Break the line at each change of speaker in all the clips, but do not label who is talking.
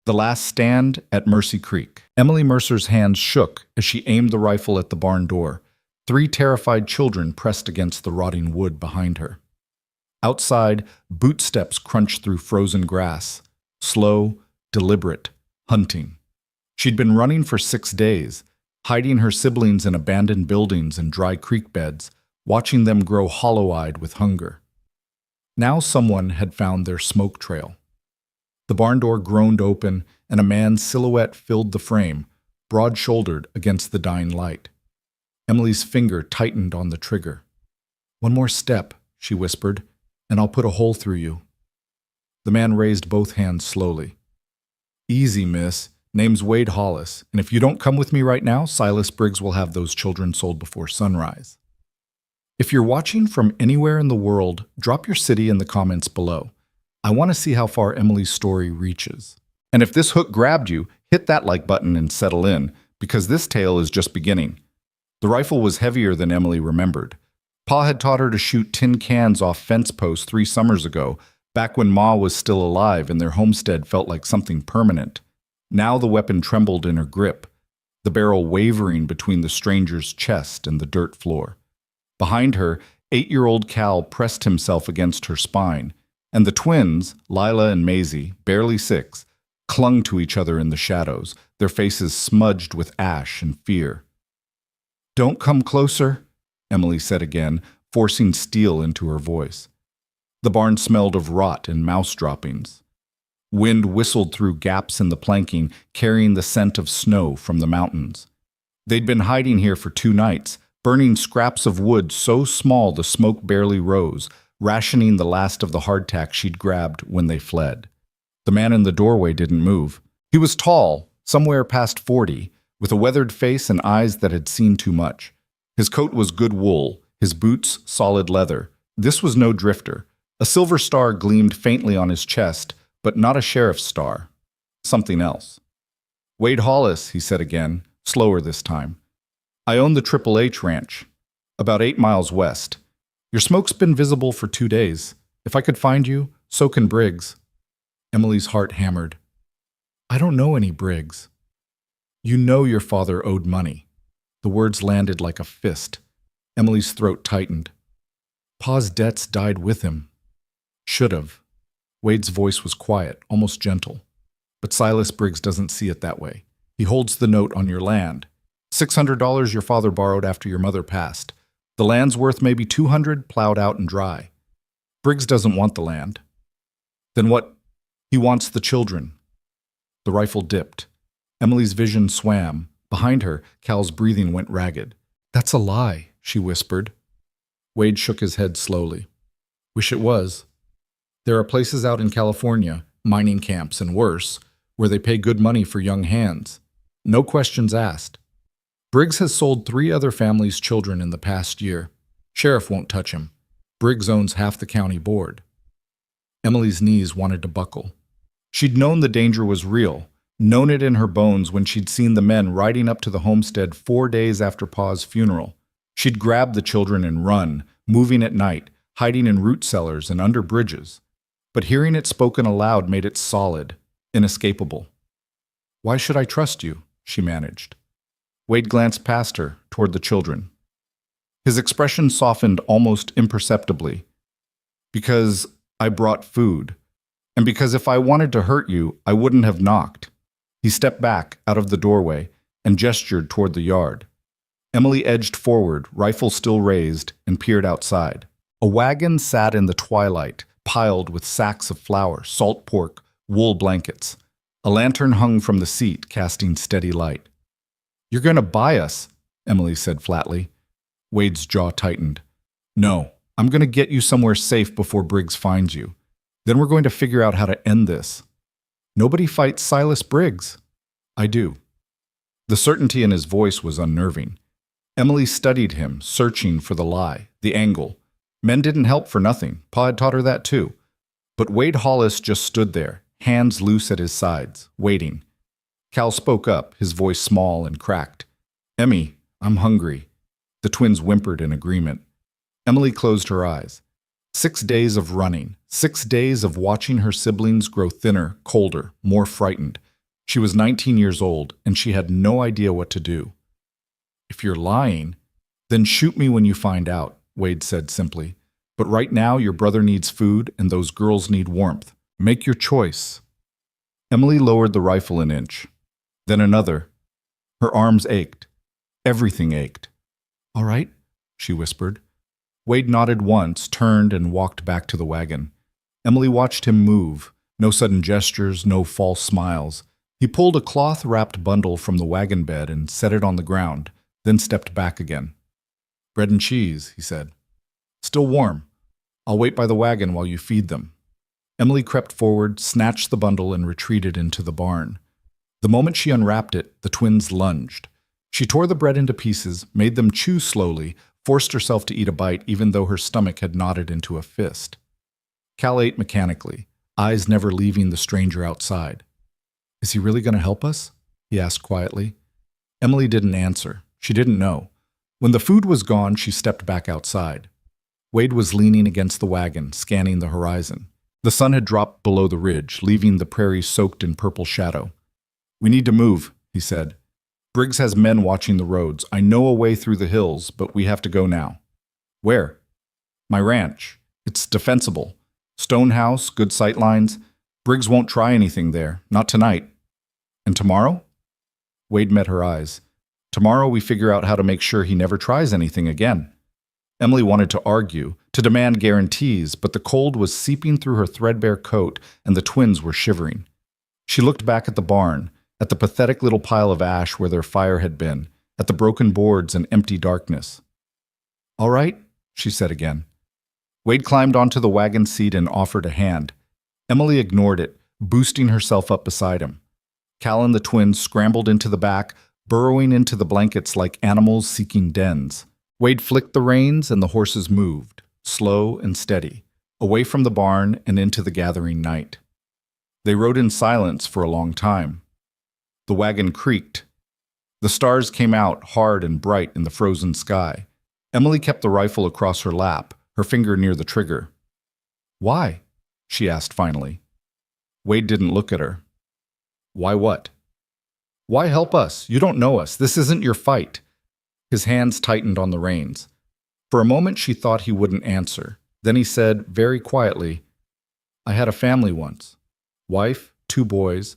The Last Stand at Mercy Creek. Emily Mercer's hands shook as she aimed the rifle at the barn door. 3 terrified children pressed against the rotting wood behind her. Outside, boot steps crunched through frozen grass. Slow, deliberate, hunting. She'd been running for 6 days, hiding her siblings in abandoned buildings and dry creek beds, watching them grow hollow-eyed with hunger. Now someone had found their smoke trail. The barn door groaned open, and a man's silhouette filled the frame, broad-shouldered against the dying light. Emily's finger tightened on the trigger. "One more step," she whispered, "and I'll put a hole through you." The man raised both hands slowly. "Easy, miss. Name's Wade Hollis, and if you don't come with me right now, Silas Briggs will have those children sold before sunrise." If you're watching from anywhere in the world, drop your city in the comments below. I want to see how far Emily's story reaches. And if this hook grabbed you, hit that like button and settle in, because this tale is just beginning. The rifle was heavier than Emily remembered. Pa had taught her to shoot tin cans off fence posts 3 summers ago, back when Ma was still alive and their homestead felt like something permanent. Now the weapon trembled in her grip, the barrel wavering between the stranger's chest and the dirt floor. Behind her, 8-year-old Cal pressed himself against her spine, and the twins, Lila and Maisie, barely 6, clung to each other in the shadows, their faces smudged with ash and fear. "Don't come closer," Emily said again, forcing steel into her voice. The barn smelled of rot and mouse droppings. Wind whistled through gaps in the planking, carrying the scent of snow from the mountains. They'd been hiding here for 2 nights, burning scraps of wood so small the smoke barely rose, rationing the last of the hardtack she'd grabbed when they fled. The man in the doorway didn't move. He was tall, somewhere past 40, with a weathered face and eyes that had seen too much. His coat was good wool, his boots solid leather. This was no drifter. A silver star gleamed faintly on his chest, but not a sheriff's star. Something else. "Wade Hollis," he said again, slower this time. "I own the Triple H Ranch, about 8 miles west. Your smoke's been visible for 2 days. If I could find you, so can Briggs." Emily's heart hammered. "I don't know any Briggs." "You know your father owed money." The words landed like a fist. Emily's throat tightened. "Pa's debts died with him." "Should've." Wade's voice was quiet, almost gentle. "But Silas Briggs doesn't see it that way. He holds the note on your land. $600 your father borrowed after your mother passed. The land's worth maybe $200, plowed out and dry. Briggs doesn't want the land." "Then what?" "He wants the children." The rifle dipped. Emily's vision swam. Behind her, Cal's breathing went ragged. "That's a lie," she whispered. Wade shook his head slowly. "Wish it was. There are places out in California, mining camps and worse, where they pay good money for young hands. No questions asked. Briggs has sold 3 other families' children in the past year. Sheriff won't touch him. Briggs owns half the county board." Emily's knees wanted to buckle. She'd known the danger was real, known it in her bones when she'd seen the men riding up to the homestead 4 days after Pa's funeral. She'd grabbed the children and run, moving at night, hiding in root cellars and under bridges. But hearing it spoken aloud made it solid, inescapable. "Why should I trust you?" she managed. Wade glanced past her, toward the children. His expression softened almost imperceptibly. "Because I brought food. And because if I wanted to hurt you, I wouldn't have knocked." He stepped back out of the doorway and gestured toward the yard. Emily edged forward, rifle still raised, and peered outside. A wagon sat in the twilight, piled with sacks of flour, salt pork, wool blankets. A lantern hung from the seat, casting steady light. "You're going to buy us," Emily said flatly. Wade's jaw tightened. "No, I'm going to get you somewhere safe before Briggs finds you. Then we're going to figure out how to end this." "Nobody fights Silas Briggs." "I do." The certainty in his voice was unnerving. Emily studied him, searching for the lie, the angle. Men didn't help for nothing. Pa had taught her that too. But Wade Hollis just stood there, hands loose at his sides, waiting. Cal spoke up, his voice small and cracked. "Emmy, I'm hungry." The twins whimpered in agreement. Emily closed her eyes. 6 days of running, 6 days of watching her siblings grow thinner, colder, more frightened. She was 19 years old, and she had no idea what to do. "If you're lying, then shoot me when you find out," Wade said simply. "But right now, your brother needs food, and those girls need warmth. Make your choice." Emily lowered the rifle an inch, then another. Her arms ached. Everything ached. "All right," she whispered. Wade nodded once, turned, and walked back to the wagon. Emily watched him move. No sudden gestures, no false smiles. He pulled a cloth-wrapped bundle from the wagon bed and set it on the ground, then stepped back again. "Bread and cheese," he said. "Still warm. I'll wait by the wagon while you feed them." Emily crept forward, snatched the bundle, and retreated into the barn. The moment she unwrapped it, the twins lunged. She tore the bread into pieces, made them chew slowly, forced herself to eat a bite even though her stomach had knotted into a fist. Cal ate mechanically, eyes never leaving the stranger outside. "Is he really going to help us?" he asked quietly. Emily didn't answer. She didn't know. When the food was gone, she stepped back outside. Wade was leaning against the wagon, scanning the horizon. The sun had dropped below the ridge, leaving the prairie soaked in purple shadow. "We need to move," he said. "Briggs has men watching the roads. I know a way through the hills, but we have to go now." "Where?" "My ranch. It's defensible. Stone house, good sight lines. Briggs won't try anything there. Not tonight." "And tomorrow?" Wade met her eyes. "Tomorrow we figure out how to make sure he never tries anything again." Emily wanted to argue, to demand guarantees, but the cold was seeping through her threadbare coat and the twins were shivering. She looked back at the barn, at the pathetic little pile of ash where their fire had been, at the broken boards and empty darkness. "All right," she said again. Wade climbed onto the wagon seat and offered a hand. Emily ignored it, boosting herself up beside him. Cal and the twins scrambled into the back, burrowing into the blankets like animals seeking dens. Wade flicked the reins and the horses moved, slow and steady, away from the barn and into the gathering night. They rode in silence for a long time. The wagon creaked. The stars came out hard and bright in the frozen sky. Emily kept the rifle across her lap, her finger near the trigger. "Why?" she asked finally. Wade didn't look at her. "Why what?" "Why help us? You don't know us. This isn't your fight." His hands tightened on the reins. For a moment she thought he wouldn't answer. Then he said, very quietly, "I had a family once. Wife, 2 boys.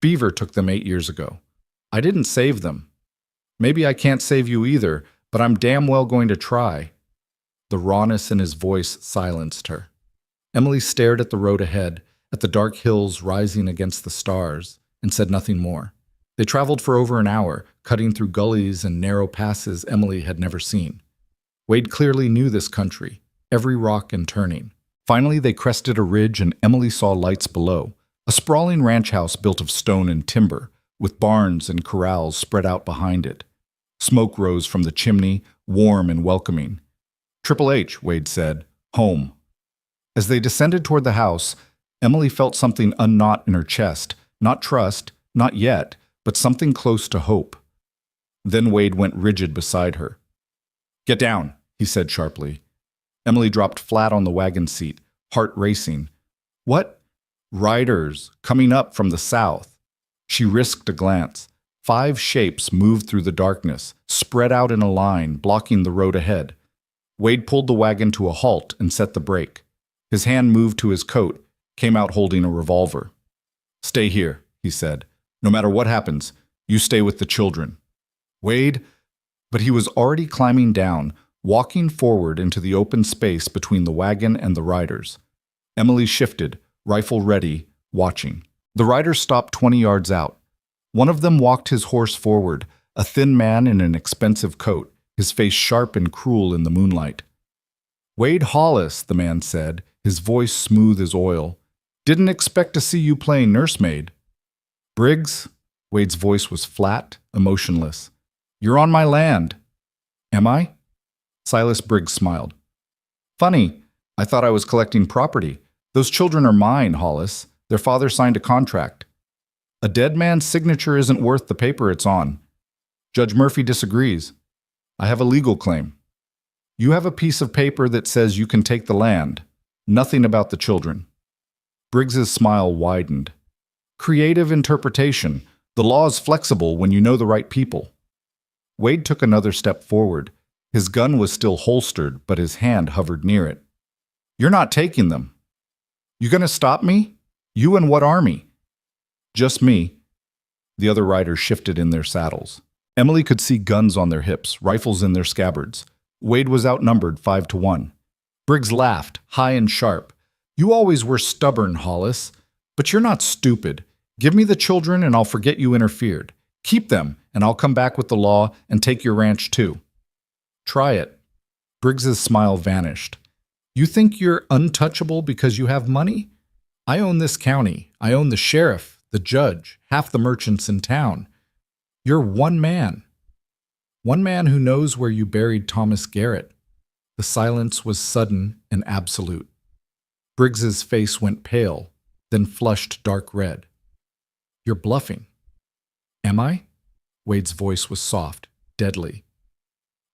Beaver took them 8 years ago. I didn't save them. Maybe I can't save you either, but I'm damn well going to try." The rawness in his voice silenced her. Emily stared at the road ahead, at the dark hills rising against the stars, and said nothing more. They traveled for over an hour, cutting through gullies and narrow passes Emily had never seen. Wade clearly knew this country, every rock and turning. Finally, they crested a ridge and Emily saw lights below, a sprawling ranch house built of stone and timber, with barns and corrals spread out behind it. Smoke rose from the chimney, warm and welcoming. "Triple H," Wade said, "home." As they descended toward the house, Emily felt something unknot in her chest, not trust, not yet, but something close to hope. Then Wade went rigid beside her. "Get down," he said sharply. Emily dropped flat on the wagon seat, heart racing. "What?" "Riders, coming up from the south." She risked a glance. 5 shapes moved through the darkness, spread out in a line, blocking the road ahead. Wade pulled the wagon to a halt and set the brake. His hand moved to his coat, came out holding a revolver. "Stay here," he said. "No matter what happens, you stay with the children." "Wade," but he was already climbing down, walking forward into the open space between the wagon and the riders. Emily shifted, rifle ready, watching. The riders stopped 20 yards out. One of them walked his horse forward, a thin man in an expensive coat, his face sharp and cruel in the moonlight. "Wade Hollis," the man said, his voice smooth as oil. "Didn't expect to see you playing nursemaid." "Briggs?" Wade's voice was flat, emotionless. "You're on my land." "Am I?" Silas Briggs smiled. "Funny, I thought I was collecting property. Those children are mine, Hollis. Their father signed a contract. A dead man's signature isn't worth the paper it's on. Judge Murphy disagrees. I have a legal claim. You have a piece of paper that says you can take the land. Nothing about the children." Briggs's smile widened. "Creative interpretation. The law is flexible when you know the right people. Wade took another step forward. His gun was still holstered, but his hand hovered near it. You're not taking them. You gonna stop me? You and what army? Just me. The other riders shifted in their saddles. Emily could see guns on their hips, rifles in their scabbards. Wade was outnumbered 5-1. Briggs laughed, high and sharp. You always were stubborn, Hollis. But you're not stupid. Give me the children and I'll forget you interfered. Keep them and I'll come back with the law and take your ranch too. Try it. Briggs's smile vanished. You think you're untouchable because you have money? I own this county. I own the sheriff, the judge, half the merchants in town. You're one man. One man who knows where you buried Thomas Garrett. The silence was sudden and absolute. Briggs's face went pale, then flushed dark red. You're bluffing. Am I? Wade's voice was soft, deadly.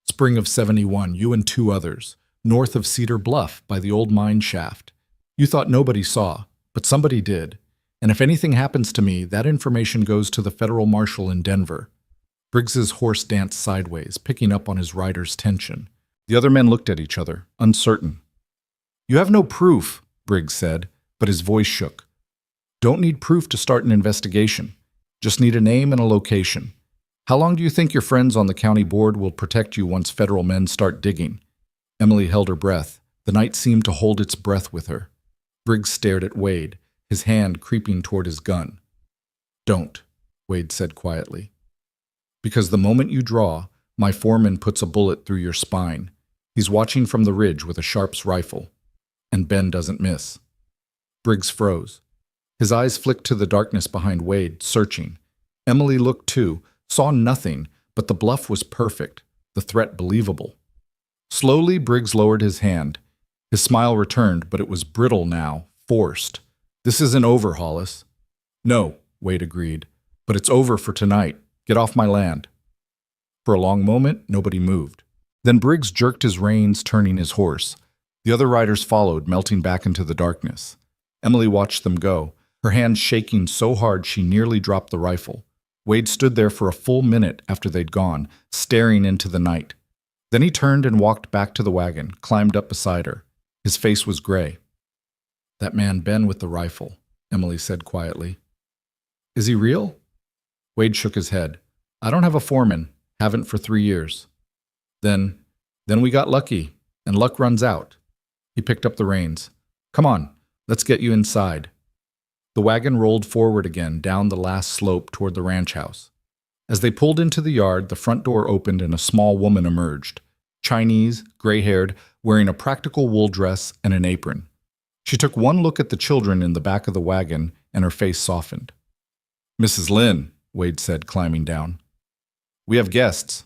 Spring of 71, you and 2 others, north of Cedar Bluff by the old mine shaft. You thought nobody saw, but somebody did. And if anything happens to me, that information goes to the federal marshal in Denver. Briggs's horse danced sideways, picking up on his rider's tension. The other men looked at each other, uncertain. You have no proof, Briggs said, but his voice shook. Don't need proof to start an investigation. Just need a name and a location. How long do you think your friends on the county board will protect you once federal men start digging? Emily held her breath. The night seemed to hold its breath with her. Briggs stared at Wade, his hand creeping toward his gun. Don't, Wade said quietly. Because the moment you draw, my foreman puts a bullet through your spine. He's watching from the ridge with a Sharps rifle. And Ben doesn't miss. Briggs froze. His eyes flicked to the darkness behind Wade, searching. Emily looked too, saw nothing, but the bluff was perfect, the threat believable. Slowly, Briggs lowered his hand. His smile returned, but it was brittle now, forced. This isn't over, Hollis. No, Wade agreed, but it's over for tonight. Get off my land. For a long moment, nobody moved. Then Briggs jerked his reins, turning his horse. The other riders followed, melting back into the darkness. Emily watched them go, her hands shaking so hard she nearly dropped the rifle. Wade stood there for a full minute after they'd gone, staring into the night. Then he turned and walked back to the wagon, climbed up beside her. His face was gray. That man Ben with the rifle, Emily said quietly. Is he real? Wade shook his head. I don't have a foreman. Haven't for 3 years. Then we got lucky, and luck runs out. He picked up the reins. Come on, let's get you inside. The wagon rolled forward again down the last slope toward the ranch house. As they pulled into the yard, the front door opened and a small woman emerged. Chinese, gray-haired, wearing a practical wool dress and an apron. She took one look at the children in the back of the wagon, and her face softened. Mrs. Lynn, Wade said, climbing down. We have guests.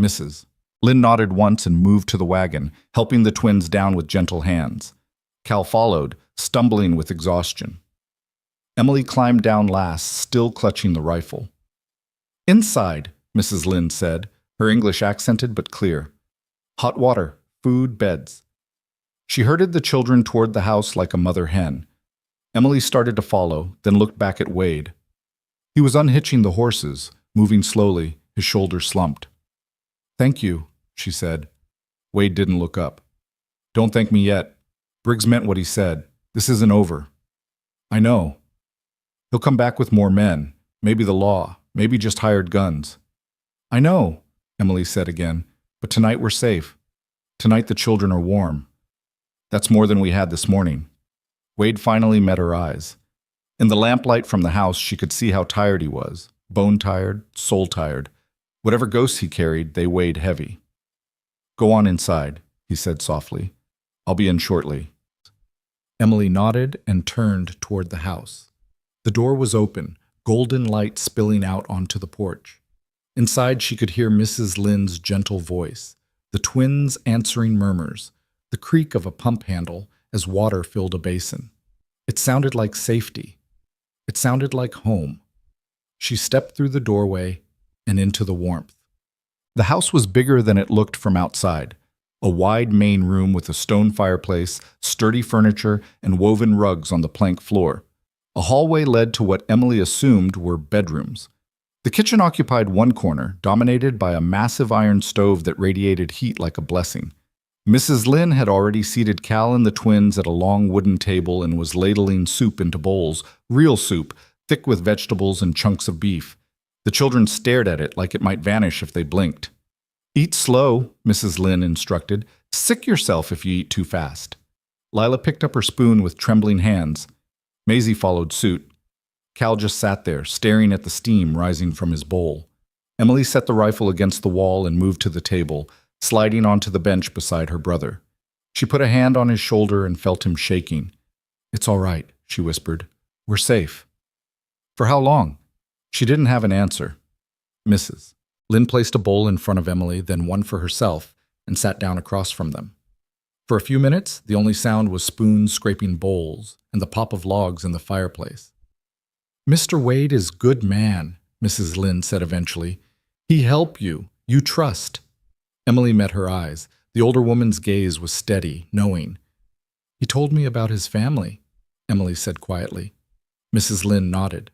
Mrs. Lynn nodded once and moved to the wagon, helping the twins down with gentle hands. Cal followed, stumbling with exhaustion. Emily climbed down last, still clutching the rifle. Inside, Mrs. Lynn said, her English accented but clear. Hot water, food, beds. She herded the children toward the house like a mother hen. Emily started to follow, then looked back at Wade. He was unhitching the horses, moving slowly, his shoulders slumped. Thank you, she said. Wade didn't look up. Don't thank me yet. Briggs meant what he said. This isn't over. I know. He'll come back with more men, maybe the law, maybe just hired guns. I know, Emily said again, but tonight we're safe. Tonight the children are warm. That's more than we had this morning. Wade finally met her eyes. In the lamplight from the house, she could see how tired he was, bone-tired, soul-tired. Whatever ghosts he carried, they weighed heavy. Go on inside, he said softly. I'll be in shortly. Emily nodded and turned toward the house. The door was open, golden light spilling out onto the porch. Inside, she could hear Mrs. Lynn's gentle voice, the twins' answering murmurs, the creak of a pump handle as water filled a basin. It sounded like safety. It sounded like home. She stepped through the doorway and into the warmth. The house was bigger than it looked from outside. A wide main room with a stone fireplace, sturdy furniture, and woven rugs on the plank floor. A hallway led to what Emily assumed were bedrooms. The kitchen occupied one corner, dominated by a massive iron stove that radiated heat like a blessing. Mrs. Lynn had already seated Cal and the twins at a long wooden table and was ladling soup into bowls, real soup, thick with vegetables and chunks of beef. The children stared at it like it might vanish if they blinked. "Eat slow," Mrs. Lynn instructed. "Sick yourself if you eat too fast." Lila picked up her spoon with trembling hands. Maisie followed suit. Cal just sat there, staring at the steam rising from his bowl. Emily set the rifle against the wall and moved to the table, sliding onto the bench beside her brother. She put a hand on his shoulder and felt him shaking. "It's all right," she whispered. "We're safe." "For how long?" She didn't have an answer. "Mrs." Lynn placed a bowl in front of Emily, then one for herself, and sat down across from them. For a few minutes, the only sound was spoons scraping bowls and the pop of logs in the fireplace. "Mr. Wade is good man," Mrs. Lynn said eventually. "He help you. You trust." Emily met her eyes. The older woman's gaze was steady, knowing. "He told me about his family," Emily said quietly. Mrs. Lynn nodded.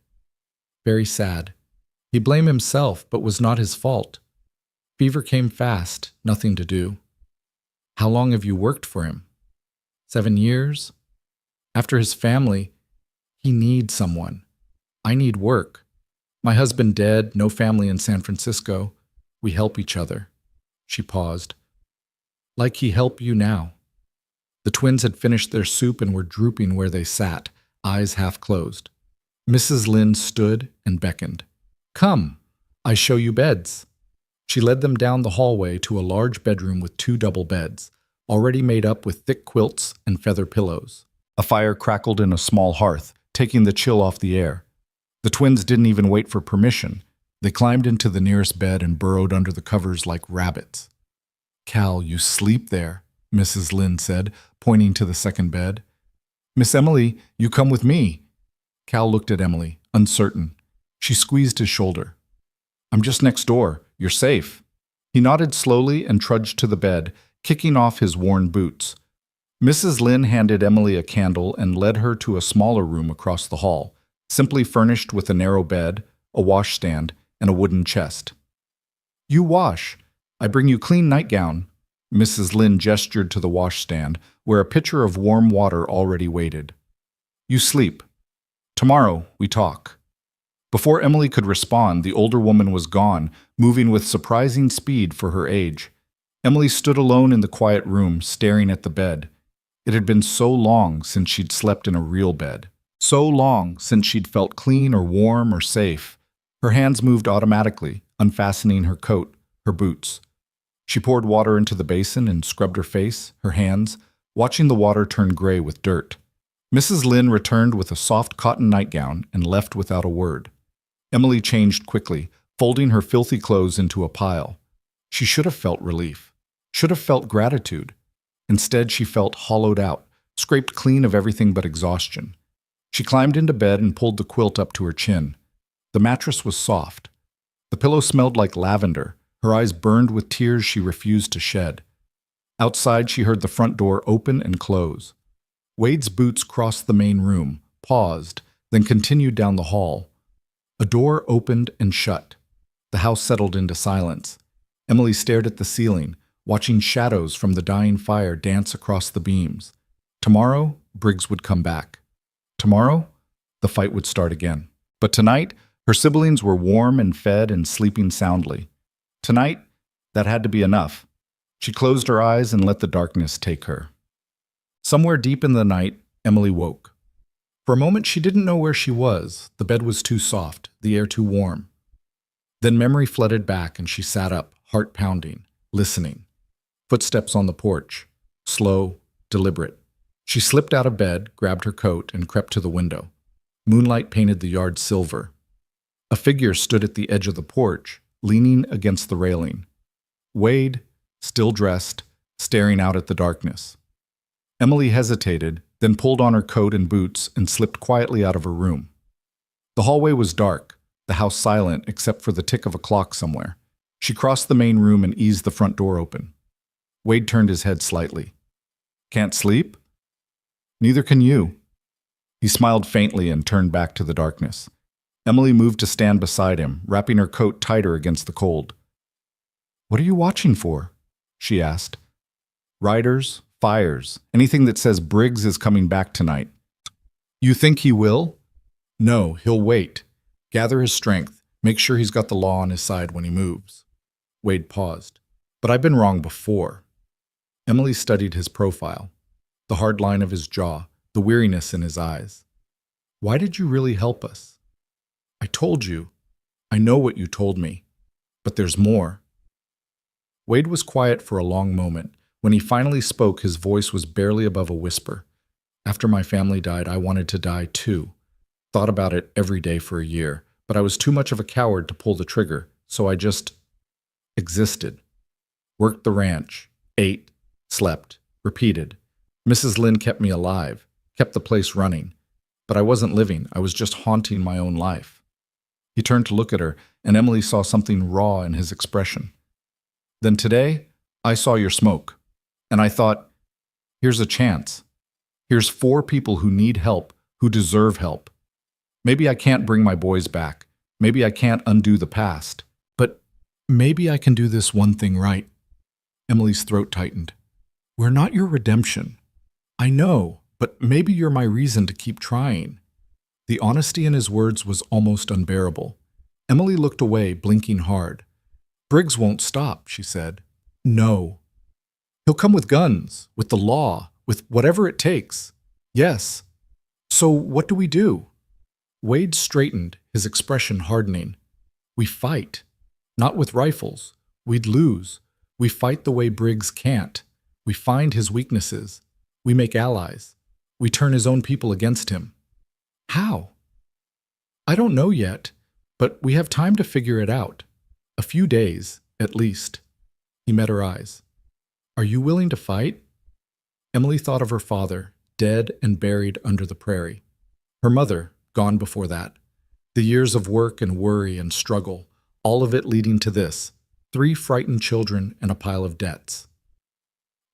"Very sad. He blamed himself, but was not his fault. Fever came fast, nothing to do." "How long have you worked for him?" 7 years. After his family, he needs someone. I need work. My husband dead, no family in San Francisco. We help each other." She paused. "Like he help you now." The twins had finished their soup and were drooping where they sat, eyes half closed. Mrs. Lynn stood and beckoned. "Come, I show you beds." She led them down the hallway to a large bedroom with 2 double beds, already made up with thick quilts and feather pillows. A fire crackled in a small hearth, taking the chill off the air. The twins didn't even wait for permission. They climbed into the nearest bed and burrowed under the covers like rabbits. "Cal, you sleep there," Mrs. Lynn said, pointing to the second bed. "Miss Emily, you come with me." Cal looked at Emily, uncertain. She squeezed his shoulder. "I'm just next door. You're safe." He nodded slowly and trudged to the bed, kicking off his worn boots. Mrs. Lynn handed Emily a candle and led her to a smaller room across the hall, simply furnished with a narrow bed, a washstand, and a wooden chest. "You wash. I bring you clean nightgown." Mrs. Lynn gestured to the washstand, where a pitcher of warm water already waited. "You sleep. Tomorrow we talk." Before Emily could respond, the older woman was gone, moving with surprising speed for her age. Emily stood alone in the quiet room, staring at the bed. It had been so long since she'd slept in a real bed. So long since she'd felt clean or warm or safe. Her hands moved automatically, unfastening her coat, her boots. She poured water into the basin and scrubbed her face, her hands, watching the water turn gray with dirt. Mrs. Lynn returned with a soft cotton nightgown and left without a word. Emily changed quickly, folding her filthy clothes into a pile. She should have felt relief, should have felt gratitude. Instead, she felt hollowed out, scraped clean of everything but exhaustion. She climbed into bed and pulled the quilt up to her chin. The mattress was soft. The pillow smelled like lavender. Her eyes burned with tears she refused to shed. Outside, she heard the front door open and close. Wade's boots crossed the main room, paused, then continued down the hall. A door opened and shut. The house settled into silence. Emily stared at the ceiling, watching shadows from the dying fire dance across the beams. Tomorrow, Briggs would come back. Tomorrow, the fight would start again. But tonight, her siblings were warm and fed and sleeping soundly. Tonight, that had to be enough. She closed her eyes and let the darkness take her. Somewhere deep in the night, Emily woke. For a moment, she didn't know where she was. The bed was too soft, the air too warm. Then memory flooded back and she sat up, heart pounding, listening. Footsteps on the porch, slow, deliberate. She slipped out of bed, grabbed her coat, and crept to the window. Moonlight painted the yard silver. A figure stood at the edge of the porch, leaning against the railing. Wade, still dressed, staring out at the darkness. Emily hesitated, then pulled on her coat and boots and slipped quietly out of her room. The hallway was dark, the house silent except for the tick of a clock somewhere. She crossed the main room and eased the front door open. Wade turned his head slightly. "Can't sleep?" "Neither can you." He smiled faintly and turned back to the darkness. Emily moved to stand beside him, wrapping her coat tighter against the cold. "What are you watching for?" she asked. "Riders, fires, anything that says Briggs is coming back tonight." "You think he will?" "No, he'll wait. Gather his strength. Make sure he's got the law on his side when he moves." Wade paused. "But I've been wrong before." Emily studied his profile, the hard line of his jaw, the weariness in his eyes. "Why did you really help us?" "I told you. I know what you told me. But there's more." Wade was quiet for a long moment. When he finally spoke, his voice was barely above a whisper. "After my family died, I wanted to die too. Thought about it every day for a year, but I was too much of a coward to pull the trigger, so I just existed. Worked the ranch, ate, slept, repeated. Mrs. Lynn kept me alive, kept the place running. But I wasn't living, I was just haunting my own life." He turned to look at her, and Emily saw something raw in his expression. "Then today, I saw your smoke, and I thought, here's a chance. Here's 4 people who need help, who deserve help. Maybe I can't bring my boys back. Maybe I can't undo the past. But maybe I can do this one thing right." Emily's throat tightened. "We're not your redemption. I know, but maybe you're my reason to keep trying." The honesty in his words was almost unbearable. Emily looked away, blinking hard. "Briggs won't stop," she said. "No. He'll come with guns, with the law, with whatever it takes. Yes. So what do we do?" Wade straightened, his expression hardening. "We fight. Not with rifles. We'd lose. We fight the way Briggs can't. We find his weaknesses. We make allies. We turn his own people against him." "How?" "I don't know yet, but we have time to figure it out. A few days, at least." He met her eyes. "Are you willing to fight?" Emily thought of her father, dead and buried under the prairie. Her mother, gone before that. The years of work and worry and struggle, all of it leading to this, 3 frightened children and a pile of debts.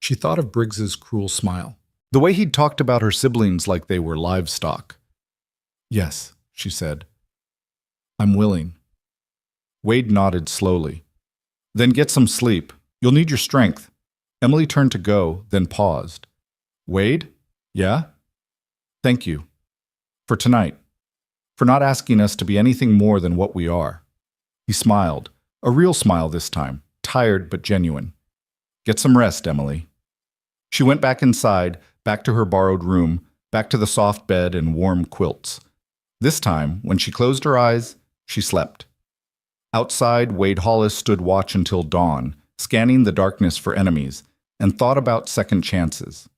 She thought of Briggs's cruel smile, the way he'd talked about her siblings like they were livestock. "Yes," she said. "I'm willing." Wade nodded slowly. "Then get some sleep. You'll need your strength." Emily turned to go, then paused. "Wade? Yeah? Thank you. For tonight. For not asking us to be anything more than what we are." He smiled, a real smile this time, tired but genuine. "Get some rest, Emily." She went back inside, back to her borrowed room, back to the soft bed and warm quilts. This time, when she closed her eyes, she slept. Outside, Wade Hollis stood watch until dawn, scanning the darkness for enemies, and thought about second chances.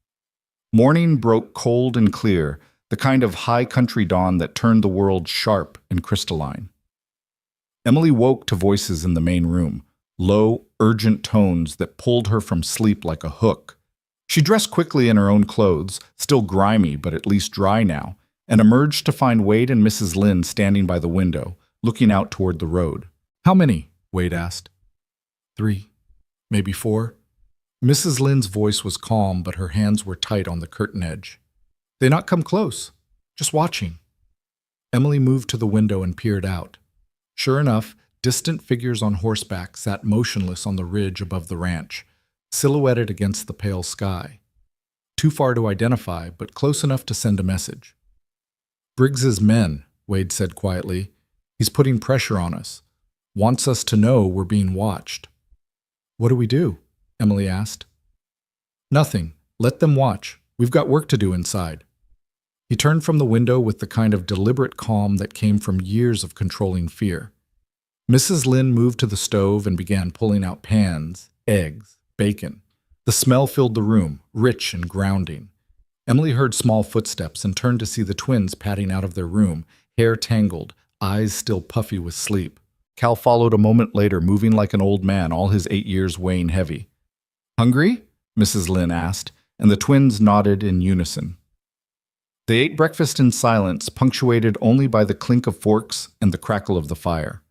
Morning broke cold and clear, the kind of high country dawn that turned the world sharp and crystalline. Emily woke to voices in the main room, low, urgent tones that pulled her from sleep like a hook. She dressed quickly in her own clothes, still grimy but at least dry now, and emerged to find Wade and Mrs. Lynn standing by the window, looking out toward the road. "How many?" Wade asked. 3, maybe 4. Mrs. Lynn's voice was calm, but her hands were tight on the curtain edge. "They not come close, just watching." Emily moved to the window and peered out. Sure enough, distant figures on horseback sat motionless on the ridge above the ranch, silhouetted against the pale sky. Too far to identify, but close enough to send a message. "Briggs's men," Wade said quietly. "He's putting pressure on us. Wants us to know we're being watched." "What do we do?" Emily asked. "Nothing. Let them watch. We've got work to do inside." He turned from the window with the kind of deliberate calm that came from years of controlling fear. Mrs. Lynn moved to the stove and began pulling out pans, eggs, bacon. The smell filled the room, rich and grounding. Emily heard small footsteps and turned to see the twins padding out of their room, hair tangled, eyes still puffy with sleep. Cal followed a moment later, moving like an old man, all his 8 years weighing heavy. "Hungry?" Mrs. Lynn asked, and the twins nodded in unison. They ate breakfast in silence, punctuated only by the clink of forks and the crackle of the fire.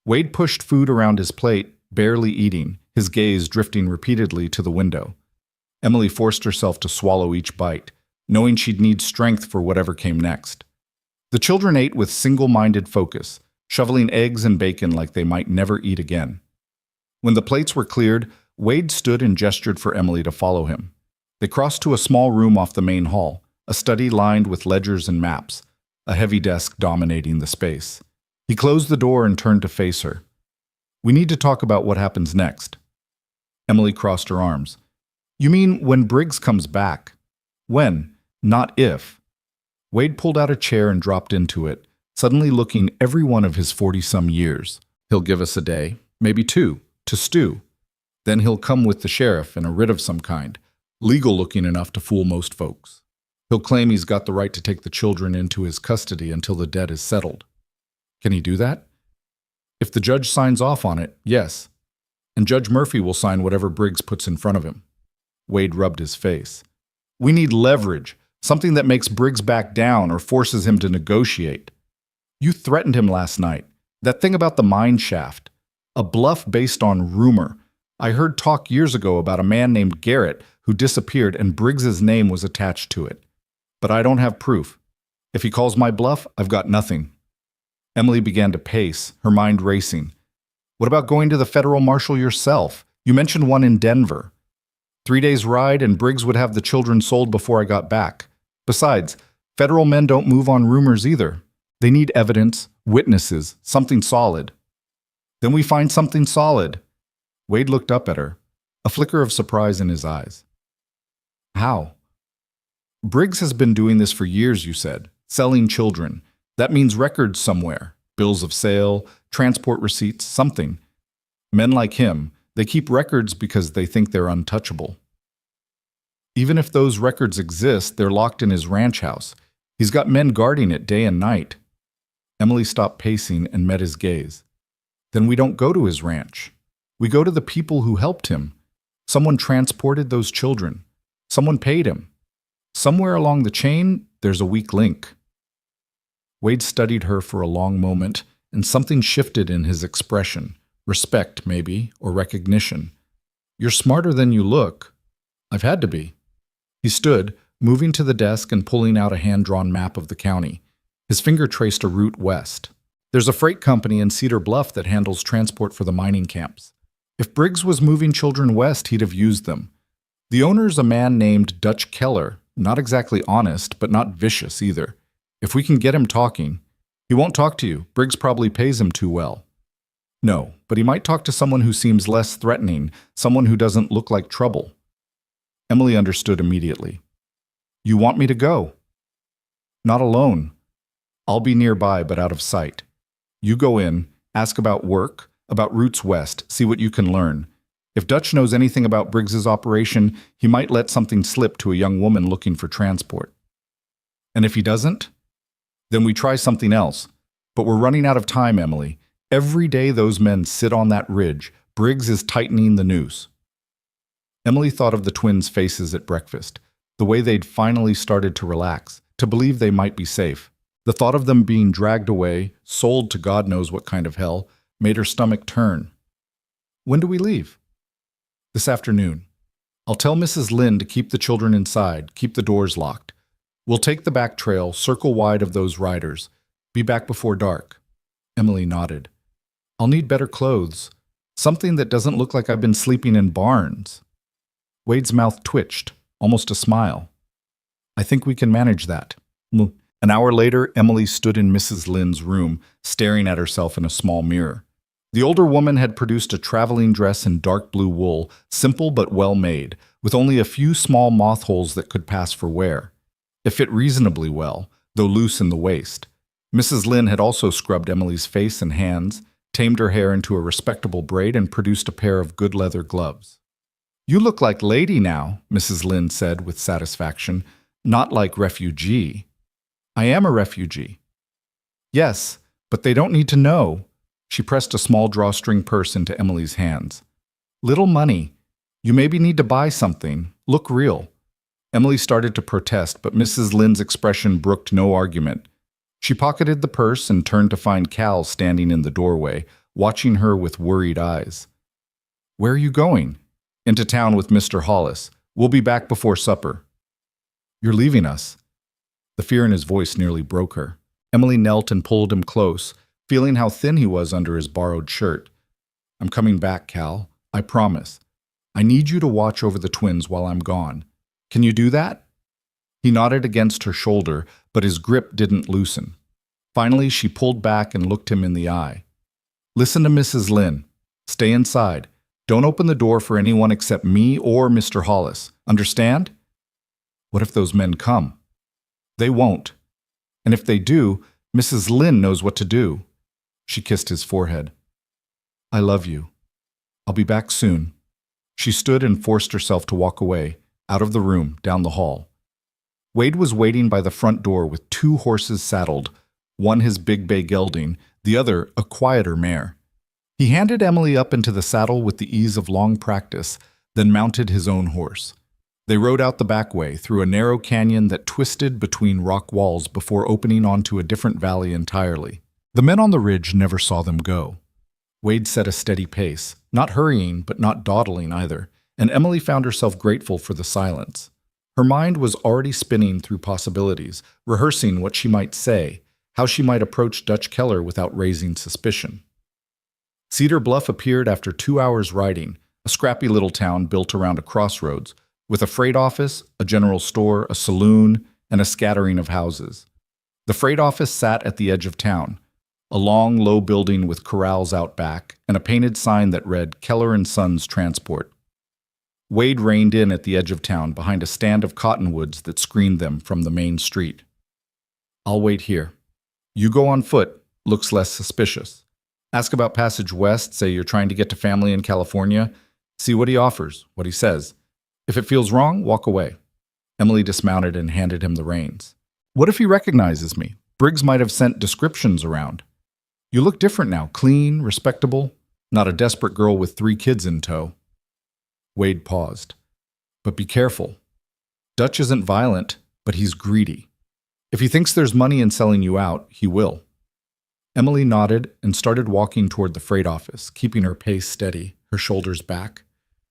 Wade pushed food around his plate, barely eating, his gaze drifting repeatedly to the window. Emily forced herself to swallow each bite, knowing she'd need strength for whatever came next. The children ate with single-minded focus, shoveling eggs and bacon like they might never eat again. When the plates were cleared, Wade stood and gestured for Emily to follow him. They crossed to a small room off the main hall, a study lined with ledgers and maps, a heavy desk dominating the space. He closed the door and turned to face her. "We need to talk about what happens next." Emily crossed her arms. "You mean when Briggs comes back? When, not if." Wade pulled out a chair and dropped into it, suddenly looking every one of his 40-some years. "He'll give us a day, maybe two, to stew. Then he'll come with the sheriff and a writ of some kind, legal-looking enough to fool most folks. He'll claim he's got the right to take the children into his custody until the debt is settled. Can he do that? If the judge signs off on it, yes. And Judge Murphy will sign whatever Briggs puts in front of him." Wade rubbed his face. "We need leverage, something that makes Briggs back down or forces him to negotiate. You threatened him last night. That thing about the mine shaft. A bluff based on rumor. I heard talk years ago about a man named Garrett who disappeared and Briggs's name was attached to it. But I don't have proof. If he calls my bluff, I've got nothing." Emily began to pace, her mind racing. "What about going to the federal marshal yourself? You mentioned one in Denver. 3 days' ride and Briggs would have the children sold before I got back. Besides, federal men don't move on rumors either. They need evidence, witnesses, something solid." "Then we find something solid." Wade looked up at her, a flicker of surprise in his eyes. "How?" "Briggs has been doing this for years, you said, selling children. That means records somewhere, bills of sale, transport receipts, something. Men like him, they keep records because they think they're untouchable. Even if those records exist, they're locked in his ranch house. He's got men guarding it day and night." Emily stopped pacing and met his gaze. "Then we don't go to his ranch. We go to the people who helped him. Someone transported those children. Someone paid him. Somewhere along the chain, there's a weak link." Wade studied her for a long moment, and something shifted in his expression. Respect, maybe, or recognition. "You're smarter than you look." "I've had to be." He stood, moving to the desk and pulling out a hand-drawn map of the county. His finger traced a route west. "There's a freight company in Cedar Bluff that handles transport for the mining camps. If Briggs was moving children west, he'd have used them. The owner's a man named Dutch Keller, not exactly honest, but not vicious either. If we can get him talking, he won't talk to you. Briggs probably pays him too well." "No, but he might talk to someone who seems less threatening, someone who doesn't look like trouble." Emily understood immediately. "You want me to go?" "Not alone. I'll be nearby, but out of sight. You go in, ask about work, about routes west, see what you can learn. If Dutch knows anything about Briggs's operation, he might let something slip to a young woman looking for transport. And if he doesn't, then we try something else. But we're running out of time, Emily. Every day those men sit on that ridge, Briggs is tightening the noose." Emily thought of the twins' faces at breakfast, the way they'd finally started to relax, to believe they might be safe. The thought of them being dragged away, sold to God knows what kind of hell, made her stomach turn. "When do we leave?" "This afternoon. I'll tell Mrs. Lynn to keep the children inside, keep the doors locked. We'll take the back trail, circle wide of those riders. Be back before dark." Emily nodded. "I'll need better clothes. Something that doesn't look like I've been sleeping in barns." Wade's mouth twitched, almost a smile. "I think we can manage that." An hour later, Emily stood in Mrs. Lynn's room, staring at herself in a small mirror. The older woman had produced a traveling dress in dark blue wool, simple but well made, with only a few small moth holes that could pass for wear. It fit reasonably well, though loose in the waist. Mrs. Lynn had also scrubbed Emily's face and hands, tamed her hair into a respectable braid, and produced a pair of good leather gloves. "You look like lady now," Mrs. Lynn said with satisfaction, "not like refugee." "I am a refugee." "Yes, but they don't need to know." She pressed a small drawstring purse into Emily's hands. "Little money. You maybe need to buy something. Look real." Emily started to protest, but Mrs. Lynn's expression brooked no argument. She pocketed the purse and turned to find Cal standing in the doorway, watching her with worried eyes. "Where are you going?" "Into town with Mr. Hollis. We'll be back before supper." You're leaving us." The fear in his voice nearly broke her. Emily knelt and pulled him close, feeling how thin he was under his borrowed shirt. "I'm coming back, Cal. I promise. I need you to watch over the twins while I'm gone. Can you do that?" He nodded against her shoulder, but his grip didn't loosen. Finally, she pulled back and looked him in the eye. "Listen to Mrs. Lynn. Stay inside. Don't open the door for anyone except me or Mr. Hollis. Understand?" "What if those men come?" "They won't. And if they do, Mrs. Lynn knows what to do." She kissed his forehead. "I love you. I'll be back soon." She stood and forced herself to walk away, out of the room, down the hall. Wade was waiting by the front door with 2 horses saddled, one his big bay gelding, the other a quieter mare. He handed Emily up into the saddle with the ease of long practice, then mounted his own horse. They rode out the back way through a narrow canyon that twisted between rock walls before opening onto a different valley entirely. The men on the ridge never saw them go. Wade set a steady pace, not hurrying but not dawdling either, and Emily found herself grateful for the silence. Her mind was already spinning through possibilities, rehearsing what she might say, how she might approach Dutch Keller without raising suspicion. Cedar Bluff appeared after 2 hours riding, a scrappy little town built around a crossroads, with a freight office, a general store, a saloon, and a scattering of houses. The freight office sat at the edge of town, a long, low building with corrals out back, and a painted sign that read Keller and Sons Transport. Wade reined in at the edge of town behind a stand of cottonwoods that screened them from the main street. "I'll wait here. You go on foot. Looks less suspicious. Ask about Passage West, say you're trying to get to family in California. See what he offers, what he says. If it feels wrong, walk away." Emily dismounted and handed him the reins. "What if he recognizes me? Briggs might have sent descriptions around. You look different now, clean, respectable, not a desperate girl with 3 kids in tow." Wade paused. "But be careful. Dutch isn't violent, but he's greedy. If he thinks there's money in selling you out, he will." Emily nodded and started walking toward the freight office, keeping her pace steady, her shoulders back.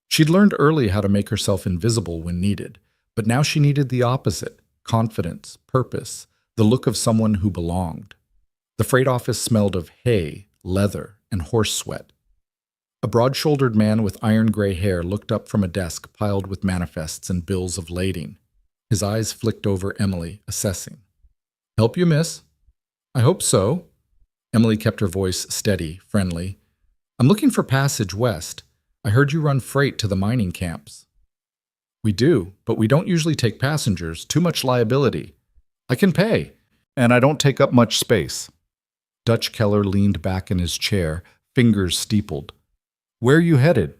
She'd learned early how to make herself invisible when needed, but now she needed the opposite: confidence, purpose, the look of someone who belonged. The freight office smelled of hay, leather, and horse sweat. A broad-shouldered man with iron-gray hair looked up from a desk piled with manifests and bills of lading. His eyes flicked over Emily, assessing. "Help you, miss?" "I hope so." Emily kept her voice steady, friendly. "I'm looking for Passage West. I heard you run freight to the mining camps." "We do, but we don't usually take passengers. Too much liability. I can pay, and I don't take up much space." Dutch Keller leaned back in his chair, fingers steepled. "Where are you headed?"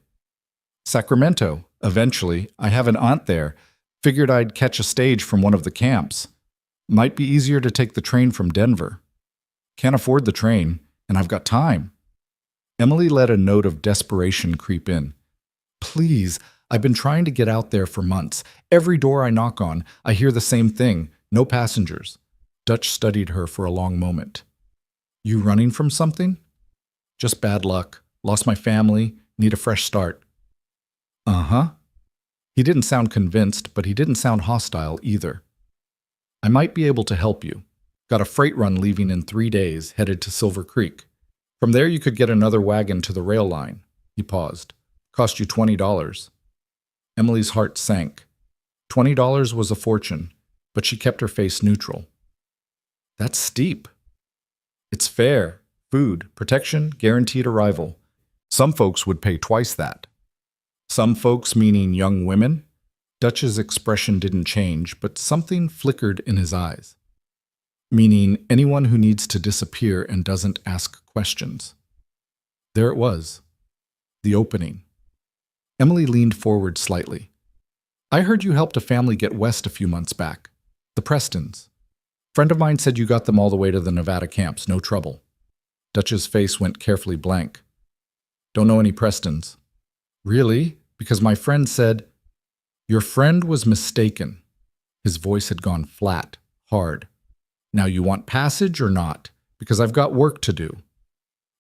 "Sacramento. Eventually. I have an aunt there. Figured I'd catch a stage from one of the camps. Might be easier to take the train from Denver." "Can't afford the train, and I've got time." Emily let a note of desperation creep in. "Please, I've been trying to get out there for months. Every door I knock on, I hear the same thing. No passengers." Dutch studied her for a long moment. "You running from something?" "Just bad luck. Lost my family. Need a fresh start." "Uh-huh." He didn't sound convinced, but he didn't sound hostile either. "I might be able to help you. Got a freight run leaving in 3 days, headed to Silver Creek. From there you could get another wagon to the rail line." He paused. "Cost you $20. Emily's heart sank. $20 was a fortune, but she kept her face neutral. "That's steep." "It's fair. Food, protection, guaranteed arrival. Some folks would pay twice that." "Some folks meaning young women?" Dutch's expression didn't change, but something flickered in his eyes. "Meaning anyone who needs to disappear and doesn't ask questions." There it was. The opening. Emily leaned forward slightly. "I heard you helped a family get west a few months back. The Prestons. Friend of mine said you got them all the way to the Nevada camps, no trouble." Dutch's face went carefully blank. "Don't know any Prestons." "Really? Because my friend said—" "Your friend was mistaken." His voice had gone flat, hard. "Now you want passage or not? Because I've got work to do."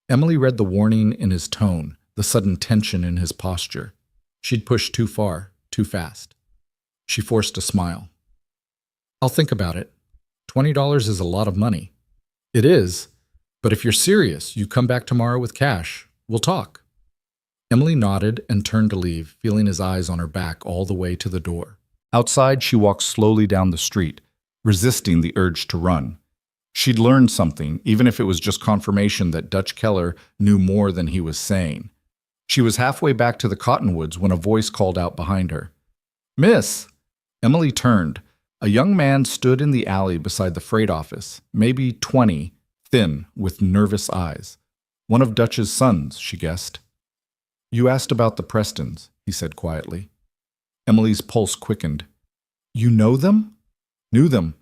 Emily read the warning in his tone, the sudden tension in his posture. She'd pushed too far, too fast. She forced a smile. I'll think about it. $20 is a lot of money. It is, but if you're serious, you come back tomorrow with cash. We'll talk. Emily nodded and turned to leave, feeling his eyes on her back all the way to the door. Outside, she walked slowly down the street, resisting the urge to run. She'd learned something, even if it was just confirmation that Dutch Keller knew more than he was saying. She was halfway back to the cottonwoods when a voice called out behind her. "Miss!" Emily turned. A young man stood in the alley beside the freight office, maybe 20, thin, with nervous eyes. One of Dutch's sons, she guessed. "You asked about the Prestons," he said quietly. Emily's pulse quickened. "You know them?" "Knew them.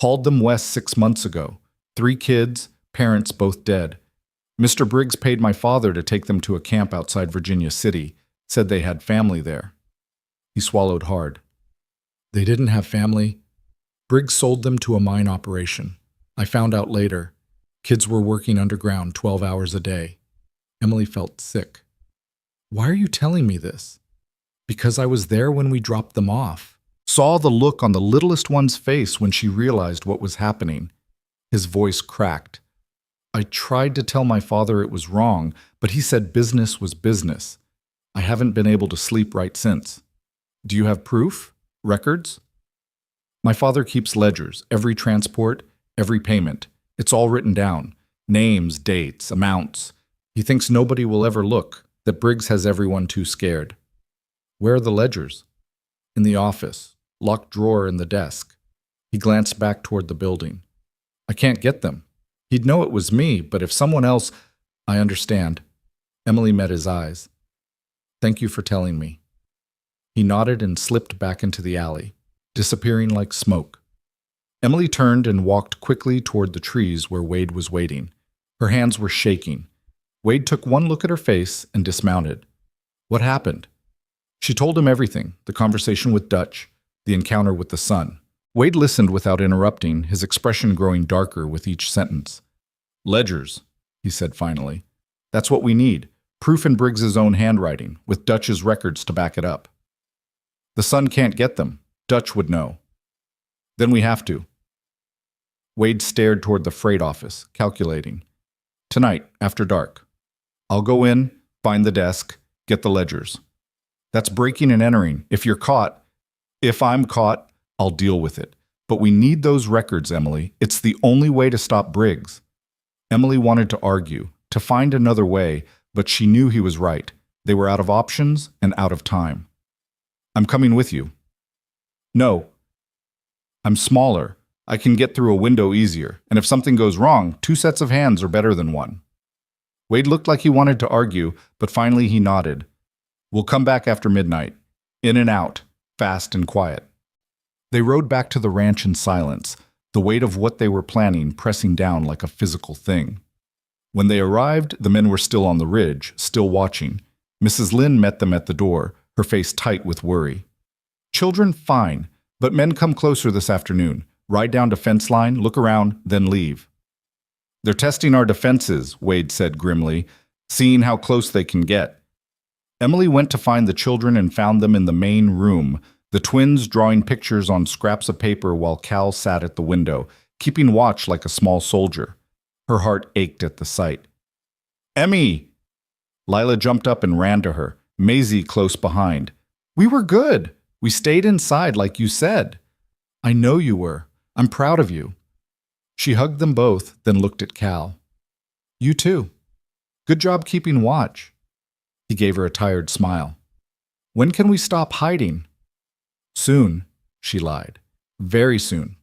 Hauled them west 6 months ago. 3 kids, parents both dead. Mr. Briggs paid my father to take them to a camp outside Virginia City, said they had family there." He swallowed hard. "They didn't have family. Briggs sold them to a mine operation. I found out later. Kids were working underground 12 hours a day." Emily felt sick. "Why are you telling me this?" "Because I was there when we dropped them off. Saw the look on the littlest one's face when she realized what was happening." His voice cracked. "I tried to tell my father it was wrong, but he said business was business. I haven't been able to sleep right since." "Do you have proof? Records?" "My father keeps ledgers, every transport, every payment. It's all written down. Names, dates, amounts. He thinks nobody will ever look, that Briggs has everyone too scared." "Where are the ledgers?" "In the office. Locked drawer in the desk." He glanced back toward the building. "I can't get them. He'd know it was me, but if someone else—" "I understand." Emily met his eyes. "Thank you for telling me." He nodded and slipped back into the alley, disappearing like smoke. Emily turned and walked quickly toward the trees where Wade was waiting. Her hands were shaking. Wade took one look at her face and dismounted. "What happened?" She told him everything, the conversation with Dutch, the encounter with the son. Wade listened without interrupting, his expression growing darker with each sentence. "Ledgers," he said finally. "That's what we need. Proof in Briggs's own handwriting, with Dutch's records to back it up." "The son can't get them. Dutch would know." "Then we have to." Wade stared toward the freight office, calculating. "Tonight, after dark. I'll go in, find the desk, get the ledgers. That's breaking and entering. If you're caught—" "If I'm caught, I'll deal with it. But we need those records, Emily. It's the only way to stop Briggs." Emily wanted to argue, to find another way, but she knew he was right. They were out of options and out of time. "I'm coming with you." "No. I'm smaller. I can get through a window easier, and if something goes wrong, 2 sets of hands are better than 1. Wade looked like he wanted to argue, but finally he nodded. "We'll come back after midnight. In and out, fast and quiet." They rode back to the ranch in silence, the weight of what they were planning pressing down like a physical thing. When they arrived, the men were still on the ridge, still watching. Mrs. Lynn met them at the door, her face tight with worry. "Children, fine, but men come closer this afternoon. Ride down to fence line, look around, then leave." "They're testing our defenses," Wade said grimly, "seeing how close they can get." Emily went to find the children and found them in the main room, the twins drawing pictures on scraps of paper while Cal sat at the window, keeping watch like a small soldier. Her heart ached at the sight. "Emmy!" Lila jumped up and ran to her, Maisie close behind. "We were good. We stayed inside like you said." "I know you were. I'm proud of you." She hugged them both, then looked at Cal. "You too. Good job keeping watch." He gave her a tired smile. "When can we stop hiding?" "Soon," she lied. "Very soon."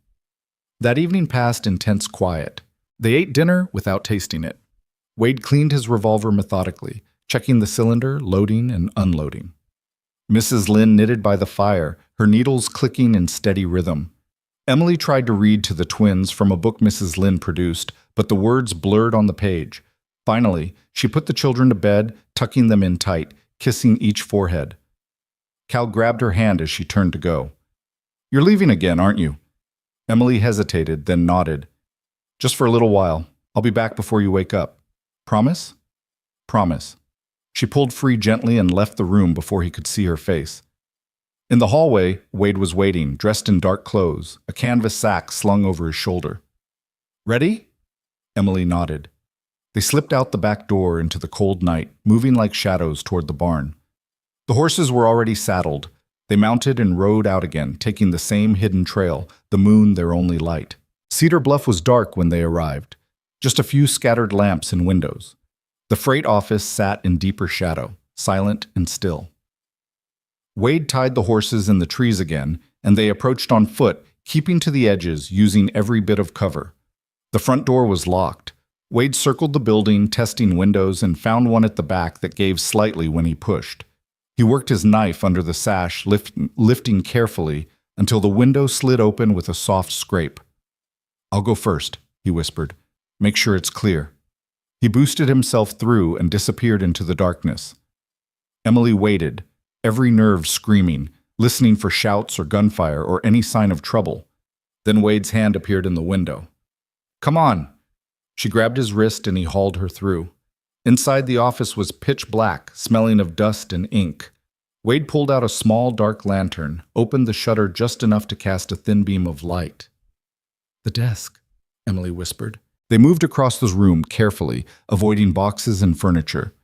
That evening passed in tense quiet. They ate dinner without tasting it. Wade cleaned his revolver methodically, checking the cylinder, loading and unloading. Mrs. Lynn knitted by the fire, her needles clicking in steady rhythm. Emily tried to read to the twins from a book Mrs. Lynn produced, but the words blurred on the page. Finally, she put the children to bed, tucking them in tight, kissing each forehead. Cal grabbed her hand as she turned to go. "You're leaving again, aren't you?" Emily hesitated, then nodded. "Just for a little while. I'll be back before you wake up. Promise?" "Promise." She pulled free gently and left the room before he could see her face. In the hallway, Wade was waiting, dressed in dark clothes, a canvas sack slung over his shoulder. "Ready?" Emily nodded. They slipped out the back door into the cold night, moving like shadows toward the barn. The horses were already saddled. They mounted and rode out again, taking the same hidden trail, the moon their only light. Cedar Bluff was dark when they arrived, just a few scattered lamps in windows. The freight office sat in deeper shadow, silent and still. Wade tied the horses in the trees again, and they approached on foot, keeping to the edges, using every bit of cover. The front door was locked. Wade circled the building, testing windows, and found one at the back that gave slightly when he pushed. He worked his knife under the sash, lifting carefully, until the window slid open with a soft scrape. "I'll go first," he whispered. "Make sure it's clear." He boosted himself through and disappeared into the darkness. Emily waited, every nerve screaming, listening for shouts or gunfire or any sign of trouble. Then Wade's hand appeared in the window. "Come on!" She grabbed his wrist and he hauled her through. Inside the office was pitch black, smelling of dust and ink. Wade pulled out a small, dark lantern, opened the shutter just enough to cast a thin beam of light. "The desk," Emily whispered. They moved across the room carefully, avoiding boxes and furniture.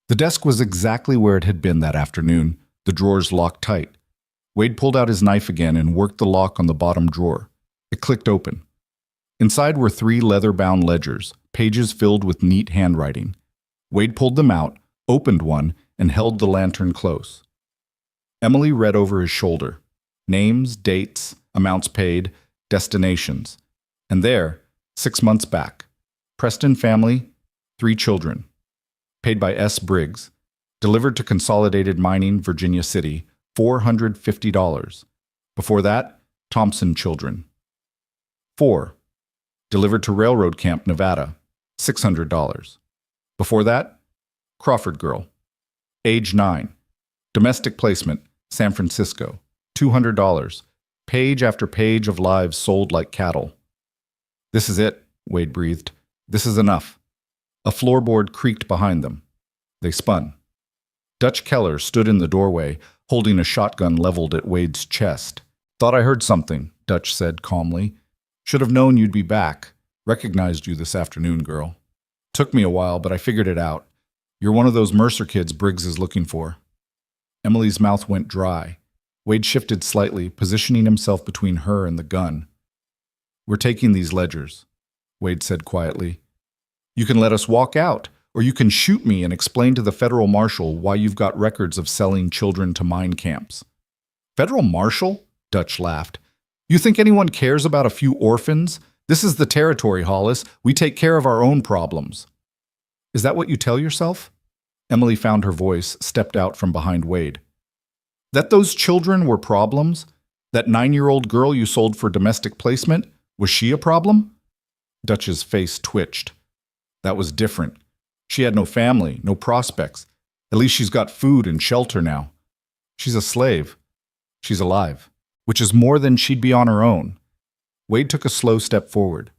The desk was exactly where it had been that afternoon, the drawers locked tight. Wade pulled out his knife again and worked the lock on the bottom drawer. It clicked open. Inside were 3 leather-bound ledgers, pages filled with neat handwriting. Wade pulled them out, opened one, and held the lantern close. Emily read over his shoulder. Names, dates, amounts paid, destinations. And there, 6 months back. Preston family, 3 children. Paid by S. Briggs. Delivered to Consolidated Mining, Virginia City, $450. Before that, Thompson children. 4. Delivered to Railroad Camp, Nevada, $600. Before that, Crawford girl. Age 9. Domestic placement, San Francisco, $200. Page after page of lives sold like cattle. "This is it," Wade breathed. "This is enough." A floorboard creaked behind them. They spun. Dutch Keller stood in the doorway, holding a shotgun leveled at Wade's chest. "Thought I heard something," Dutch said calmly. "Should have known you'd be back. Recognized you this afternoon, girl. Took me a while, but I figured it out. You're one of those Mercer kids Briggs is looking for." Emily's mouth went dry. Wade shifted slightly, positioning himself between her and the gun. "We're taking these ledgers," Wade said quietly. "You can let us walk out, or you can shoot me and explain to the federal marshal why you've got records of selling children to mine camps." "Federal marshal?" Dutch laughed. "You think anyone cares about a few orphans? This is the territory, Hollis. We take care of our own problems." "Is that what you tell yourself?" Emily found her voice, stepped out from behind Wade. "That those children were problems? That 9-year-old girl you sold for domestic placement, was she a problem?" Dutch's face twitched. "That was different. She had no family, no prospects. At least she's got food and shelter now. She's a slave. She's alive, which is more than she'd be on her own." Wade took a slow step forward.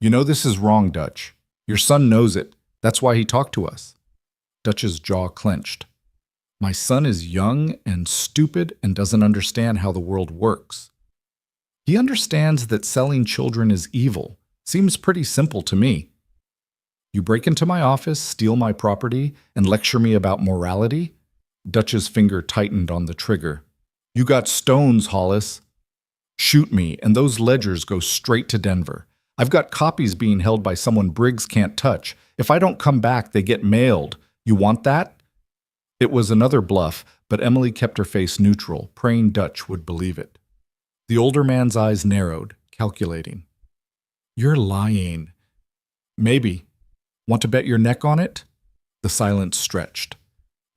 "You know this is wrong, Dutch. Your son knows it. That's why he talked to us." Dutch's jaw clenched. "My son is young and stupid and doesn't understand how the world works. He understands that selling children is evil. Seems pretty simple to me. You break into my office, steal my property, and lecture me about morality?" Dutch's finger tightened on the trigger. "You got stones, Hollis. Shoot me, and those ledgers go straight to Denver. I've got copies being held by someone Briggs can't touch. If I don't come back, they get mailed. You want that?" It was another bluff, but Emily kept her face neutral, praying Dutch would believe it. The older man's eyes narrowed, calculating. "You're lying." "Maybe. Want to bet your neck on it?" The silence stretched.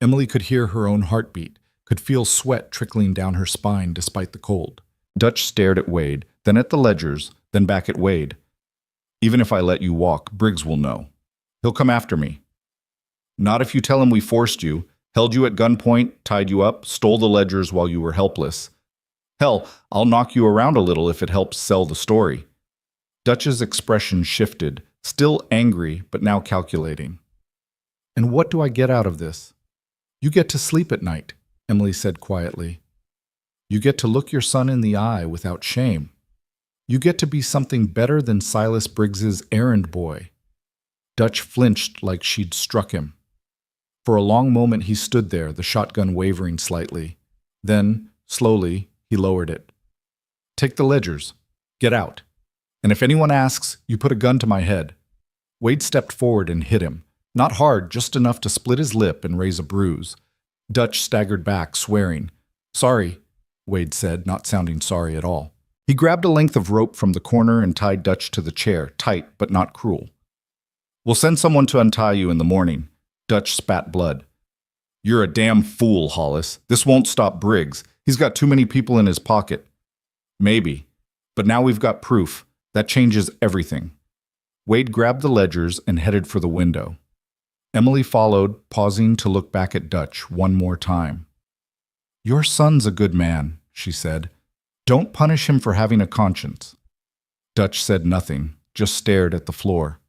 Emily could hear her own heartbeat, could feel sweat trickling down her spine despite the cold. Dutch stared at Wade, then at the ledgers, then back at Wade. "Even if I let you walk, Briggs will know. He'll come after me." "Not if you tell him we forced you, held you at gunpoint, tied you up, stole the ledgers while you were helpless. Hell, I'll knock you around a little if it helps sell the story." Dutch's expression shifted, still angry, but now calculating. "And what do I get out of this?" "You get to sleep at night," Emily said quietly. You get to look your son in the eye without shame. You get to be something better than Silas Briggs's errand boy. Dutch flinched like she'd struck him. For a long moment he stood there, the shotgun wavering slightly. Then, slowly, he lowered it. Take the ledgers. Get out. And if anyone asks, you put a gun to my head. Wade stepped forward and hit him. Not hard, just enough to split his lip and raise a bruise. Dutch staggered back, swearing. Sorry, Wade said, not sounding sorry at all. He grabbed a length of rope from the corner and tied Dutch to the chair, tight but not cruel. We'll send someone to untie you in the morning. Dutch spat blood. You're a damn fool, Hollis. This won't stop Briggs. He's got too many people in his pocket. Maybe. But now we've got proof. That changes everything. Wade grabbed the ledgers and headed for the window. Emily followed, pausing to look back at Dutch one more time. Your son's a good man, she said. Don't punish him for having a conscience. Dutch said nothing, just stared at the floor.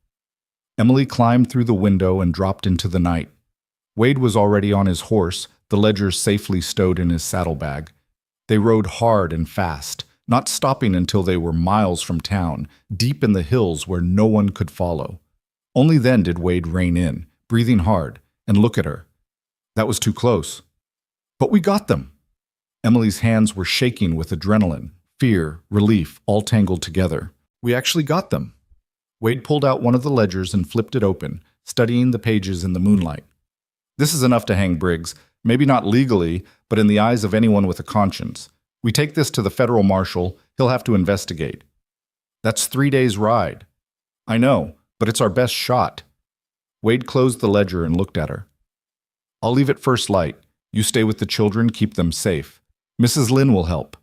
Emily climbed through the window and dropped into the night. Wade was already on his horse, the ledgers safely stowed in his saddlebag. They rode hard and fast, not stopping until they were miles from town, deep in the hills where no one could follow. Only then did Wade rein in, breathing hard, and look at her. That was too close. But we got them. Emily's hands were shaking with adrenaline, fear, relief, all tangled together. We actually got them. Wade pulled out one of the ledgers and flipped it open, studying the pages in the moonlight. This is enough to hang Briggs, maybe not legally, but in the eyes of anyone with a conscience. We take this to the federal marshal, he'll have to investigate. That's 3 days' ride. I know, but it's our best shot. Wade closed the ledger and looked at her. I'll leave at first light. You stay with the children, keep them safe. Mrs. Lynn will help.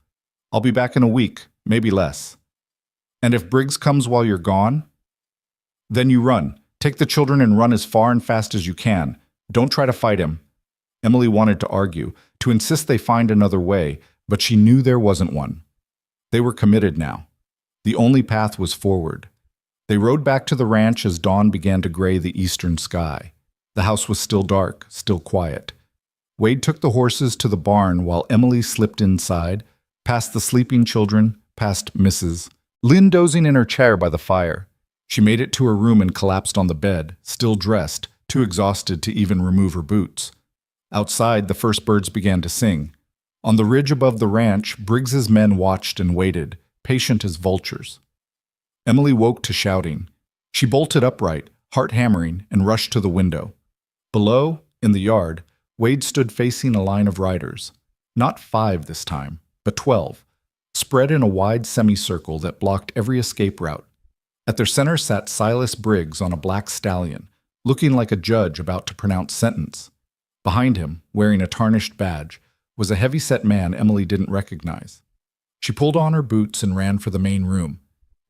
I'll be back in a week, maybe less. And if Briggs comes while you're gone, then you run. Take the children and run as far and fast as you can. Don't try to fight him. Emily wanted to argue, to insist they find another way, but she knew there wasn't one. They were committed now. The only path was forward. They rode back to the ranch as dawn began to gray the eastern sky. The house was still dark, still quiet. Wade took the horses to the barn while Emily slipped inside, past the sleeping children, past Mrs. Lynn dozing in her chair by the fire. She made it to her room and collapsed on the bed, still dressed, too exhausted to even remove her boots. Outside, the first birds began to sing. On the ridge above the ranch, Briggs's men watched and waited, patient as vultures. Emily woke to shouting. She bolted upright, heart hammering, and rushed to the window. Below, in the yard, Wade stood facing a line of riders. Not 5 this time, but 12, spread in a wide semicircle that blocked every escape route. At their center sat Silas Briggs on a black stallion, looking like a judge about to pronounce sentence. Behind him, wearing a tarnished badge, was a heavy-set man Emily didn't recognize. She pulled on her boots and ran for the main room.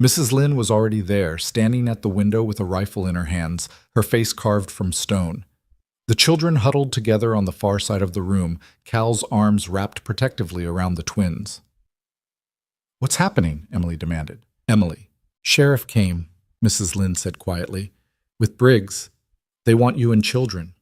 Mrs. Lynn was already there, standing at the window with a rifle in her hands, her face carved from stone. The children huddled together on the far side of the room, Cal's arms wrapped protectively around the twins. "What's happening?" Emily demanded. "Emily, Sheriff came," Mrs. Lynn said quietly. "With Briggs. They want you and children."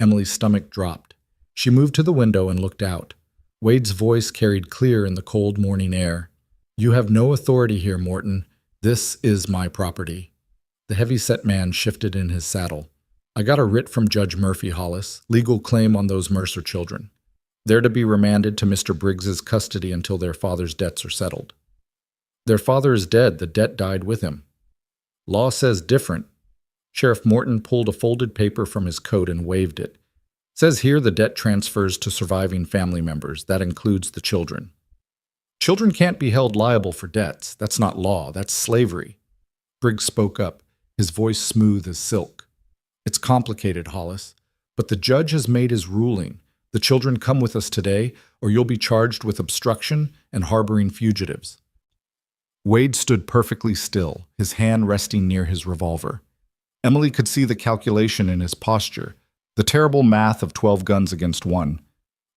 Emily's stomach dropped. She moved to the window and looked out. Wade's voice carried clear in the cold morning air. "You have no authority here, Morton. This is my property." The heavy-set man shifted in his saddle. "I got a writ from Judge Murphy, Hollis. Legal claim on those Mercer children. They're to be remanded to Mr. Briggs's custody until their father's debts are settled." "Their father is dead. The debt died with him." "Law says different." Sheriff Morton pulled a folded paper from his coat and waved it. "Says here the debt transfers to surviving family members. That includes the children." "Children can't be held liable for debts. That's not law. That's slavery." Briggs spoke up, his voice smooth as silk. "It's complicated, Hollis, but the judge has made his ruling. The children come with us today, or you'll be charged with obstruction and harboring fugitives." Wade stood perfectly still, his hand resting near his revolver. Emily could see the calculation in his posture, the terrible math of 12 guns against 1.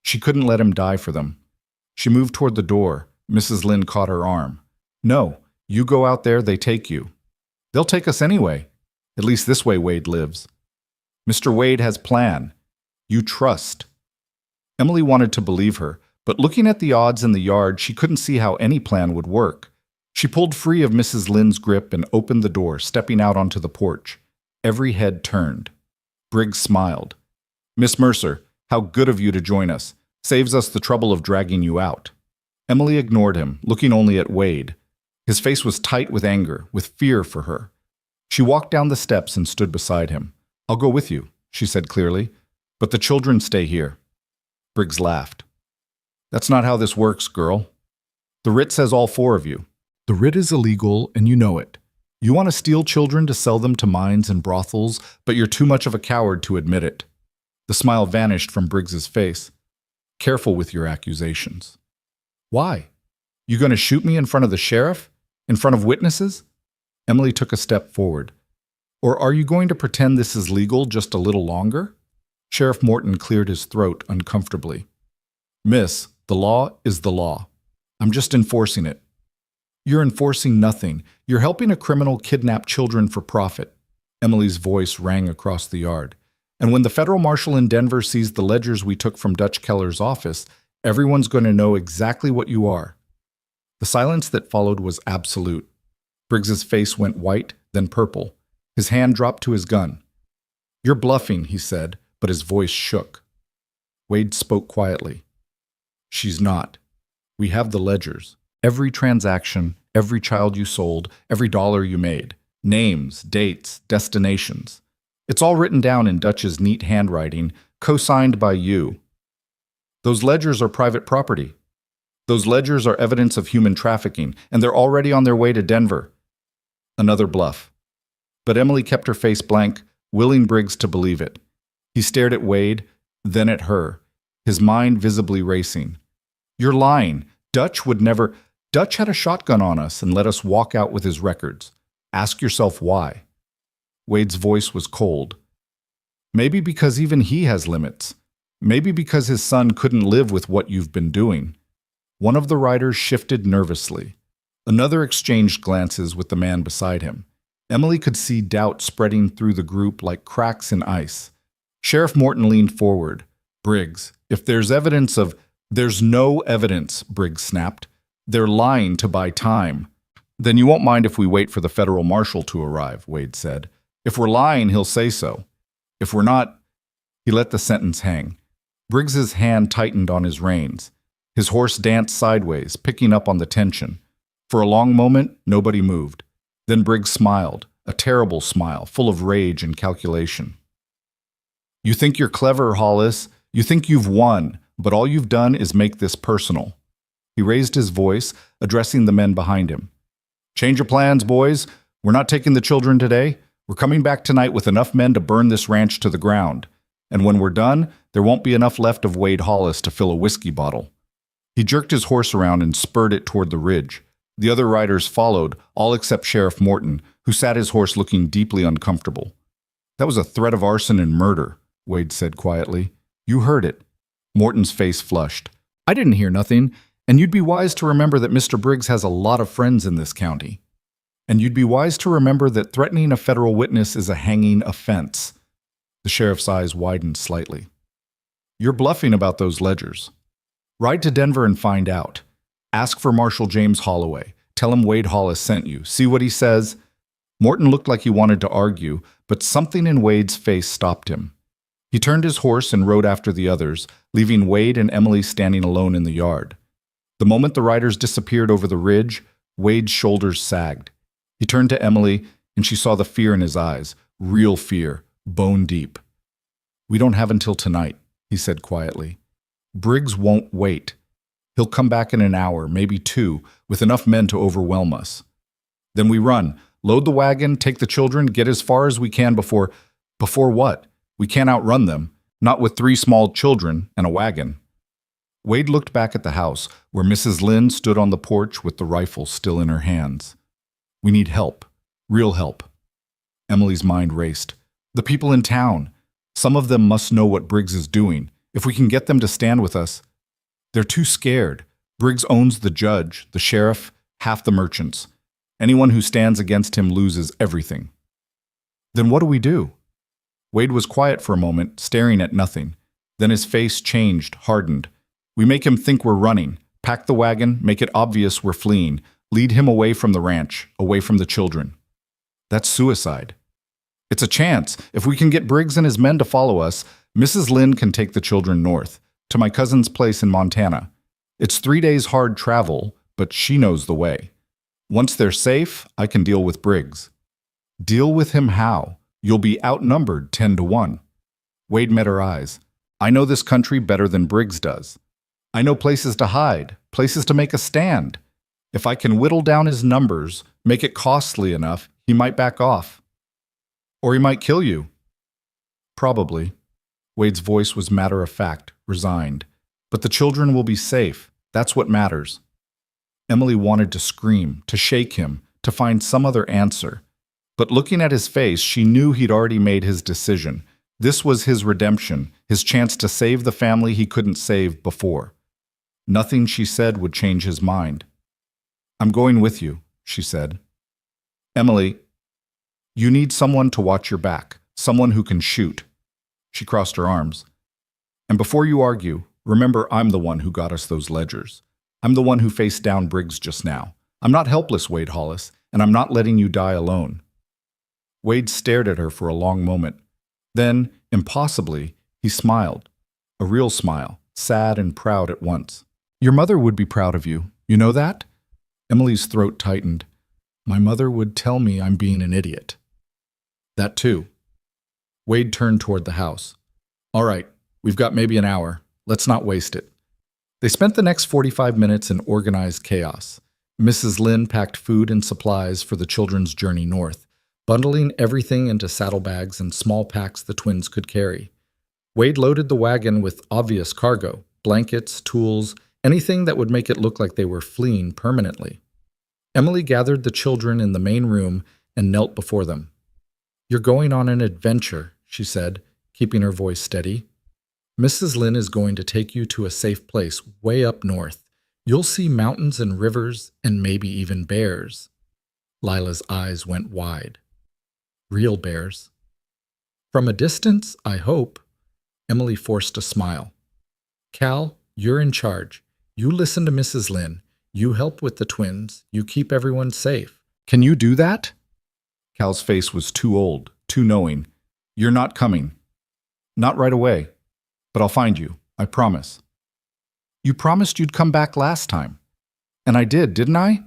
She couldn't let him die for them. She moved toward the door. Mrs. Lynn caught her arm. "No, you go out there, they take you." "They'll take us anyway. At least this way Wade lives." "Mr. Wade has plan. You trust." Emily wanted to believe her, But looking at the odds in the yard, she couldn't see how any plan would work. She pulled free of Mrs. Lynn's grip and opened the door, stepping out onto the porch. Every head turned. Briggs smiled. "Miss Mercer, how good of you to join us. Saves us the trouble of dragging you out." Emily ignored him, looking only at Wade. His face was tight with anger, with fear for her. She walked down the steps and stood beside him. "I'll go with you," she said clearly, "but the children stay here." Briggs laughed. "That's not how this works, girl. The writ says all four of you. The writ is illegal, and you know it. You want to steal children to sell them to mines and brothels, but you're too much of a coward to admit it." The smile vanished from Briggs's face. "Careful with your accusations." "Why? You going to shoot me in front of the sheriff? In front of witnesses?" Emily took a step forward. "Or are you going to pretend this is legal just a little longer?" Sheriff Morton cleared his throat uncomfortably. "Miss, the law is the law. I'm just enforcing it." "You're enforcing nothing. You're helping a criminal kidnap children for profit." Emily's voice rang across the yard. "And when the federal marshal in Denver sees the ledgers we took from Dutch Keller's office, everyone's going to know exactly what you are." The silence that followed was absolute. Briggs's face went white, then purple. His hand dropped to his gun. "You're bluffing," he said, but his voice shook. Wade spoke quietly. "She's not. We have the ledgers. Every transaction, every child you sold, every dollar you made. Names, dates, destinations. It's all written down in Dutch's neat handwriting, co-signed by you. Those ledgers are private property. Those ledgers are evidence of human trafficking, and they're already on their way to Denver." Another bluff. But Emily kept her face blank, willing Briggs to believe it. He stared at Wade, then at her, his mind visibly racing. "You're lying. Dutch would never— Dutch had a shotgun on us and let us walk out with his records. Ask yourself why." Wade's voice was cold. "Maybe because even he has limits. Maybe because his son couldn't live with what you've been doing." One of the riders shifted nervously. Another exchanged glances with the man beside him. Emily could see doubt spreading through the group like cracks in ice. Sheriff Morton leaned forward. "Briggs, if there's evidence of—" "There's no evidence," Briggs snapped. "They're lying to buy time." "Then you won't mind if we wait for the federal marshal to arrive," Wade said. "If we're lying, he'll say so. If we're not—" He let the sentence hang. Briggs's hand tightened on his reins. His horse danced sideways, picking up on the tension. For a long moment, nobody moved. Then Briggs smiled, a terrible smile, full of rage and calculation. "You think you're clever, Hollis. You think you've won, but all you've done is make this personal." He raised his voice, addressing the men behind him. "Change your plans, boys. We're not taking the children today. We're coming back tonight with enough men to burn this ranch to the ground. And when we're done, there won't be enough left of Wade Hollis to fill a whiskey bottle." He jerked his horse around and spurred it toward the ridge. The other riders followed, all except Sheriff Morton, who sat his horse looking deeply uncomfortable. "That was a threat of arson and murder," Wade said quietly. "You heard it." Morton's face flushed. "I didn't hear nothing, and you'd be wise to remember that Mr. Briggs has a lot of friends in this county. And you'd be wise to remember that threatening a federal witness is a hanging offense." The sheriff's eyes widened slightly. "You're bluffing about those ledgers. Ride to Denver and find out. Ask for Marshal James Holloway. Tell him Wade Hollis sent you. See what he says." Morton looked like he wanted to argue, but something in Wade's face stopped him. He turned his horse and rode after the others, leaving Wade and Emily standing alone in the yard. The moment the riders disappeared over the ridge, Wade's shoulders sagged. He turned to Emily, and she saw the fear in his eyes, real fear, bone deep. "We don't have until tonight," he said quietly. "Briggs won't wait. He'll come back in an hour, maybe two, with enough men to overwhelm us. Then we run, load the wagon, take the children, get as far as we can before— Before what? We can't outrun them, not with 3 small children and a wagon." Wade looked back at the house, where Mrs. Lynn stood on the porch with the rifle still in her hands. "We need help. Real help." Emily's mind raced. "The people in town. Some of them must know what Briggs is doing. If we can get them to stand with us—" "They're too scared. Briggs owns the judge, the sheriff, half the merchants. Anyone who stands against him loses everything." "Then what do we do?" Wade was quiet for a moment, staring at nothing. Then his face changed, hardened. We make him think we're running, pack the wagon, make it obvious we're fleeing, lead him away from the ranch, away from the children. That's suicide. It's a chance. If we can get Briggs and his men to follow us, Mrs. Lynn can take the children north, to my cousin's place in Montana. It's 3 days hard travel, but she knows the way. Once they're safe, I can deal with Briggs. Deal with him how? You'll be outnumbered 10-1. Wade met her eyes. I know this country better than Briggs does. I know places to hide, places to make a stand. If I can whittle down his numbers, make it costly enough, he might back off. Or he might kill you. Probably. Wade's voice was matter-of-fact, resigned. But the children will be safe. That's what matters. Emily wanted to scream, to shake him, to find some other answer. But looking at his face, she knew he'd already made his decision. This was his redemption, his chance to save the family he couldn't save before. Nothing she said would change his mind. I'm going with you, she said. Emily, you need someone to watch your back, someone who can shoot. She crossed her arms. And before you argue, remember I'm the one who got us those ledgers. I'm the one who faced down Briggs just now. I'm not helpless, Wade Hollis, and I'm not letting you die alone. Wade stared at her for a long moment. Then, impossibly, he smiled. A real smile, sad and proud at once. Your mother would be proud of you. You know that? Emily's throat tightened. My mother would tell me I'm being an idiot. That too. Wade turned toward the house. All right, we've got maybe an hour. Let's not waste it. They spent the next 45 minutes in organized chaos. Mrs. Lynn packed food and supplies for the children's journey north, bundling everything into saddlebags and small packs the twins could carry. Wade loaded the wagon with obvious cargo, blankets, tools, anything that would make it look like they were fleeing permanently. Emily gathered the children in the main room and knelt before them. You're going on an adventure, she said, keeping her voice steady. Mrs. Lynn is going to take you to a safe place way up north. You'll see mountains and rivers and maybe even bears. Lila's eyes went wide. Real bears. From a distance, I hope. Emily forced a smile. Cal, you're in charge. You listen to Mrs. Lynn. You help with the twins. You keep everyone safe. Can you do that? Cal's face was too old, too knowing. You're not coming. Not right away. But I'll find you, I promise. You promised you'd come back last time. And I did, didn't I?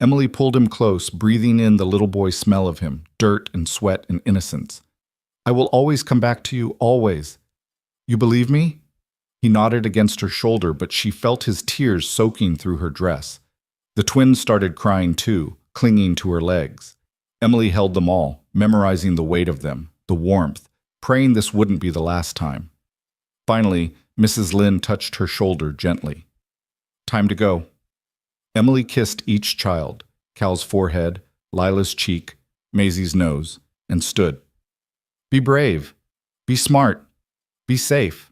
Emily pulled him close, breathing in the little boy smell of him, dirt and sweat and innocence. I will always come back to you, always. You believe me? He nodded against her shoulder, but she felt his tears soaking through her dress. The twins started crying too, clinging to her legs. Emily held them all, memorizing the weight of them, the warmth, praying this wouldn't be the last time. Finally, Mrs. Lynn touched her shoulder gently. Time to go. Emily kissed each child, Cal's forehead, Lila's cheek, Maisie's nose, and stood. Be brave. Be smart. Be safe.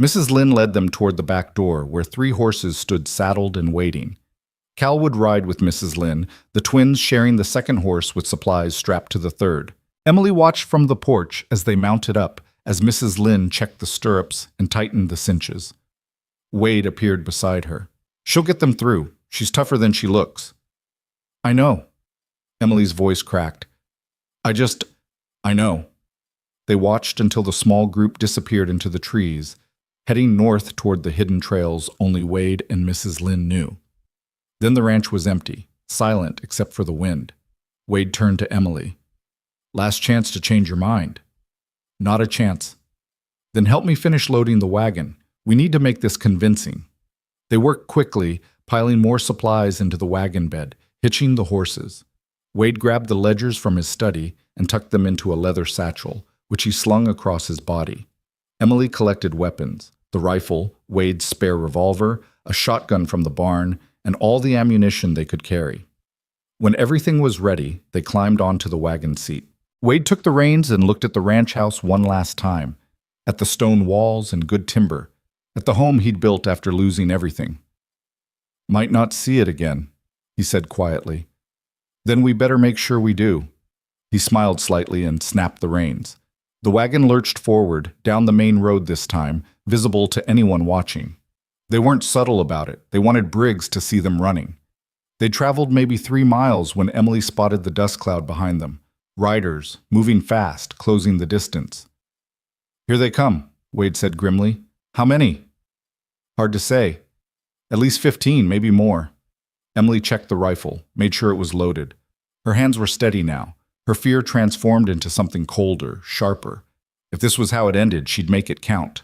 Mrs. Lynn led them toward the back door, where 3 horses stood saddled and waiting. Cal would ride with Mrs. Lynn, the twins sharing the second horse with supplies strapped to the third. Emily watched from the porch as they mounted up, as Mrs. Lynn checked the stirrups and tightened the cinches. Wade appeared beside her. She'll get them through. She's tougher than she looks. I know. Emily's voice cracked. I know. They watched until the small group disappeared into the trees, heading north toward the hidden trails only Wade and Mrs. Lynn knew. Then the ranch was empty, silent except for the wind. Wade turned to Emily. Last chance to change your mind. Not a chance. Then help me finish loading the wagon. We need to make this convincing. They worked quickly, piling more supplies into the wagon bed, hitching the horses. Wade grabbed the ledgers from his study and tucked them into a leather satchel, which he slung across his body. Emily collected weapons, the rifle, Wade's spare revolver, a shotgun from the barn, and all the ammunition they could carry. When everything was ready, they climbed onto the wagon seat. Wade took the reins and looked at the ranch house one last time, at the stone walls and good timber, at the home he'd built after losing everything. Might not see it again, he said quietly. Then we better make sure we do. He smiled slightly and snapped the reins. The wagon lurched forward, down the main road this time, visible to anyone watching. They weren't subtle about it. They wanted Briggs to see them running. They'd traveled maybe 3 miles when Emily spotted the dust cloud behind them. Riders, moving fast, closing the distance. "Here they come," Wade said grimly. "How many?" "Hard to say. At least 15, maybe more." Emily checked the rifle, made sure it was loaded. Her hands were steady now. Her fear transformed into something colder, sharper. If this was how it ended, she'd make it count.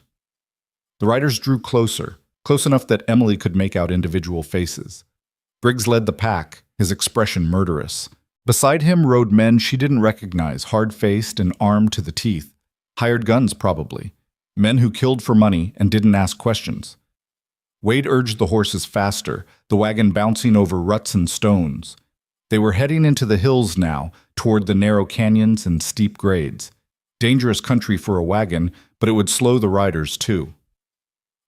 The riders drew closer, close enough that Emily could make out individual faces. Briggs led the pack, his expression murderous. Beside him rode men she didn't recognize, hard-faced and armed to the teeth. Hired guns, probably. Men who killed for money and didn't ask questions. Wade urged the horses faster, the wagon bouncing over ruts and stones. They were heading into the hills now, toward the narrow canyons and steep grades. Dangerous country for a wagon, but it would slow the riders too.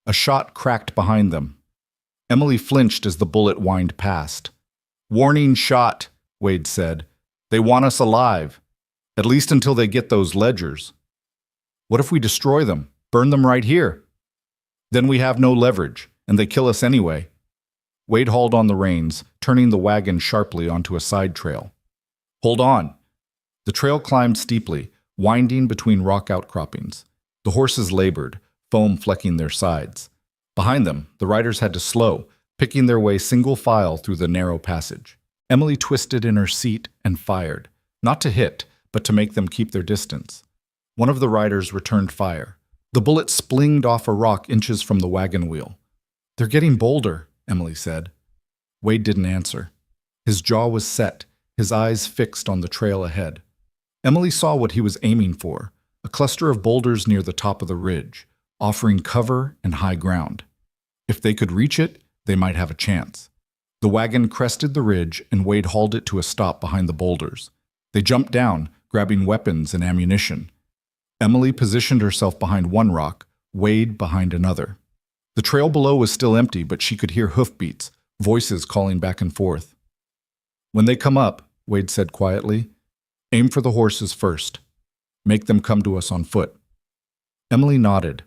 A shot cracked behind them. Emily flinched as the bullet whined past. "Warning shot," Wade said. "They want us alive. At least until they get those ledgers." "What if we destroy them? Burn them right here?" "Then we have no leverage, and they kill us anyway." Wade hauled on the reins, turning the wagon sharply onto a side trail. "Hold on." The trail climbed steeply, winding between rock outcroppings. The horses labored, foam flecking their sides. Behind them, the riders had to slow, picking their way single file through the narrow passage. Emily twisted in her seat and fired, not to hit, but to make them keep their distance. One of the riders returned fire. The bullet splinged off a rock inches from the wagon wheel. "They're getting bolder," Emily said. Wade didn't answer. His jaw was set, his eyes fixed on the trail ahead. Emily saw what he was aiming for, a cluster of boulders near the top of the ridge, offering cover and high ground. If they could reach it, they might have a chance. The wagon crested the ridge, and Wade hauled it to a stop behind the boulders. They jumped down, grabbing weapons and ammunition. Emily positioned herself behind one rock, Wade behind another. The trail below was still empty, but she could hear hoofbeats, voices calling back and forth. "When they come up," Wade said quietly, "aim for the horses first. Make them come to us on foot." Emily nodded.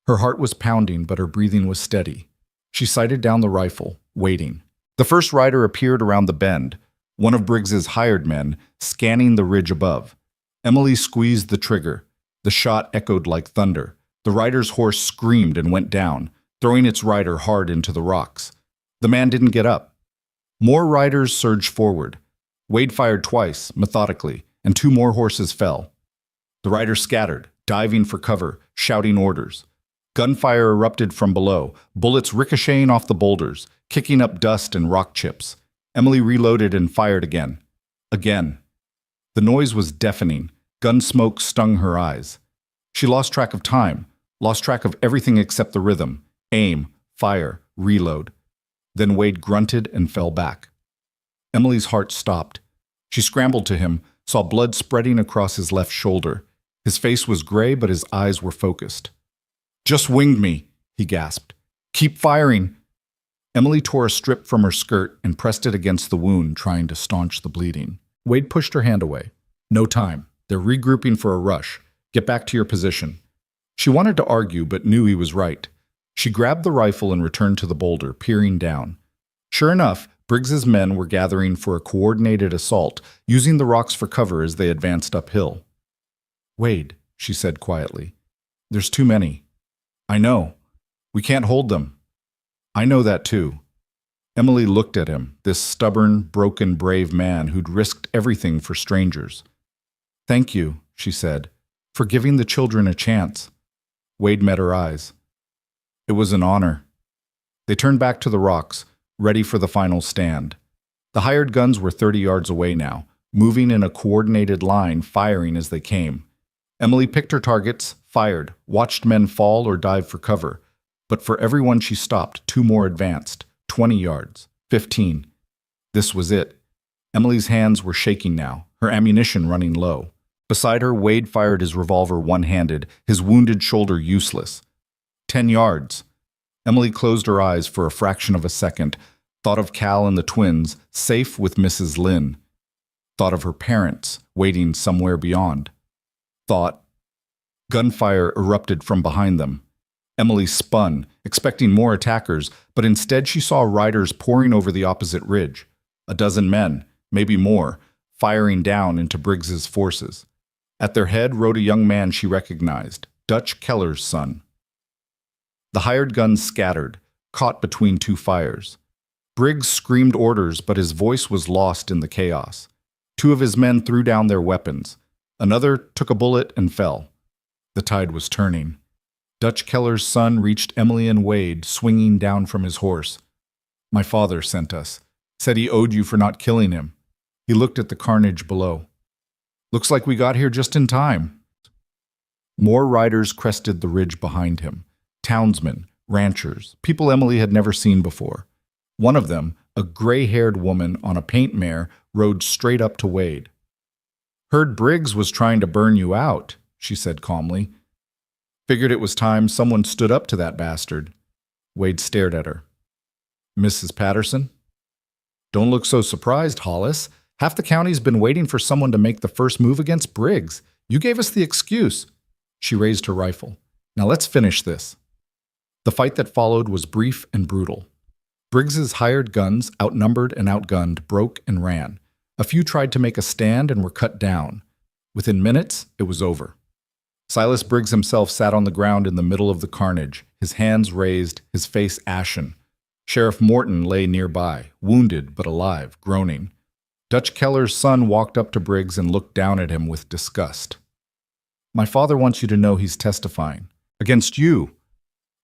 Her heart was pounding, but her breathing was steady. She sighted down the rifle, waiting. The first rider appeared around the bend, one of Briggs's hired men, scanning the ridge above. Emily squeezed the trigger. The shot echoed like thunder. The rider's horse screamed and went down, throwing its rider hard into the rocks. The man didn't get up. More riders surged forward. Wade fired twice, methodically, and 2 more horses fell. The riders scattered, diving for cover, shouting orders. Gunfire erupted from below, bullets ricocheting off the boulders, kicking up dust and rock chips. Emily reloaded and fired again. Again. The noise was deafening. Gun smoke stung her eyes. She lost track of time, lost track of everything except the rhythm. Aim, fire, reload. Then Wade grunted and fell back. Emily's heart stopped. She scrambled to him, saw blood spreading across his left shoulder. His face was gray, but his eyes were focused. "Just winged me," he gasped. "Keep firing." Emily tore a strip from her skirt and pressed it against the wound, trying to staunch the bleeding. Wade pushed her hand away. "No time. They're regrouping for a rush. Get back to your position." She wanted to argue, but knew he was right. She grabbed the rifle and returned to the boulder, peering down. Sure enough, Briggs's men were gathering for a coordinated assault, using the rocks for cover as they advanced uphill. "Wade," she said quietly, "there's too many." "I know. We can't hold them." "I know that too." Emily looked at him, this stubborn, broken, brave man who'd risked everything for strangers. "Thank you," she said, "for giving the children a chance." Wade met her eyes. "It was an honor." They turned back to the rocks, ready for the final stand. The hired guns were 30 yards away now, moving in a coordinated line, firing as they came. Emily picked her targets, fired, watched men fall or dive for cover. But for every one she stopped, 2 more advanced, 20 yards, 15. This was it. Emily's hands were shaking now, her ammunition running low. Beside her, Wade fired his revolver one-handed, his wounded shoulder useless. 10 yards. Emily closed her eyes for a fraction of a second, thought of Cal and the twins, safe with Mrs. Lynn. Thought of her parents, waiting somewhere beyond. Thought. Gunfire erupted from behind them. Emily spun, expecting more attackers, but instead she saw riders pouring over the opposite ridge. A dozen men, maybe more, firing down into Briggs's forces. At their head rode a young man she recognized, Dutch Keller's son. The hired guns scattered, caught between two fires. Briggs screamed orders, but his voice was lost in the chaos. Two of his men threw down their weapons. Another took a bullet and fell. The tide was turning. Dutch Keller's son reached Emily and Wade, swinging down from his horse. "My father sent us. Said he owed you for not killing him." He looked at the carnage below. "Looks like we got here just in time." More riders crested the ridge behind him. Townsmen, ranchers, people Emily had never seen before. One of them, a gray-haired woman on a paint mare, rode straight up to Wade. "Heard Briggs was trying to burn you out," she said calmly. "Figured it was time someone stood up to that bastard." Wade stared at her. "Mrs. Patterson?" "Don't look so surprised, Hollis. Half the county's been waiting for someone to make the first move against Briggs. You gave us the excuse." She raised her rifle. "Now let's finish this." The fight that followed was brief and brutal. Briggs's hired guns, outnumbered and outgunned, broke and ran. A few tried to make a stand and were cut down. Within minutes, it was over. Silas Briggs himself sat on the ground in the middle of the carnage, his hands raised, his face ashen. Sheriff Morton lay nearby, wounded but alive, groaning. Dutch Keller's son walked up to Briggs and looked down at him with disgust. "My father wants you to know he's testifying. Against you.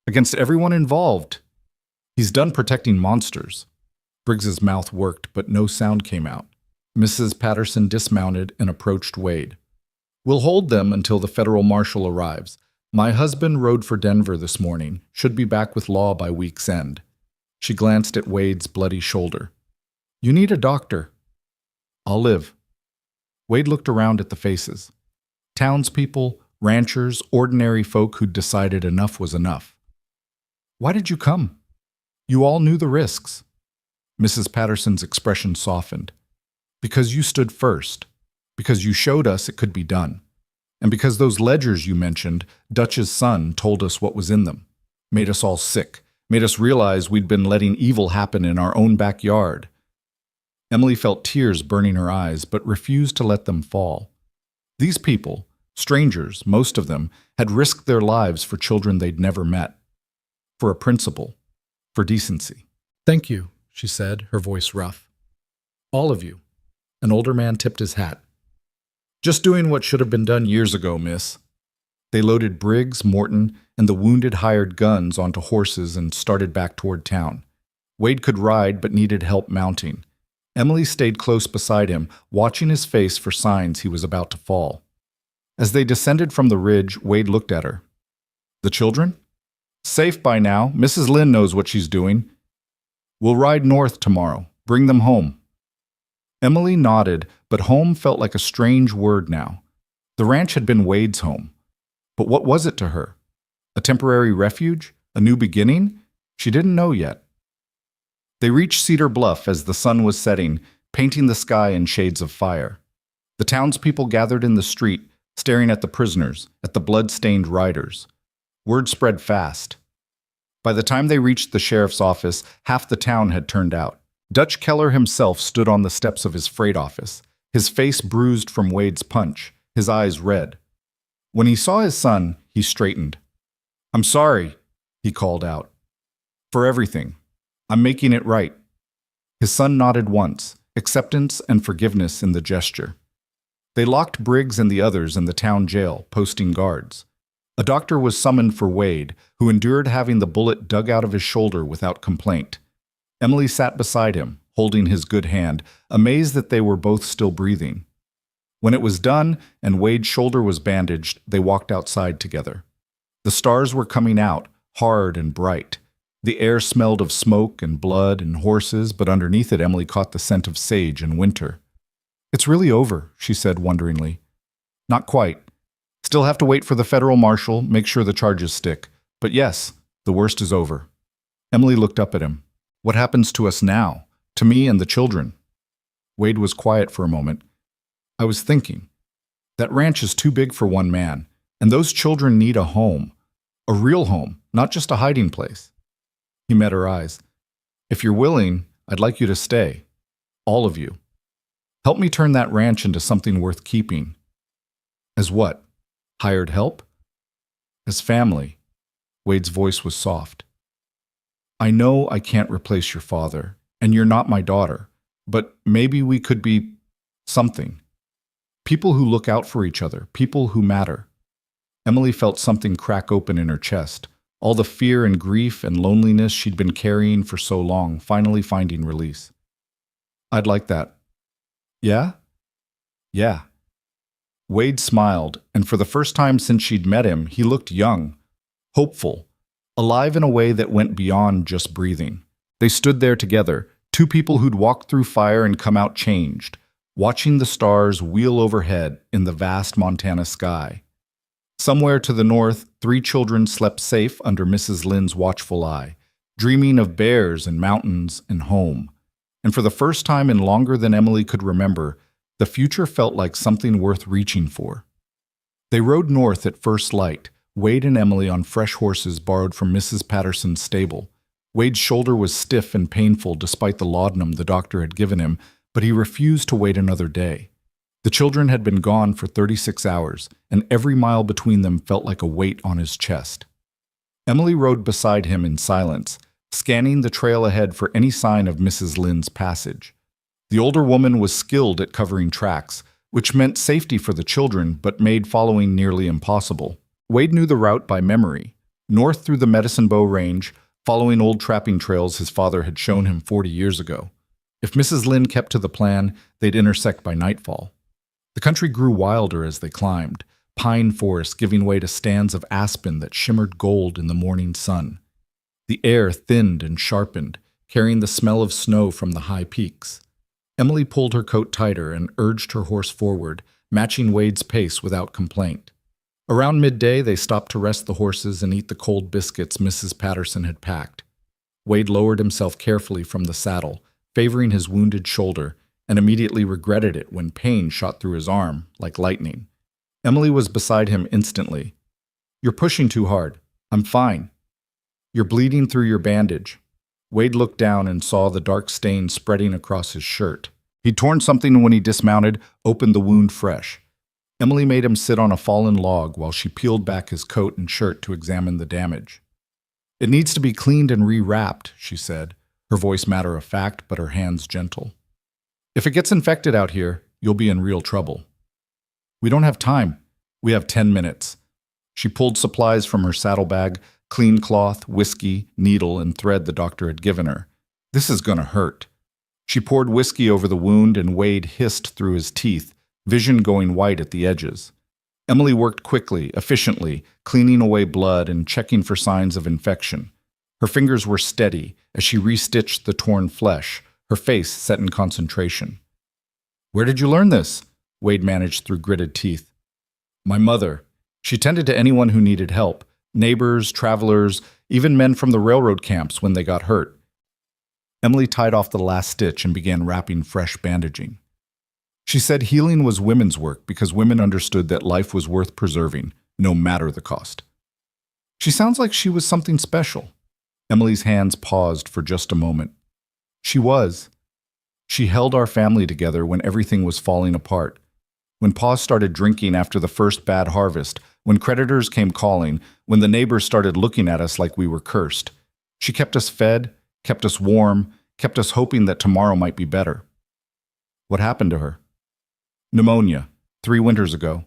Against everyone involved. He's done protecting monsters." Briggs's mouth worked, but no sound came out. Mrs. Patterson dismounted and approached Wade. "We'll hold them until the federal marshal arrives. My husband rode for Denver this morning. Should be back with law by week's end." She glanced at Wade's bloody shoulder. "You need a doctor." "I'll live." Wade looked around at the faces. Townspeople, ranchers, ordinary folk who'd decided enough was enough. "Why did you come? You all knew the risks." Mrs. Patterson's expression softened. "Because you stood first. Because you showed us it could be done. And because those ledgers you mentioned, Dutch's son told us what was in them. Made us all sick. Made us realize we'd been letting evil happen in our own backyard." Emily felt tears burning her eyes, but refused to let them fall. These people, strangers, most of them, had risked their lives for children they'd never met. For a principle. For decency. "Thank you," she said, her voice rough. "All of you." An older man tipped his hat. "Just doing what should have been done years ago, miss." They loaded Briggs, Morton, and the wounded hired guns onto horses and started back toward town. Wade could ride but needed help mounting. Emily stayed close beside him, watching his face for signs he was about to fall. As they descended from the ridge, Wade looked at her. "The children?" "Safe by now. Mrs. Lynn knows what she's doing. We'll ride north tomorrow. Bring them home." Emily nodded, but home felt like a strange word now. The ranch had been Wade's home. But what was it to her? A temporary refuge? A new beginning? She didn't know yet. They reached Cedar Bluff as the sun was setting, painting the sky in shades of fire. The townspeople gathered in the street, staring at the prisoners, at the blood-stained riders. Word spread fast. By the time they reached the sheriff's office, half the town had turned out. Dutch Keller himself stood on the steps of his freight office, his face bruised from Wade's punch, his eyes red. When he saw his son, he straightened. "I'm sorry," he called out. "For everything. I'm making it right." His son nodded once, acceptance and forgiveness in the gesture. They locked Briggs and the others in the town jail, posting guards. A doctor was summoned for Wade, who endured having the bullet dug out of his shoulder without complaint. Emily sat beside him, holding his good hand, amazed that they were both still breathing. When it was done and Wade's shoulder was bandaged, they walked outside together. The stars were coming out, hard and bright. The air smelled of smoke and blood and horses, but underneath it Emily caught the scent of sage and winter. "It's really over," she said wonderingly. "Not quite. Still have to wait for the federal marshal, make sure the charges stick. But yes, the worst is over." Emily looked up at him. "What happens to us now? To me and the children?" Wade was quiet for a moment. "I was thinking. That ranch is too big for one man, and those children need a home. A real home, not just a hiding place. He met her eyes. If you're willing, I'd like you to stay. All of you. Help me turn that ranch into something worth keeping. As what? Hired help? As family. Wade's voice was soft. I know I can't replace your father, and you're not my daughter, but maybe we could be something. People who look out for each other, people who matter. Emily felt something crack open in her chest, all the fear and grief and loneliness she'd been carrying for so long, finally finding release. I'd like that. Yeah? Yeah. Wade smiled, and for the first time since she'd met him, he looked young, hopeful, alive in a way that went beyond just breathing. They stood there together, two people who'd walked through fire and come out changed, watching the stars wheel overhead in the vast Montana sky. Somewhere to the north, 3 children slept safe under Mrs. Lynn's watchful eye, dreaming of bears and mountains and home. And for the first time in longer than Emily could remember, the future felt like something worth reaching for. They rode north at first light, Wade and Emily on fresh horses borrowed from Mrs. Patterson's stable. Wade's shoulder was stiff and painful despite the laudanum the doctor had given him, but he refused to wait another day. The children had been gone for 36 hours, and every mile between them felt like a weight on his chest. Emily rode beside him in silence, scanning the trail ahead for any sign of Mrs. Lynn's passage. The older woman was skilled at covering tracks, which meant safety for the children but made following nearly impossible. Wade knew the route by memory, north through the Medicine Bow Range, following old trapping trails his father had shown him 40 years ago. If Mrs. Lynn kept to the plan, they'd intersect by nightfall. The country grew wilder as they climbed, pine forests giving way to stands of aspen that shimmered gold in the morning sun. The air thinned and sharpened, carrying the smell of snow from the high peaks. Emily pulled her coat tighter and urged her horse forward, matching Wade's pace without complaint. Around midday, they stopped to rest the horses and eat the cold biscuits Mrs. Patterson had packed. Wade lowered himself carefully from the saddle, favoring his wounded shoulder, and immediately regretted it when pain shot through his arm like lightning. Emily was beside him instantly. You're pushing too hard. I'm fine. You're bleeding through your bandage. Wade looked down and saw the dark stain spreading across his shirt. He'd torn something when he dismounted, opened the wound fresh. Emily made him sit on a fallen log while she peeled back his coat and shirt to examine the damage. It needs to be cleaned and rewrapped, she said, her voice matter of fact but her hands gentle. If it gets infected out here, you'll be in real trouble. We don't have time. We have 10 minutes. She pulled supplies from her saddlebag, clean cloth, whiskey, needle, and thread the doctor had given her. This is gonna hurt. She poured whiskey over the wound and Wade hissed through his teeth, vision going white at the edges. Emily worked quickly, efficiently, cleaning away blood and checking for signs of infection. Her fingers were steady as she restitched the torn flesh, her face set in concentration. Where did you learn this? Wade managed through gritted teeth. My mother. She tended to anyone who needed help, neighbors, travelers, even men from the railroad camps when they got hurt. Emily tied off the last stitch and began wrapping fresh bandaging. She said healing was women's work because women understood that life was worth preserving, no matter the cost. She sounds like she was something special. Emily's hands paused for just a moment. She was. She held our family together when everything was falling apart. When Pa started drinking after the first bad harvest, when creditors came calling, when the neighbors started looking at us like we were cursed. She kept us fed, kept us warm, kept us hoping that tomorrow might be better. What happened to her? Pneumonia, 3 winters ago.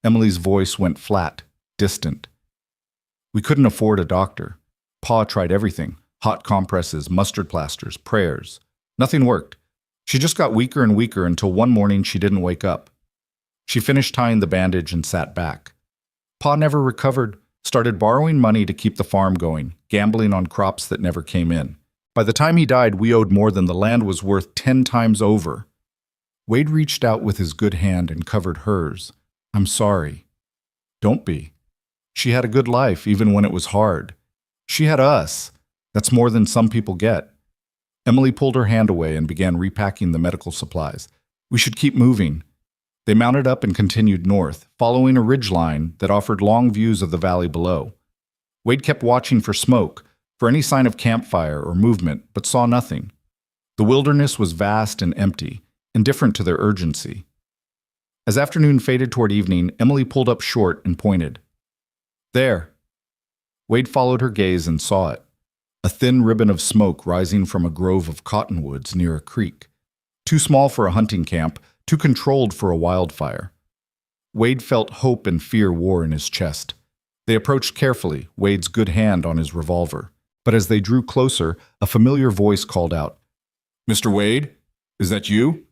Emily's voice went flat, distant. We couldn't afford a doctor. Pa tried everything, hot compresses, mustard plasters, prayers. Nothing worked. She just got weaker and weaker until one morning she didn't wake up. She finished tying the bandage and sat back. Pa never recovered, started borrowing money to keep the farm going, gambling on crops that never came in. By the time he died, we owed more than the land was worth 10 times over. Wade reached out with his good hand and covered hers. I'm sorry. Don't be. She had a good life even when it was hard. She had us. That's more than some people get. Emily pulled her hand away and began repacking the medical supplies. We should keep moving. They mounted up and continued north, following a ridgeline that offered long views of the valley below. Wade kept watching for smoke, for any sign of campfire or movement, but saw nothing. The wilderness was vast and empty, indifferent to their urgency. As afternoon faded toward evening, Emily pulled up short and pointed. There. Wade followed her gaze and saw it. A thin ribbon of smoke rising from a grove of cottonwoods near a creek. Too small for a hunting camp, too controlled for a wildfire. Wade felt hope and fear war in his chest. They approached carefully, Wade's good hand on his revolver. But as they drew closer, a familiar voice called out, "Mr. Wade, is that you?"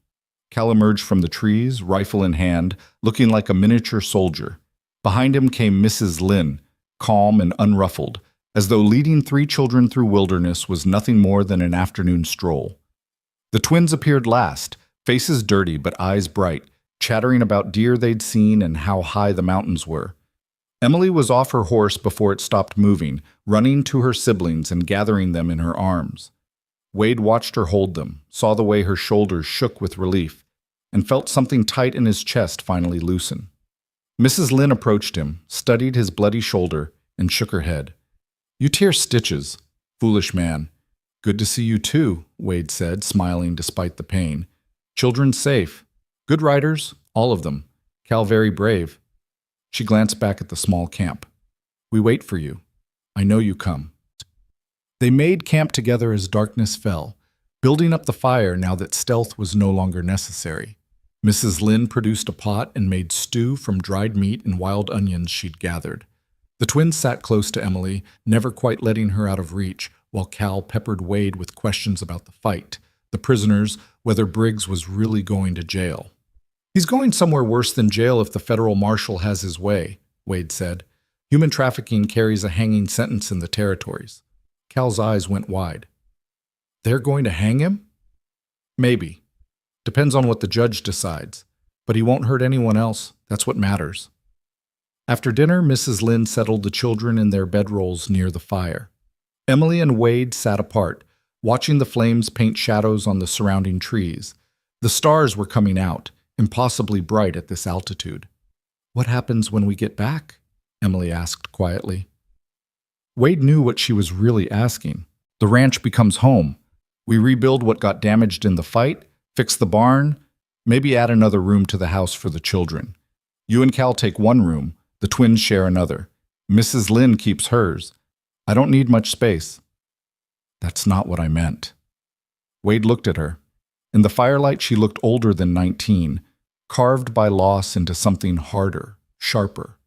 Cal emerged from the trees, rifle in hand, looking like a miniature soldier. Behind him came Mrs. Lynn, calm and unruffled, as though leading 3 children through wilderness was nothing more than an afternoon stroll. The twins appeared last, faces dirty but eyes bright, chattering about deer they'd seen and how high the mountains were. Emily was off her horse before it stopped moving, running to her siblings and gathering them in her arms. Wade watched her hold them, saw the way her shoulders shook with relief, and felt something tight in his chest finally loosen. Mrs. Lynn approached him, studied his bloody shoulder, and shook her head. "You tear stitches, foolish man." "Good to see you too," Wade said, smiling despite the pain. "Children safe. Good riders, all of them. Cal very brave." She glanced back at the small camp. "We wait for you. I know you come." They made camp together as darkness fell, building up the fire now that stealth was no longer necessary. Mrs. Lynn produced a pot and made stew from dried meat and wild onions she'd gathered. The twins sat close to Emily, never quite letting her out of reach, while Cal peppered Wade with questions about the fight, the prisoners, whether Briggs was really going to jail. "He's going somewhere worse than jail if the federal marshal has his way," Wade said. "Human trafficking carries a hanging sentence in the territories." Cal's eyes went wide. "They're going to hang him?" "Maybe. Depends on what the judge decides. But he won't hurt anyone else. That's what matters." After dinner, Mrs. Lynn settled the children in their bedrolls near the fire. Emily and Wade sat apart, watching the flames paint shadows on the surrounding trees. The stars were coming out, impossibly bright at this altitude. "What happens when we get back?" Emily asked quietly. Wade knew what she was really asking. "The ranch becomes home. We rebuild what got damaged in the fight, fix the barn, maybe add another room to the house for the children. You and Cal take one room, the twins share another. Mrs. Lynn keeps hers. I don't need much space." "That's not what I meant." Wade looked at her. In the firelight, she looked older than 19, carved by loss into something harder, sharper.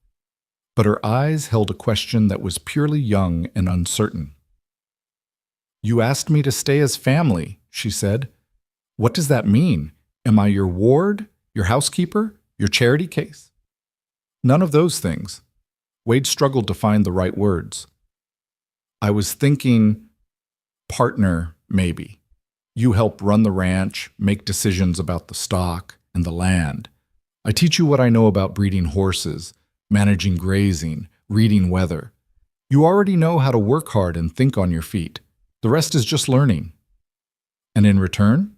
But her eyes held a question that was purely young and uncertain. "You asked me to stay as family," she said. "What does that mean? Am I your ward, your housekeeper, your charity case?" "None of those things." Wade struggled to find the right words. "I was thinking partner, maybe. You help run the ranch, make decisions about the stock and the land. I teach you what I know about breeding horses, managing grazing, reading weather. You already know how to work hard and think on your feet. The rest is just learning." "And in return?"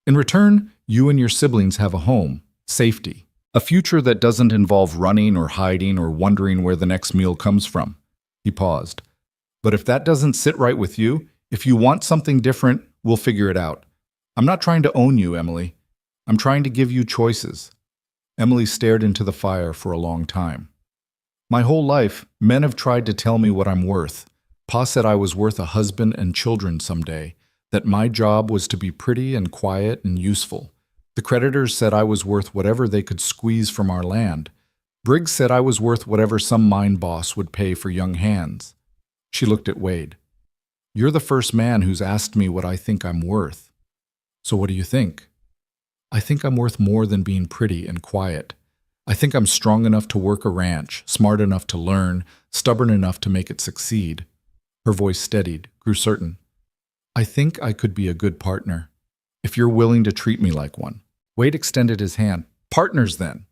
"In return, you and your siblings have a home, safety, a future that doesn't involve running or hiding or wondering where the next meal comes from." He paused. "But if that doesn't sit right with you, if you want something different, we'll figure it out. I'm not trying to own you, Emily. I'm trying to give you choices." Emily stared into the fire for a long time. "My whole life, men have tried to tell me what I'm worth. Pa said I was worth a husband and children someday, that my job was to be pretty and quiet and useful. The creditors said I was worth whatever they could squeeze from our land. Briggs said I was worth whatever some mine boss would pay for young hands." She looked at Wade. "You're the first man who's asked me what I think I'm worth. So what do you think?" "I think I'm worth more than being pretty and quiet. I think I'm strong enough to work a ranch, smart enough to learn, stubborn enough to make it succeed." Her voice steadied, grew certain. "I think I could be a good partner, if you're willing to treat me like one." Wade extended his hand. "Partners, then."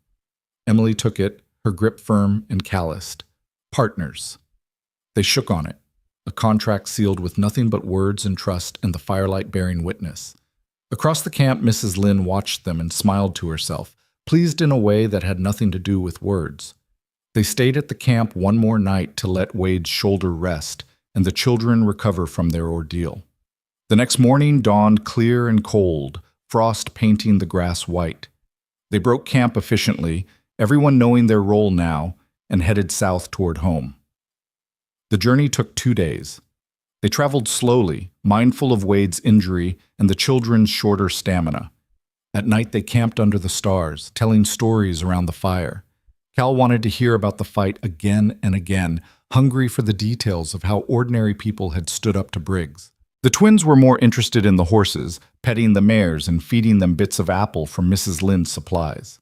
Emily took it, her grip firm and calloused. "Partners." They shook on it, a contract sealed with nothing but words and trust and the firelight bearing witness. Across the camp, Mrs. Lynn watched them and smiled to herself, pleased in a way that had nothing to do with words. They stayed at the camp one more night to let Wade's shoulder rest and the children recover from their ordeal. The next morning dawned clear and cold, frost painting the grass white. They broke camp efficiently, everyone knowing their role now, and headed south toward home. The journey took 2 days. They traveled slowly, mindful of Wade's injury and the children's shorter stamina. At night they camped under the stars, telling stories around the fire. Cal wanted to hear about the fight again and again, hungry for the details of how ordinary people had stood up to Briggs. The twins were more interested in the horses, petting the mares and feeding them bits of apple from Mrs. Lynde's supplies.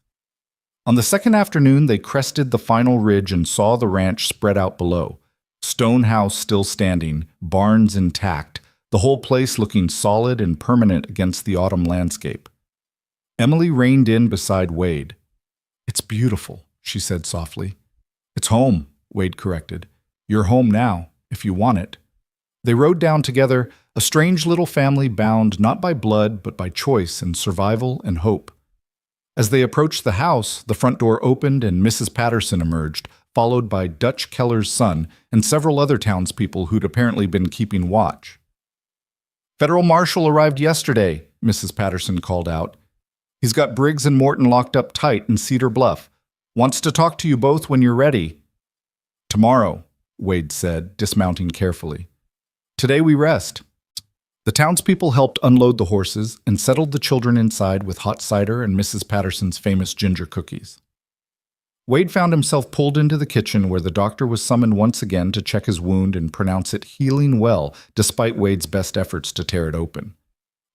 On the second afternoon, they crested the final ridge and saw the ranch spread out below. Stone house still standing, barns intact, the whole place looking solid and permanent against the autumn landscape. Emily reined in beside Wade. "It's beautiful," she said softly. "It's home," Wade corrected. "You're home now, if you want it." They rode down together, a strange little family bound not by blood but by choice and survival and hope. As they approached the house, the front door opened and Mrs. Patterson emerged, followed by Dutch Keller's son and several other townspeople who'd apparently been keeping watch. "Federal Marshal arrived yesterday," Mrs. Patterson called out. "He's got Briggs and Morton locked up tight in Cedar Bluff. Wants to talk to you both when you're ready." "Tomorrow," Wade said, dismounting carefully. "Today we rest." The townspeople helped unload the horses and settled the children inside with hot cider and Mrs. Patterson's famous ginger cookies. Wade found himself pulled into the kitchen where the doctor was summoned once again to check his wound and pronounce it healing well despite Wade's best efforts to tear it open.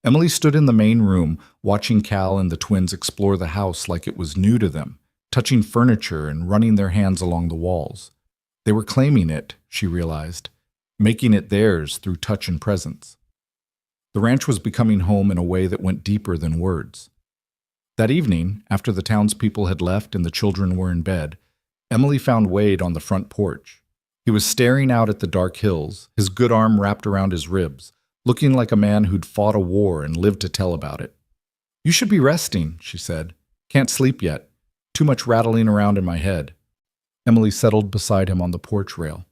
Emily stood in the main room, watching Cal and the twins explore the house like it was new to them, touching furniture and running their hands along the walls. They were claiming it, she realized, making it theirs through touch and presence. The ranch was becoming home in a way that went deeper than words. That evening, after the townspeople had left and the children were in bed, Emily found Wade on the front porch. He was staring out at the dark hills, his good arm wrapped around his ribs, looking like a man who'd fought a war and lived to tell about it. "You should be resting," she said. "Can't sleep yet. Too much rattling around in my head." Emily settled beside him on the porch rail.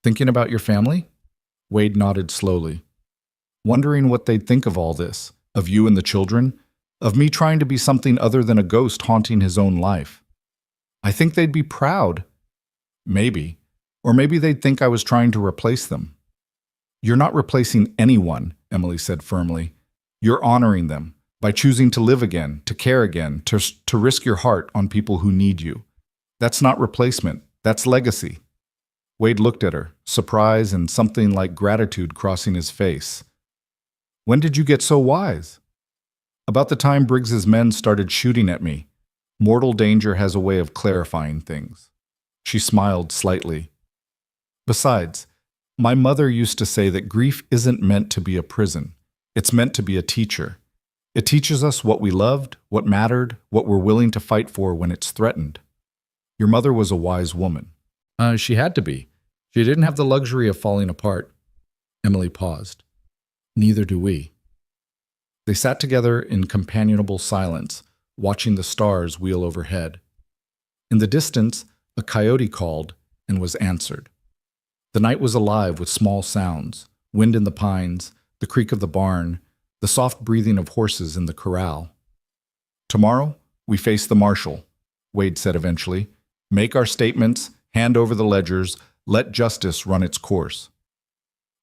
"Thinking about your family?" Wade nodded slowly. "Wondering what they'd think of all this, of you and the children, of me trying to be something other than a ghost haunting his own life. I think they'd be proud. Maybe. Or maybe they'd think I was trying to replace them." "You're not replacing anyone," Emily said firmly. "You're honoring them by choosing to live again, to care again, to risk your heart on people who need you. That's not replacement. That's legacy." Wade looked at her, surprise and something like gratitude crossing his face. "When did you get so wise?" "About the time Briggs's men started shooting at me. Mortal danger has a way of clarifying things." She smiled slightly. "Besides, my mother used to say that grief isn't meant to be a prison. It's meant to be a teacher. It teaches us what we loved, what mattered, what we're willing to fight for when it's threatened. Your mother was a wise woman." She had to be. She didn't have the luxury of falling apart." Emily paused. "Neither do we." They sat together in companionable silence, watching the stars wheel overhead. In the distance, a coyote called and was answered. The night was alive with small sounds, wind in the pines, the creak of the barn, the soft breathing of horses in the corral. "Tomorrow, we face the marshal," Wade said eventually. "Make our statements, hand over the ledgers, let justice run its course.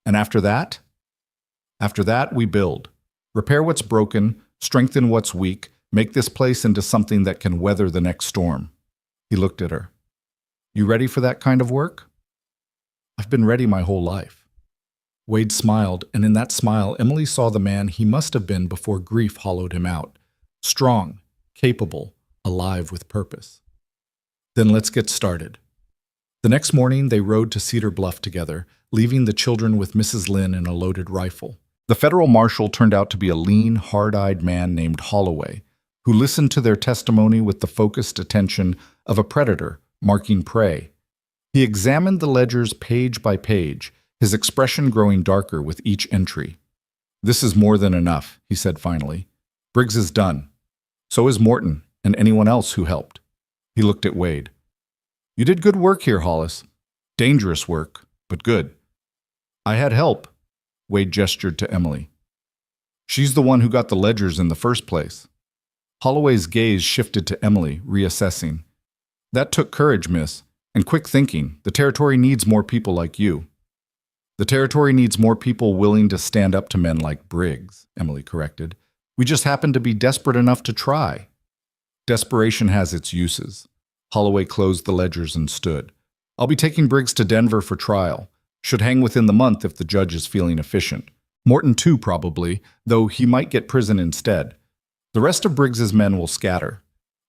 And after that? After that, we build. Repair what's broken, strengthen what's weak, make this place into something that can weather the next storm." He looked at her. "You ready for that kind of work?" "I've been ready my whole life." Wade smiled, and in that smile, Emily saw the man he must have been before grief hollowed him out. Strong, capable, alive with purpose. "Then let's get started." The next morning, they rode to Cedar Bluff together, leaving the children with Mrs. Lynde and a loaded rifle. The federal marshal turned out to be a lean, hard-eyed man named Holloway, who listened to their testimony with the focused attention of a predator marking prey. He examined the ledgers page by page, his expression growing darker with each entry. "This is more than enough," he said finally. "Briggs is done. So is Morton and anyone else who helped." He looked at Wade. You did good work here, Hollis. Dangerous work, but good. I had help. Wade gestured to Emily. She's the one who got the ledgers in the first place. Holloway's gaze shifted to Emily, reassessing. That took courage, miss, and quick thinking. The territory needs more people like you. The territory needs more people willing to stand up to men like Briggs, Emily corrected. We just happen to be desperate enough to try. Desperation has its uses. Holloway closed the ledgers and stood. I'll be taking Briggs to Denver for trial. Should hang within the month if the judge is feeling efficient. Morton too, probably, though he might get prison instead. The rest of Briggs's men will scatter.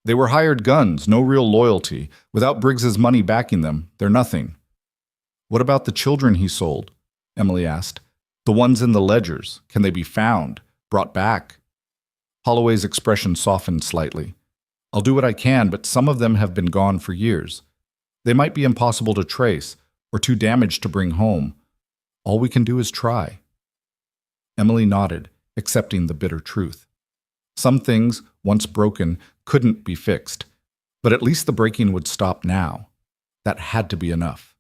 They were hired guns, no real loyalty. Without Briggs's money backing them, they're nothing. What about the children he sold? Emily asked. The ones in the ledgers, can they be found, brought back? Holloway's expression softened slightly. I'll do what I can, but some of them have been gone for years. They might be impossible to trace, or too damaged to bring home. All we can do is try. Emily nodded, accepting the bitter truth. Some things, once broken, couldn't be fixed, but at least the breaking would stop now. That had to be enough.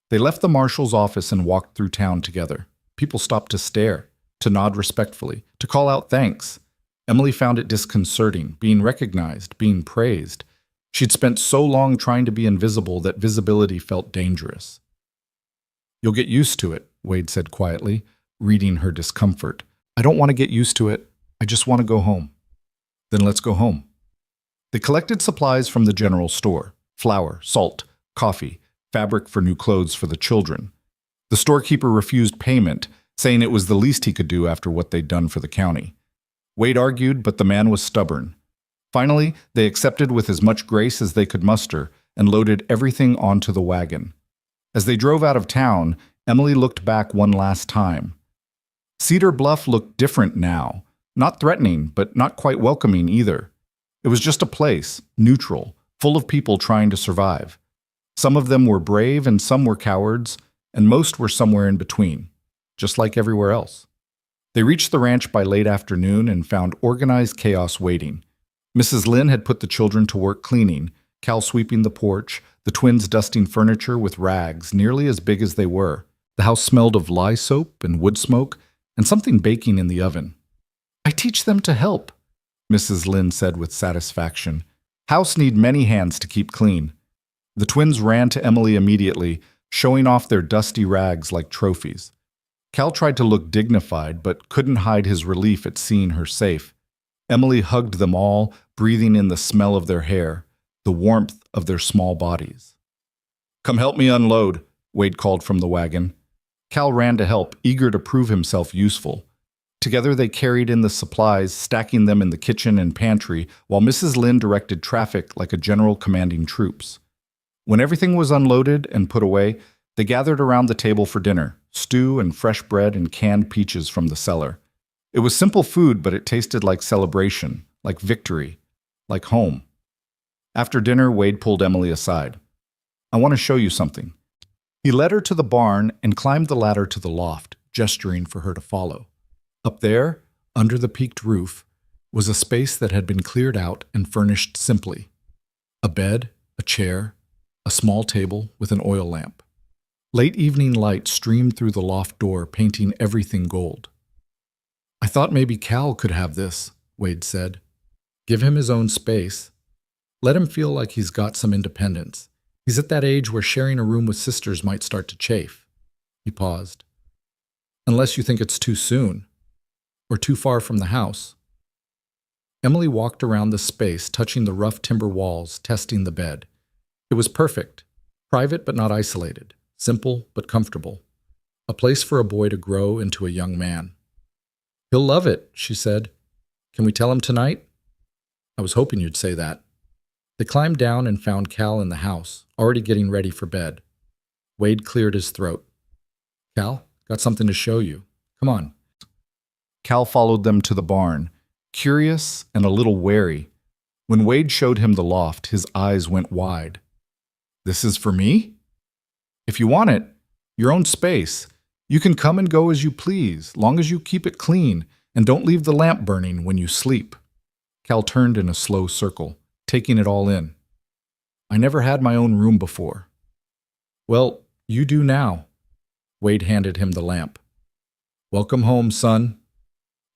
They left the marshal's office and walked through town together. People stopped to stare, to nod respectfully, to call out thanks. Emily found it disconcerting, being recognized, being praised. She'd spent so long trying to be invisible that visibility felt dangerous. You'll get used to it, Wade said quietly, reading her discomfort. I don't want to get used to it. I just want to go home. Then let's go home. They collected supplies from the general store: flour, salt, coffee, fabric for new clothes for the children. The storekeeper refused payment, saying it was the least he could do after what they'd done for the county. Wade argued, but the man was stubborn. Finally, they accepted with as much grace as they could muster and loaded everything onto the wagon. As they drove out of town, Emily looked back one last time. Cedar Bluff looked different now, not threatening, but not quite welcoming either. It was just a place, neutral, full of people trying to survive. Some of them were brave and some were cowards, and most were somewhere in between, just like everywhere else. They reached the ranch by late afternoon and found organized chaos waiting. Mrs. Lynn had put the children to work cleaning, Cal sweeping the porch, the twins dusting furniture with rags nearly as big as they were. The house smelled of lye soap and wood smoke and something baking in the oven. I teach them to help, Mrs. Lynn said with satisfaction. House need many hands to keep clean. The twins ran to Emily immediately, showing off their dusty rags like trophies. Cal tried to look dignified, but couldn't hide his relief at seeing her safe. Emily hugged them all, breathing in the smell of their hair, the warmth of their small bodies. Come help me unload, Wade called from the wagon. Cal ran to help, eager to prove himself useful. Together they carried in the supplies, stacking them in the kitchen and pantry, while Mrs. Lynn directed traffic like a general commanding troops. When everything was unloaded and put away, they gathered around the table for dinner, stew and fresh bread and canned peaches from the cellar. It was simple food, but it tasted like celebration, like victory, like home. After dinner, Wade pulled Emily aside. I want to show you something. He led her to the barn and climbed the ladder to the loft, gesturing for her to follow. Up there, under the peaked roof, was a space that had been cleared out and furnished simply. A bed, a chair, a small table with an oil lamp. Late evening light streamed through the loft door, painting everything gold. I thought maybe Cal could have this, Wade said. Give him his own space. Let him feel like he's got some independence. He's at that age where sharing a room with sisters might start to chafe. He paused. Unless you think it's too soon, or too far from the house. Emily walked around the space, touching the rough timber walls, testing the bed. It was perfect, private but not isolated, simple but comfortable. A place for a boy to grow into a young man. He'll love it, she said. Can we tell him tonight? I was hoping you'd say that. They climbed down and found Cal in the house, already getting ready for bed. Wade cleared his throat. Cal, got something to show you. Come on. Cal followed them to the barn, curious and a little wary. When Wade showed him the loft, his eyes went wide. This is for me? If you want it, your own space. You can come and go as you please, long as you keep it clean and don't leave the lamp burning when you sleep. Cal turned in a slow circle, taking it all in. I never had my own room before." "Well, you do now." Wade handed him the lamp. "Welcome home, son."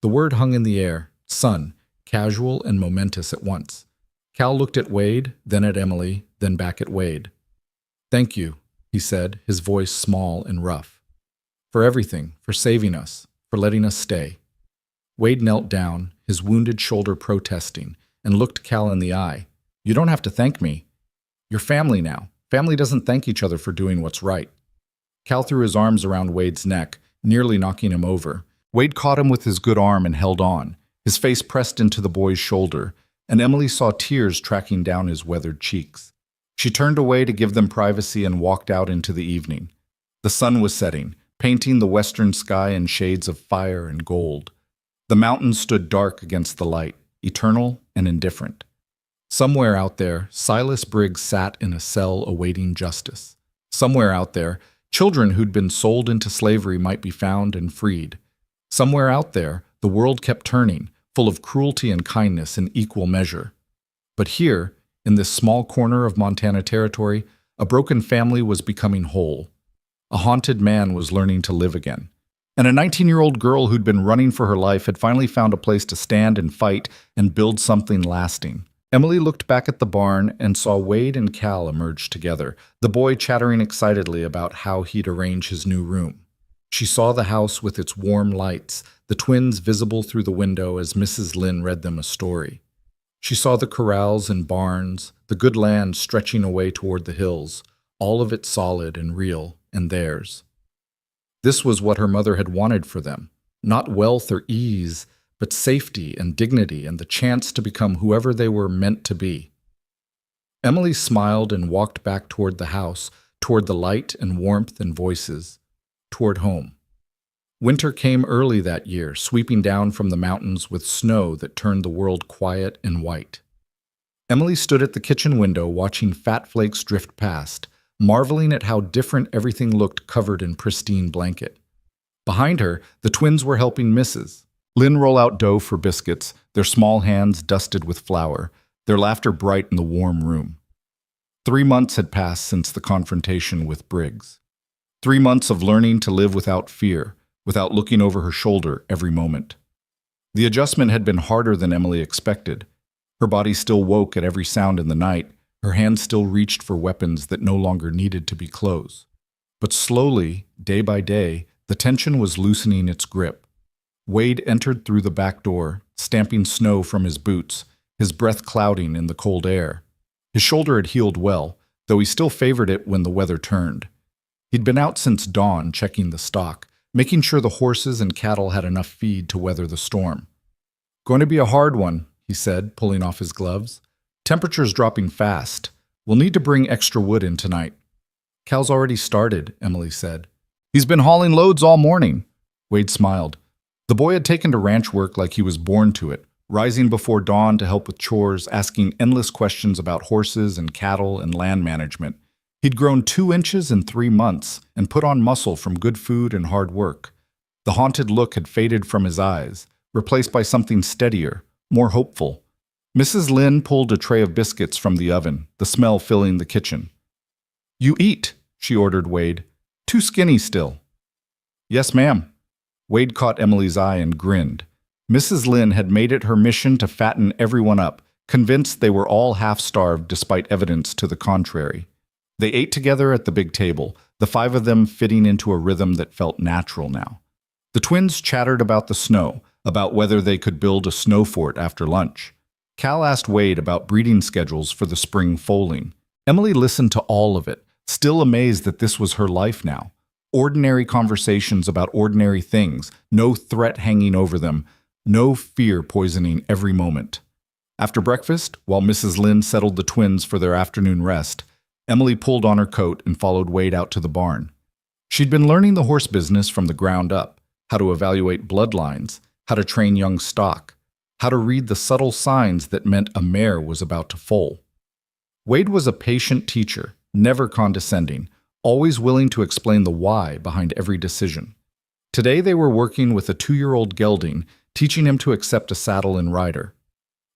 The word hung in the air, son, casual and momentous at once. Cal looked at Wade, then at Emily, then back at Wade. "Thank you," he said, his voice small and rough. "For everything, for saving us, for letting us stay." Wade knelt down, his wounded shoulder protesting, and looked Cal in the eye. "You don't have to thank me. You're family now. Family doesn't thank each other for doing what's right." Cal threw his arms around Wade's neck, nearly knocking him over. Wade caught him with his good arm and held on, his face pressed into the boy's shoulder, and Emily saw tears tracking down his weathered cheeks. She turned away to give them privacy and walked out into the evening. The sun was setting, painting the western sky in shades of fire and gold. The mountains stood dark against the light, eternal and indifferent. Somewhere out there, Silas Briggs sat in a cell awaiting justice. Somewhere out there, children who'd been sold into slavery might be found and freed. Somewhere out there, the world kept turning, full of cruelty and kindness in equal measure. But here, in this small corner of Montana territory, a broken family was becoming whole. A haunted man was learning to live again. And a 19-year-old girl who'd been running for her life had finally found a place to stand and fight and build something lasting. Emily looked back at the barn and saw Wade and Cal emerge together, the boy chattering excitedly about how he'd arrange his new room. She saw the house with its warm lights, the twins visible through the window as Mrs. Lynn read them a story. She saw the corrals and barns, the good land stretching away toward the hills, all of it solid and real, and theirs. This was what her mother had wanted for them, not wealth or ease, but safety and dignity and the chance to become whoever they were meant to be. Emily smiled and walked back toward the house, toward the light and warmth and voices, toward home. Winter came early that year, sweeping down from the mountains with snow that turned the world quiet and white. Emily stood at the kitchen window watching fat flakes drift past, marveling at how different everything looked covered in pristine blanket. Behind her, the twins were helping Mrs. Lynn roll out dough for biscuits, their small hands dusted with flour, their laughter bright in the warm room. 3 months had passed since the confrontation with Briggs. 3 months of learning to live without fear, without looking over her shoulder every moment. The adjustment had been harder than Emily expected. Her body still woke at every sound in the night, her hands still reached for weapons that no longer needed to be close. But slowly, day by day, the tension was loosening its grip. Wade entered through the back door, stamping snow from his boots, his breath clouding in the cold air. His shoulder had healed well, though he still favored it when the weather turned. He'd been out since dawn checking the stock, making sure the horses and cattle had enough feed to weather the storm. "Going to be a hard one," he said, pulling off his gloves. "Temperature's dropping fast. We'll need to bring extra wood in tonight." "Cal's already started," Emily said. "He's been hauling loads all morning." Wade smiled. The boy had taken to ranch work like he was born to it, rising before dawn to help with chores, asking endless questions about horses and cattle and land management. He'd grown 2 inches in 3 months and put on muscle from good food and hard work. The haunted look had faded from his eyes, replaced by something steadier, more hopeful. Mrs. Lynn pulled a tray of biscuits from the oven, the smell filling the kitchen. "You eat," she ordered Wade. "Too skinny still." "Yes, ma'am." Wade caught Emily's eye and grinned. Mrs. Lynn had made it her mission to fatten everyone up, convinced they were all half-starved despite evidence to the contrary. They ate together at the big table, the 5 of them fitting into a rhythm that felt natural now. The twins chattered about the snow, about whether they could build a snow fort after lunch. Cal asked Wade about breeding schedules for the spring foaling. Emily listened to all of it, still amazed that this was her life now. Ordinary conversations about ordinary things, no threat hanging over them, no fear poisoning every moment. After breakfast, while Mrs. Lynn settled the twins for their afternoon rest, Emily pulled on her coat and followed Wade out to the barn. She'd been learning the horse business from the ground up, how to evaluate bloodlines, how to train young stock, how to read the subtle signs that meant a mare was about to foal. Wade was a patient teacher, never condescending, always willing to explain the why behind every decision. Today they were working with a 2-year-old gelding, teaching him to accept a saddle and rider.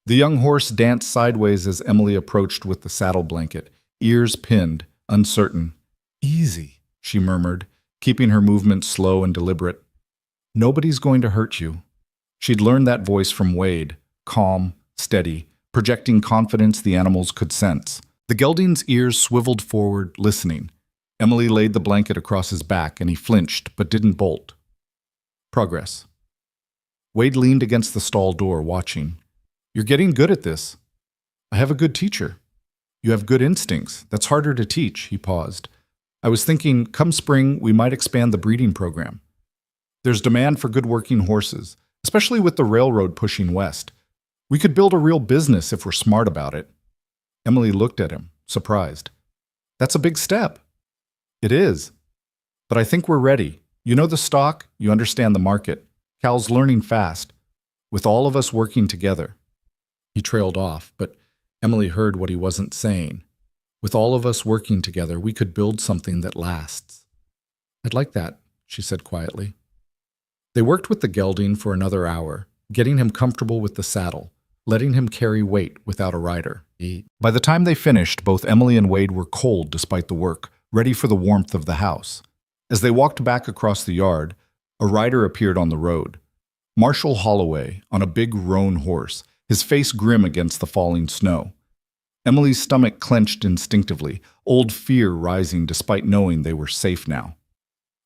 The young horse danced sideways as Emily approached with the saddle blanket, ears pinned, uncertain. "Easy," she murmured, keeping her movements slow and deliberate. "Nobody's going to hurt you." She'd learned that voice from Wade, calm, steady, projecting confidence the animals could sense. The gelding's ears swiveled forward, listening. Emily laid the blanket across his back, and he flinched, but didn't bolt. Progress. Wade leaned against the stall door, watching. "You're getting good at this." "I have a good teacher." "You have good instincts. That's harder to teach," he paused. "I was thinking, come spring, we might expand the breeding program. There's demand for good working horses, especially with the railroad pushing west. We could build a real business if we're smart about it." Emily looked at him, surprised. "That's a big step." "It is. But I think we're ready. You know the stock, you understand the market. Cal's learning fast. With all of us working together." He trailed off, but Emily heard what he wasn't saying. "With all of us working together, we could build something that lasts." "I'd like that," she said quietly. They worked with the gelding for another hour, getting him comfortable with the saddle, letting him carry weight without a rider. By the time they finished, both Emily and Wade were cold despite the work, ready for the warmth of the house. As they walked back across the yard, a rider appeared on the road. Marshall Holloway, on a big roan horse, his face grim against the falling snow. Emily's stomach clenched instinctively, old fear rising despite knowing they were safe now.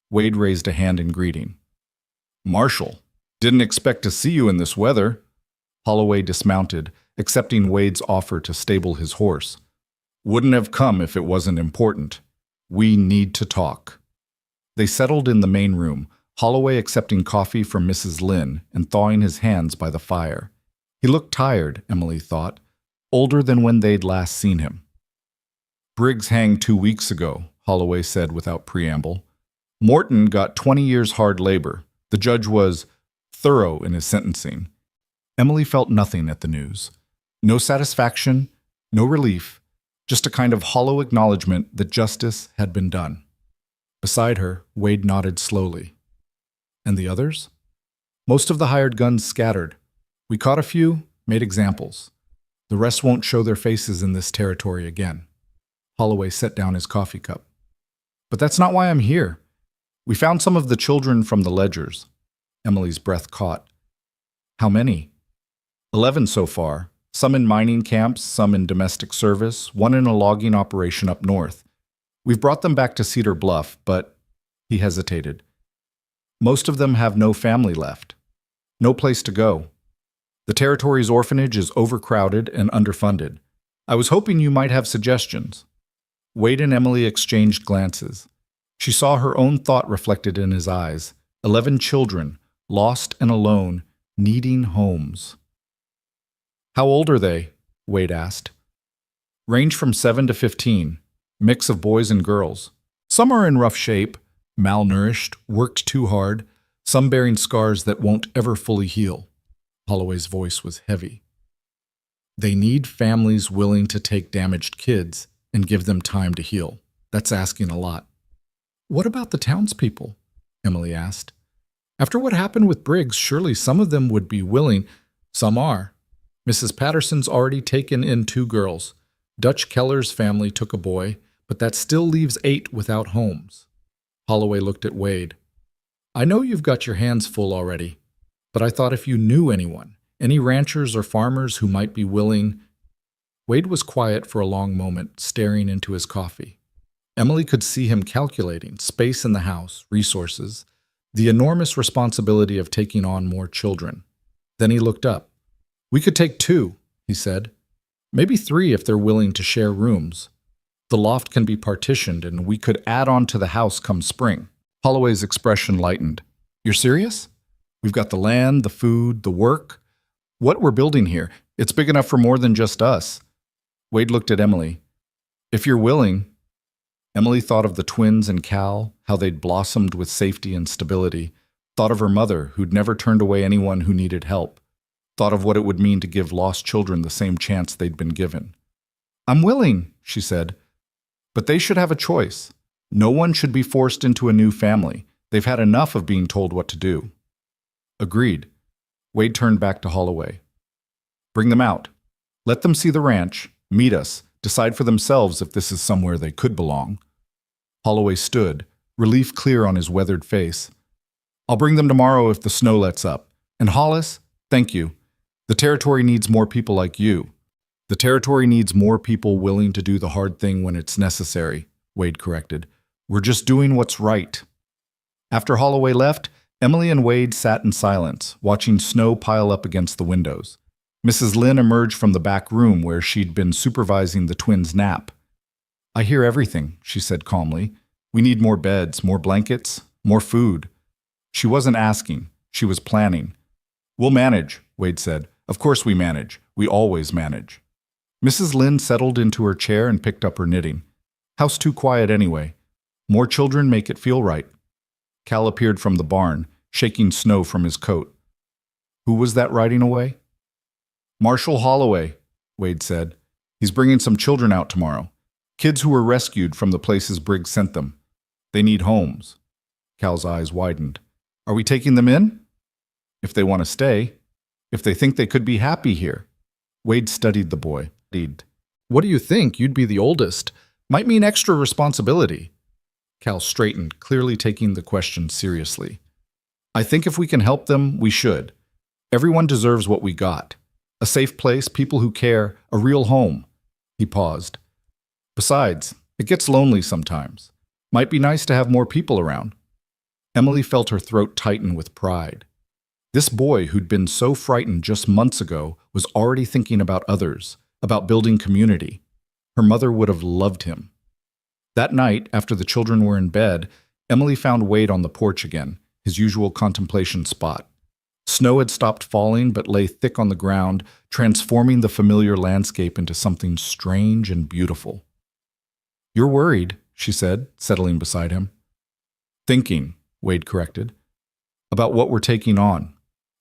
Wade raised a hand in greeting. "Marshall, didn't expect to see you in this weather." Holloway dismounted, accepting Wade's offer to stable his horse. "Wouldn't have come if it wasn't important. We need to talk." They settled in the main room, Holloway accepting coffee from Mrs. Lynn and thawing his hands by the fire. He looked tired, Emily thought, older than when they'd last seen him. "Briggs hanged 2 weeks ago," Holloway said without preamble. "Morton got 20 years hard labor. The judge was thorough in his sentencing." Emily felt nothing at the news. No satisfaction, no relief, just a kind of hollow acknowledgement that justice had been done. Beside her, Wade nodded slowly. "And the others?" "Most of the hired guns scattered. We caught a few, made examples. The rest won't show their faces in this territory again." Holloway set down his coffee cup. "But that's not why I'm here. We found some of the children from the ledgers." Emily's breath caught. "How many?" 11 so far, some in mining camps, some in domestic service, one in a logging operation up north. We've brought them back to Cedar Bluff, but," he hesitated, "most of them have no family left. No place to go. The territory's orphanage is overcrowded and underfunded. I was hoping you might have suggestions." Wade and Emily exchanged glances. She saw her own thought reflected in his eyes. 11 children, lost and alone, needing homes. "How old are they?" Wade asked. "Range from 7 to 15, mix of boys and girls. Some are in rough shape, malnourished, worked too hard, some bearing scars that won't ever fully heal." Holloway's voice was heavy. "They need families willing to take damaged kids and give them time to heal. That's asking a lot." "What about the townspeople?" Emily asked. "After what happened with Briggs, surely some of them would be willing." "Some are. Mrs. Patterson's already taken in 2 girls. Dutch Keller's family took a boy, but that still leaves 8 without homes." Holloway looked at Wade. "I know you've got your hands full already, but I thought if you knew anyone, any ranchers or farmers who might be willing." Wade was quiet for a long moment, staring into his coffee. Emily could see him calculating space in the house, resources, the enormous responsibility of taking on more children. Then he looked up. "We could take 2, he said. "Maybe 3 if they're willing to share rooms. The loft can be partitioned and we could add on to the house come spring." Holloway's expression lightened. "You're serious? We've got the land, the food, the work. What we're building here, it's big enough for more than just us." Wade looked at Emily. "If you're willing." Emily thought of the twins and Cal, how they'd blossomed with safety and stability, thought of her mother, who'd never turned away anyone who needed help, thought of what it would mean to give lost children the same chance they'd been given. "I'm willing," she said. "But they should have a choice. No one should be forced into a new family. They've had enough of being told what to do." "Agreed." Wade turned back to Holloway. "Bring them out. Let them see the ranch, meet us, Decide for themselves if this is somewhere they could belong. Holloway stood, relief clear on his weathered face. I'll bring them tomorrow if the snow lets up. And Hollis, thank you. The territory needs more people like you. The territory needs more people willing to do the hard thing when it's necessary, Wade corrected. We're just doing what's right. After Holloway left, Emily and Wade sat in silence, watching snow pile up against the windows. Mrs. Lynn emerged from the back room where she'd been supervising the twins' nap. I hear everything, she said calmly. We need more beds, more blankets, more food. She wasn't asking, she was planning. We'll manage, Wade said. Of course we manage. We always manage. Mrs. Lynn settled into her chair and picked up her knitting. House too quiet anyway. More children make it feel right. Cal appeared from the barn, shaking snow from his coat. Who was that riding away? Marshall Holloway, Wade said. He's bringing some children out tomorrow. Kids who were rescued from the places Briggs sent them. They need homes. Cal's eyes widened. Are we taking them in? If they want to stay. If they think they could be happy here. Wade studied the boy. What do you think? You'd be the oldest. Might mean extra responsibility. Cal straightened, clearly taking the question seriously. I think if we can help them, we should. Everyone deserves what we got. A safe place, people who care, a real home. He paused. Besides, it gets lonely sometimes. Might be nice to have more people around. Emily felt her throat tighten with pride. This boy who'd been so frightened just months ago was already thinking about others, about building community. Her mother would have loved him. That night, after the children were in bed, Emily found Wade on the porch again, his usual contemplation spot. Snow had stopped falling but lay thick on the ground, transforming the familiar landscape into something strange and beautiful. You're worried, she said, settling beside him. Thinking, Wade corrected, about what we're taking on.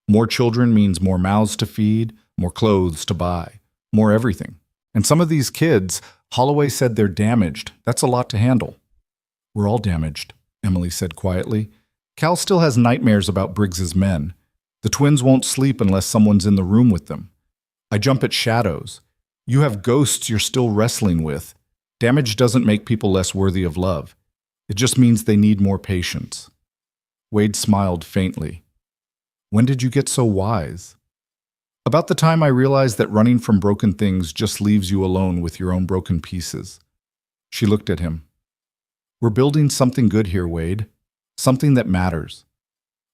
More children means more mouths to feed, more clothes to buy, more everything. And some of these kids, Holloway said they're damaged. That's a lot to handle. We're all damaged, Emily said quietly. Cal still has nightmares about Briggs's men. The twins won't sleep unless someone's in the room with them. I jump at shadows. You have ghosts you're still wrestling with. Damage doesn't make people less worthy of love. It just means they need more patience. Wade smiled faintly. When did you get so wise? About the time I realized that running from broken things just leaves you alone with your own broken pieces. She looked at him. We're building something good here, Wade. Something that matters.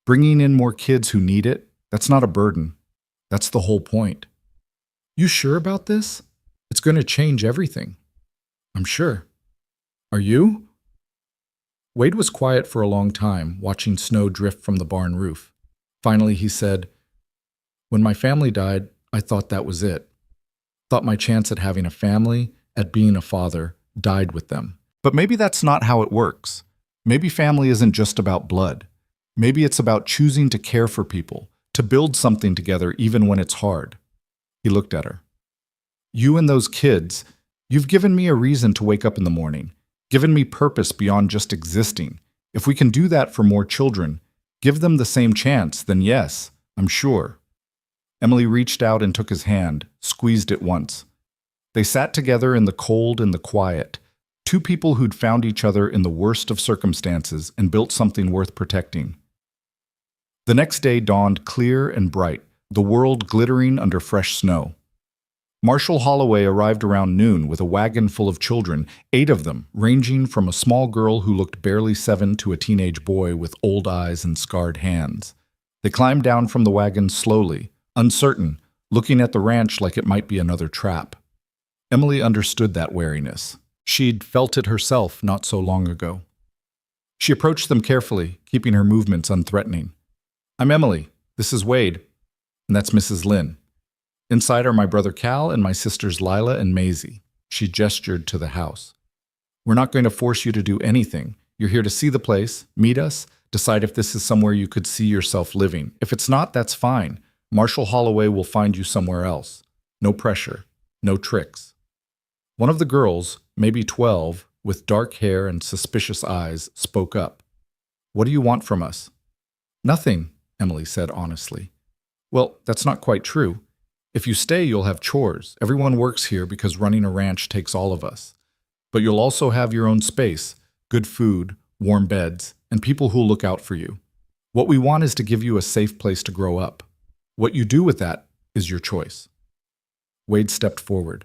Bringing in more kids who need it, that's not a burden. That's the whole point. You sure about this? It's going to change everything. I'm sure. Are you? Wade was quiet for a long time, watching snow drift from the barn roof. Finally, he said, When my family died, I thought that was it. Thought my chance at having a family, at being a father, died with them. But maybe that's not how it works. Maybe family isn't just about blood. Maybe it's about choosing to care for people, to build something together even when it's hard. He looked at her. You and those kids, you've given me a reason to wake up in the morning, given me purpose beyond just existing. If we can do that for more children, give them the same chance, then yes, I'm sure. Emily reached out and took his hand, squeezed it once. They sat together in the cold and the quiet, two people who'd found each other in the worst of circumstances and built something worth protecting. The next day dawned clear and bright, the world glittering under fresh snow. Marshall Holloway arrived around noon with a wagon full of children, 8 of them, ranging from a small girl who looked barely 7 to a teenage boy with old eyes and scarred hands. They climbed down from the wagon slowly, uncertain, looking at the ranch like it might be another trap. Emily understood that wariness. She'd felt it herself not so long ago. She approached them carefully, keeping her movements unthreatening. I'm Emily. This is Wade. And that's Mrs. Lynn. Inside are my brother Cal and my sisters Lila and Maisie. She gestured to the house. We're not going to force you to do anything. You're here to see the place, meet us, decide if this is somewhere you could see yourself living. If it's not, that's fine. Marshall Holloway will find you somewhere else. No pressure. No tricks. One of the girls, maybe 12, with dark hair and suspicious eyes, spoke up. What do you want from us? Nothing, Emily said honestly. Well, that's not quite true. If you stay, you'll have chores. Everyone works here because running a ranch takes all of us. But you'll also have your own space, good food, warm beds, and people who'll look out for you. What we want is to give you a safe place to grow up. What you do with that is your choice. Wade stepped forward.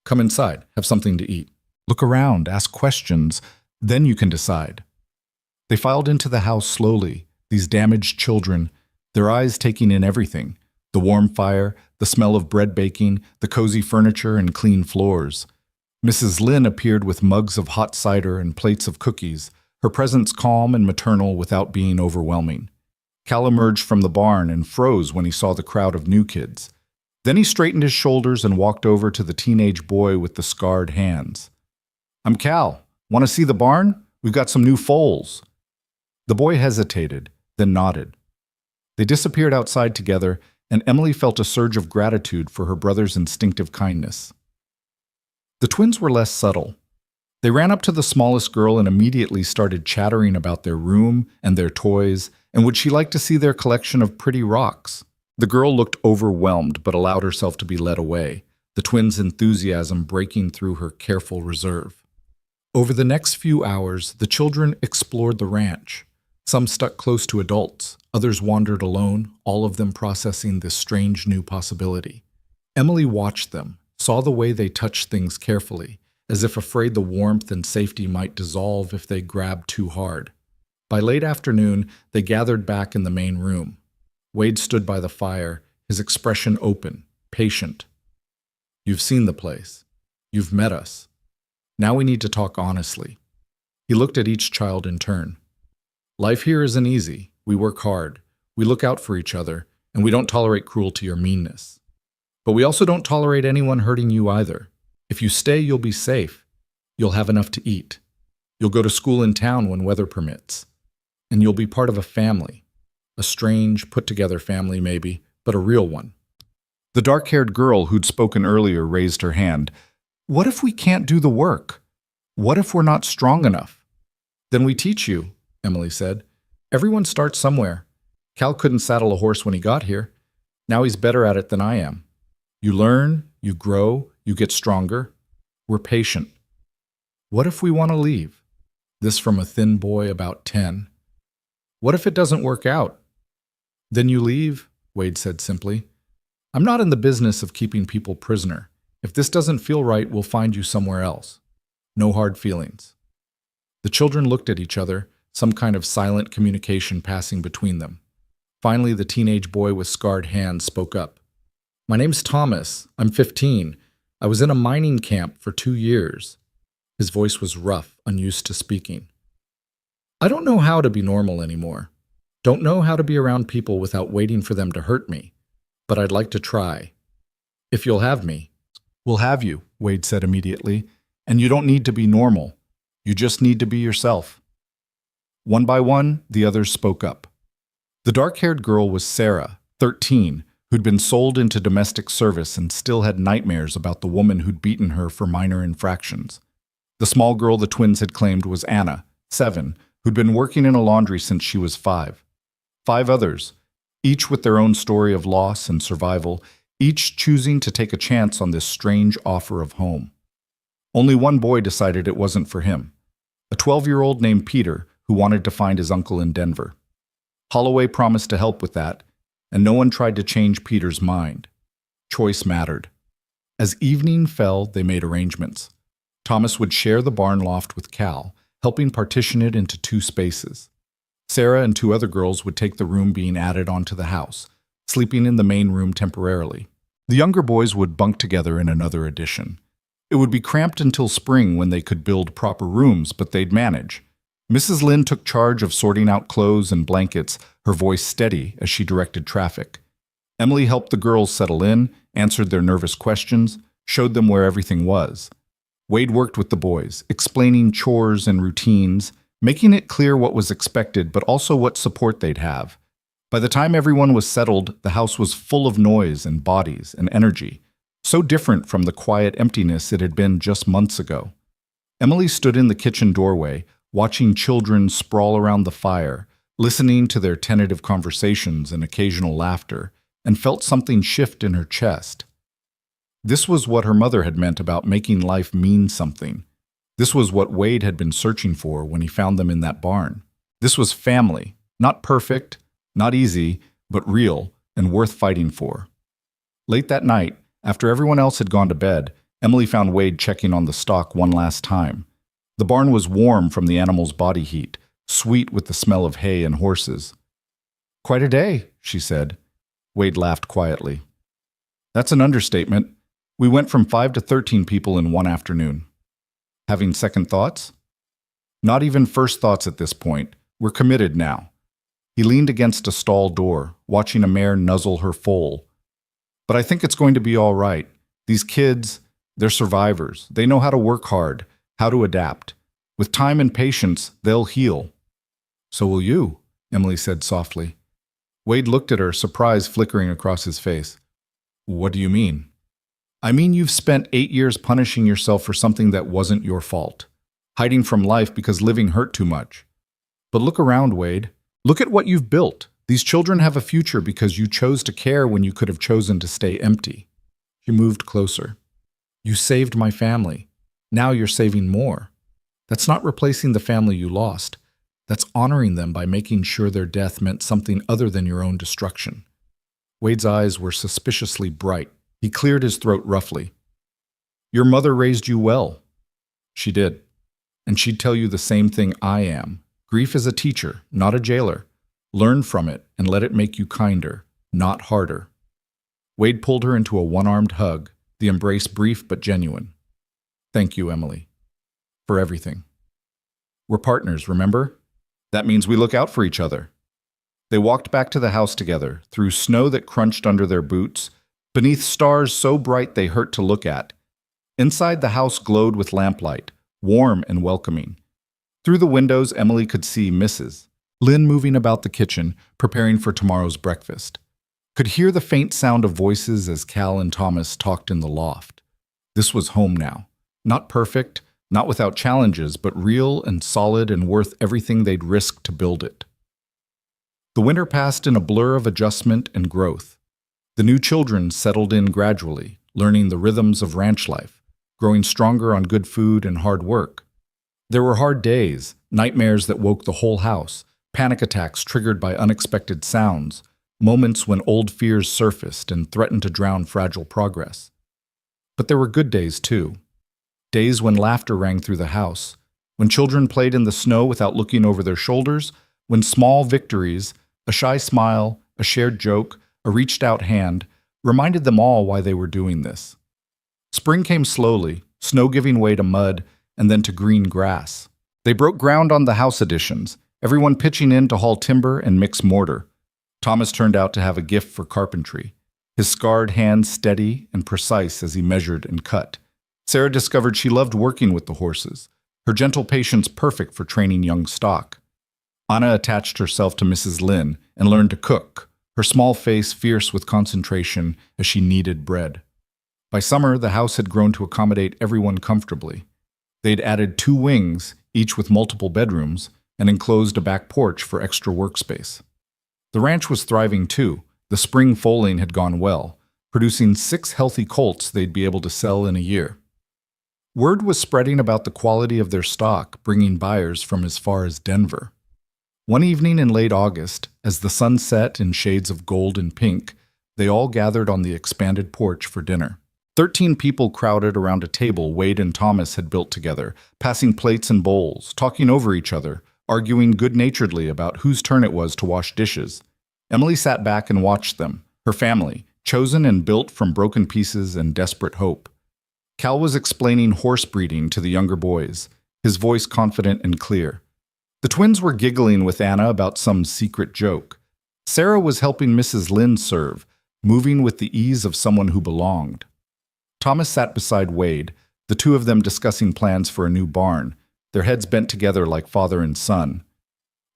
Come inside, have something to eat. Look around, ask questions, then you can decide. They filed into the house slowly, these damaged children, their eyes taking in everything. The warm fire, the smell of bread baking, the cozy furniture and clean floors. Mrs. Lynn appeared with mugs of hot cider and plates of cookies, her presence calm and maternal without being overwhelming. Cal emerged from the barn and froze when he saw the crowd of new kids. Then he straightened his shoulders and walked over to the teenage boy with the scarred hands. I'm Cal. Want to see the barn? We've got some new foals. The boy hesitated, then nodded. They disappeared outside together, and Emily felt a surge of gratitude for her brother's instinctive kindness. The twins were less subtle. They ran up to the smallest girl and immediately started chattering about their room and their toys, and would she like to see their collection of pretty rocks? The girl looked overwhelmed but allowed herself to be led away, the twins' enthusiasm breaking through her careful reserve. Over the next few hours, the children explored the ranch. Some stuck close to adults, others wandered alone, all of them processing this strange new possibility. Emily watched them, saw the way they touched things carefully, as if afraid the warmth and safety might dissolve if they grabbed too hard. By late afternoon, they gathered back in the main room. Wade stood by the fire, his expression open, patient. You've seen the place. You've met us. Now we need to talk honestly. He looked at each child in turn. Life here isn't easy. We work hard. We look out for each other, and we don't tolerate cruelty or meanness. But we also don't tolerate anyone hurting you either. If you stay, you'll be safe. You'll have enough to eat. You'll go to school in town when weather permits. And you'll be part of a family. A strange, put-together family maybe, but a real one. The dark-haired girl who'd spoken earlier raised her hand. What if we can't do the work? What if we're not strong enough? Then we teach you, Emily said. Everyone starts somewhere. Cal couldn't saddle a horse when he got here. Now he's better at it than I am. You learn, you grow, you get stronger. We're patient. What if we want to leave? This from a thin boy about 10. What if it doesn't work out? Then you leave, Wade said simply. I'm not in the business of keeping people prisoner. If this doesn't feel right, we'll find you somewhere else. No hard feelings. The children looked at each other, some kind of silent communication passing between them. Finally, the teenage boy with scarred hands spoke up. My name's Thomas. I'm 15. I was in a mining camp for 2 years. His voice was rough, unused to speaking. I don't know how to be normal anymore. Don't know how to be around people without waiting for them to hurt me. But I'd like to try. If you'll have me. We'll have you, Wade said immediately. And you don't need to be normal. You just need to be yourself. One by one, the others spoke up. The dark-haired girl was Sarah, 13, who'd been sold into domestic service and still had nightmares about the woman who'd beaten her for minor infractions. The small girl the twins had claimed was Anna, 7, who'd been working in a laundry since she was 5. 5 others, each with their own story of loss and survival, each choosing to take a chance on this strange offer of home. Only one boy decided it wasn't for him, a 12-year-old named Peter who wanted to find his uncle in Denver. Holloway promised to help with that, and no one tried to change Peter's mind. Choice mattered. As evening fell, they made arrangements. Thomas would share the barn loft with Cal, helping partition it into 2 spaces. Sarah and 2 other girls would take the room being added onto the house, sleeping in the main room temporarily. The younger boys would bunk together in another addition. It would be cramped until spring when they could build proper rooms, but they'd manage. Mrs. Lynn took charge of sorting out clothes and blankets, her voice steady as she directed traffic. Emily helped the girls settle in, answered their nervous questions, showed them where everything was. Wade worked with the boys, explaining chores and routines, making it clear what was expected but also what support they'd have. By the time everyone was settled, the house was full of noise and bodies and energy, so different from the quiet emptiness it had been just months ago. Emily stood in the kitchen doorway, watching children sprawl around the fire, listening to their tentative conversations and occasional laughter, and felt something shift in her chest. This was what her mother had meant about making life mean something. This was what Wade had been searching for when he found them in that barn. This was family, not perfect, not easy, but real and worth fighting for. Late that night, after everyone else had gone to bed, Emily found Wade checking on the stock one last time. The barn was warm from the animals' body heat, sweet with the smell of hay and horses. "Quite a day," she said. Wade laughed quietly. "That's an understatement. We went from 5 to 13 people in one afternoon." "Having second thoughts?" "Not even first thoughts at this point. We're committed now." He leaned against a stall door, watching a mare nuzzle her foal. "But I think it's going to be all right. These kids, they're survivors. They know how to work hard, how to adapt. With time and patience, they'll heal." "So will you," Emily said softly. Wade looked at her, surprise flickering across his face. "What do you mean?" "I mean you've spent 8 years punishing yourself for something that wasn't your fault, hiding from life because living hurt too much. But look around, Wade. Look at what you've built. These children have a future because you chose to care when you could have chosen to stay empty." She moved closer. "You saved my family. Now you're saving more. That's not replacing the family you lost. That's honoring them by making sure their death meant something other than your own destruction." Wade's eyes were suspiciously bright. He cleared his throat roughly. "Your mother raised you well." "She did. And she'd tell you the same thing I am. Grief is a teacher, not a jailer. Learn from it and let it make you kinder, not harder." Wade pulled her into a one-armed hug, the embrace brief but genuine. "Thank you, Emily, for everything. We're partners, remember? That means we look out for each other." They walked back to the house together, through snow that crunched under their boots, beneath stars so bright they hurt to look at. Inside, the house glowed with lamplight, warm and welcoming. Through the windows, Emily could see Mrs. Lynn moving about the kitchen, preparing for tomorrow's breakfast. Could hear the faint sound of voices as Cal and Thomas talked in the loft. This was home now. Not perfect, not without challenges, but real and solid and worth everything they'd risked to build it. The winter passed in a blur of adjustment and growth. The new children settled in gradually, learning the rhythms of ranch life, growing stronger on good food and hard work. There were hard days, nightmares that woke the whole house, panic attacks triggered by unexpected sounds, moments when old fears surfaced and threatened to drown fragile progress. But there were good days, too. Days when laughter rang through the house, when children played in the snow without looking over their shoulders, when small victories, a shy smile, a shared joke, a reached-out hand, reminded them all why they were doing this. Spring came slowly, snow giving way to mud and then to green grass. They broke ground on the house additions, everyone pitching in to haul timber and mix mortar. Thomas turned out to have a gift for carpentry, his scarred hands steady and precise as he measured and cut. Sarah discovered she loved working with the horses, her gentle patience perfect for training young stock. Anna attached herself to Mrs. Lynn and learned to cook, her small face fierce with concentration as she kneaded bread. By summer, the house had grown to accommodate everyone comfortably. They'd added 2 wings, each with multiple bedrooms, and enclosed a back porch for extra workspace. The ranch was thriving too. The spring foaling had gone well, producing 6 healthy colts they'd be able to sell in a year. Word was spreading about the quality of their stock, bringing buyers from as far as Denver. One evening in late August, as the sun set in shades of gold and pink, they all gathered on the expanded porch for dinner. 13 people crowded around a table Wade and Thomas had built together, passing plates and bowls, talking over each other, arguing good-naturedly about whose turn it was to wash dishes. Emily sat back and watched them, her family, chosen and built from broken pieces and desperate hope. Cal was explaining horse breeding to the younger boys, his voice confident and clear. The twins were giggling with Anna about some secret joke. Sarah was helping Mrs. Lynn serve, moving with the ease of someone who belonged. Thomas sat beside Wade, the two of them discussing plans for a new barn, their heads bent together like father and son.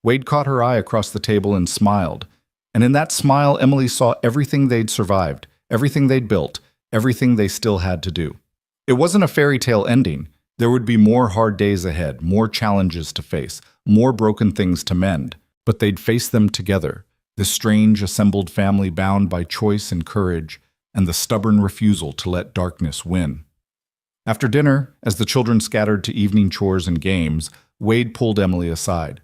Wade caught her eye across the table and smiled, and in that smile Emily saw everything they'd survived, everything they'd built, everything they still had to do. It wasn't a fairy tale ending. There would be more hard days ahead, more challenges to face, more broken things to mend, but they'd face them together, This strange assembled family bound by choice and courage and the stubborn refusal to let darkness win. After dinner, as the children scattered to evening chores and games, Wade pulled Emily aside.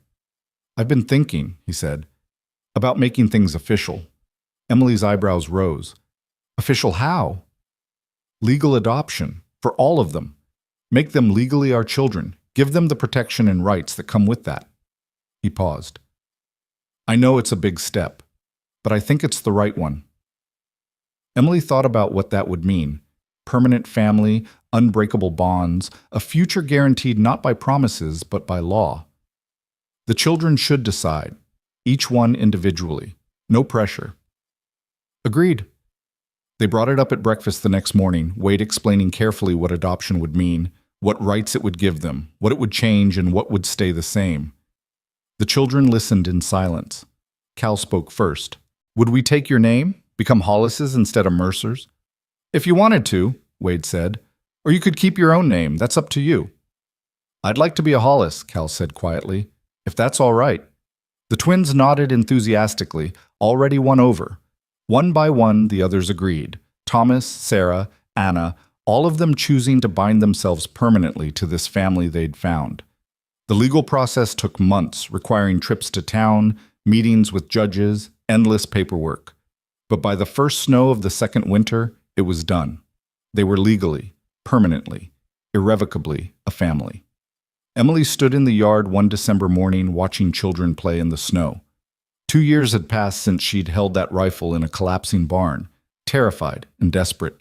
"I've been thinking," he said, "about making things official." Emily's eyebrows rose. "Official how?" "Legal adoption, for all of them. Make them legally our children. Give them the protection and rights that come with that." He paused. "I know it's a big step, but I think it's the right one." Emily thought about what that would mean. Permanent family, unbreakable bonds, a future guaranteed not by promises but by law. The children should decide, each one individually. No pressure. Agreed. They brought it up at breakfast the next morning, Wade explaining carefully what adoption would mean, what rights it would give them, what it would change, and what would stay the same. The children listened in silence. Cal spoke first. "Would we take your name? Become Hollises instead of Mercers?" "If you wanted to," Wade said. "Or you could keep your own name. That's up to you." "I'd like to be a Hollis," Cal said quietly, "if that's all right." The twins nodded enthusiastically, already won over. One by one, the others agreed. Thomas, Sarah, Anna, all of them choosing to bind themselves permanently to this family they'd found. The legal process took months, requiring trips to town, meetings with judges, endless paperwork. But by the first snow of the second winter, it was done. They were legally, permanently, irrevocably a family. Emily stood in the yard one December morning watching children play in the snow. 2 years had passed since she'd held that rifle in a collapsing barn, terrified and desperate.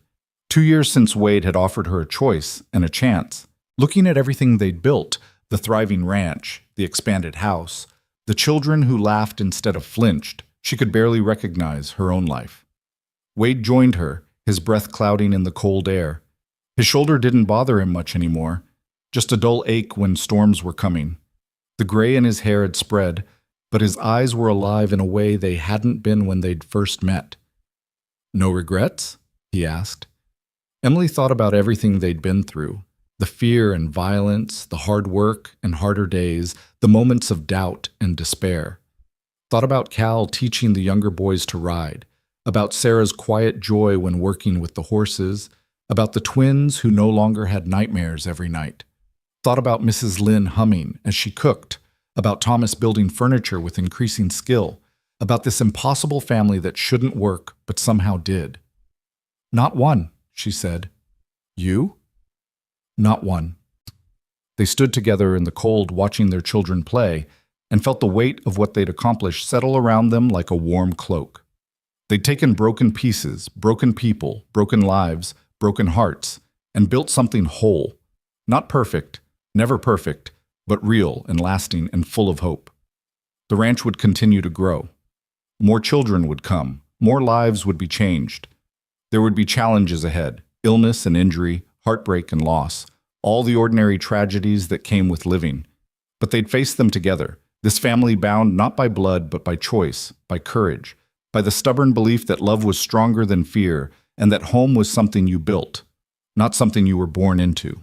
2 years since Wade had offered her a choice and a chance. Looking at everything they'd built, the thriving ranch, the expanded house, the children who laughed instead of flinched, she could barely recognize her own life. Wade joined her, his breath clouding in the cold air. His shoulder didn't bother him much anymore, just a dull ache when storms were coming. The gray in his hair had spread, but his eyes were alive in a way they hadn't been when they'd first met. "No regrets?" he asked. Emily thought about everything they'd been through, the fear and violence, the hard work and harder days, the moments of doubt and despair. Thought about Cal teaching the younger boys to ride, about Sarah's quiet joy when working with the horses, about the twins who no longer had nightmares every night. Thought about Mrs. Lynn humming as she cooked, about Thomas building furniture with increasing skill, about this impossible family that shouldn't work but somehow did. "Not one," she said. "You?" "Not one." They stood together in the cold watching their children play and felt the weight of what they'd accomplished settle around them like a warm cloak. They'd taken broken pieces, broken people, broken lives, broken hearts, and built something whole. Not perfect, never perfect, but real and lasting and full of hope. The ranch would continue to grow. More children would come. More lives would be changed. There would be challenges ahead, illness and injury, heartbreak and loss, all the ordinary tragedies that came with living. But they'd face them together, this family bound not by blood but by choice, by courage, by the stubborn belief that love was stronger than fear and that home was something you built, not something you were born into.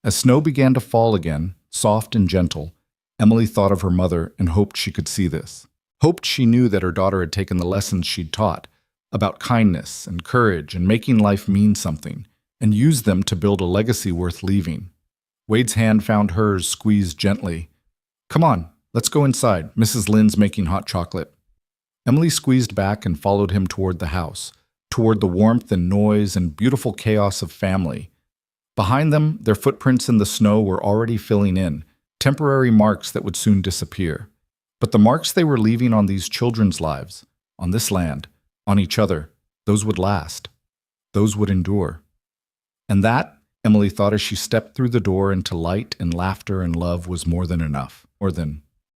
As snow began to fall again, soft and gentle, Emily thought of her mother and hoped she could see this. Hoped she knew that her daughter had taken the lessons she'd taught about kindness and courage and making life mean something, and used them to build a legacy worth leaving. Wade's hand found hers squeezed gently. "Come on, let's go inside. Mrs. Lynn's making hot chocolate." Emily squeezed back and followed him toward the house, toward the warmth and noise and beautiful chaos of family. Behind them, their footprints in the snow were already filling in, temporary marks that would soon disappear. But the marks they were leaving on these children's lives, on this land, on each other, those would last. Those would endure. And that, Emily thought as she stepped through the door into light and laughter and love, was more than enough, more than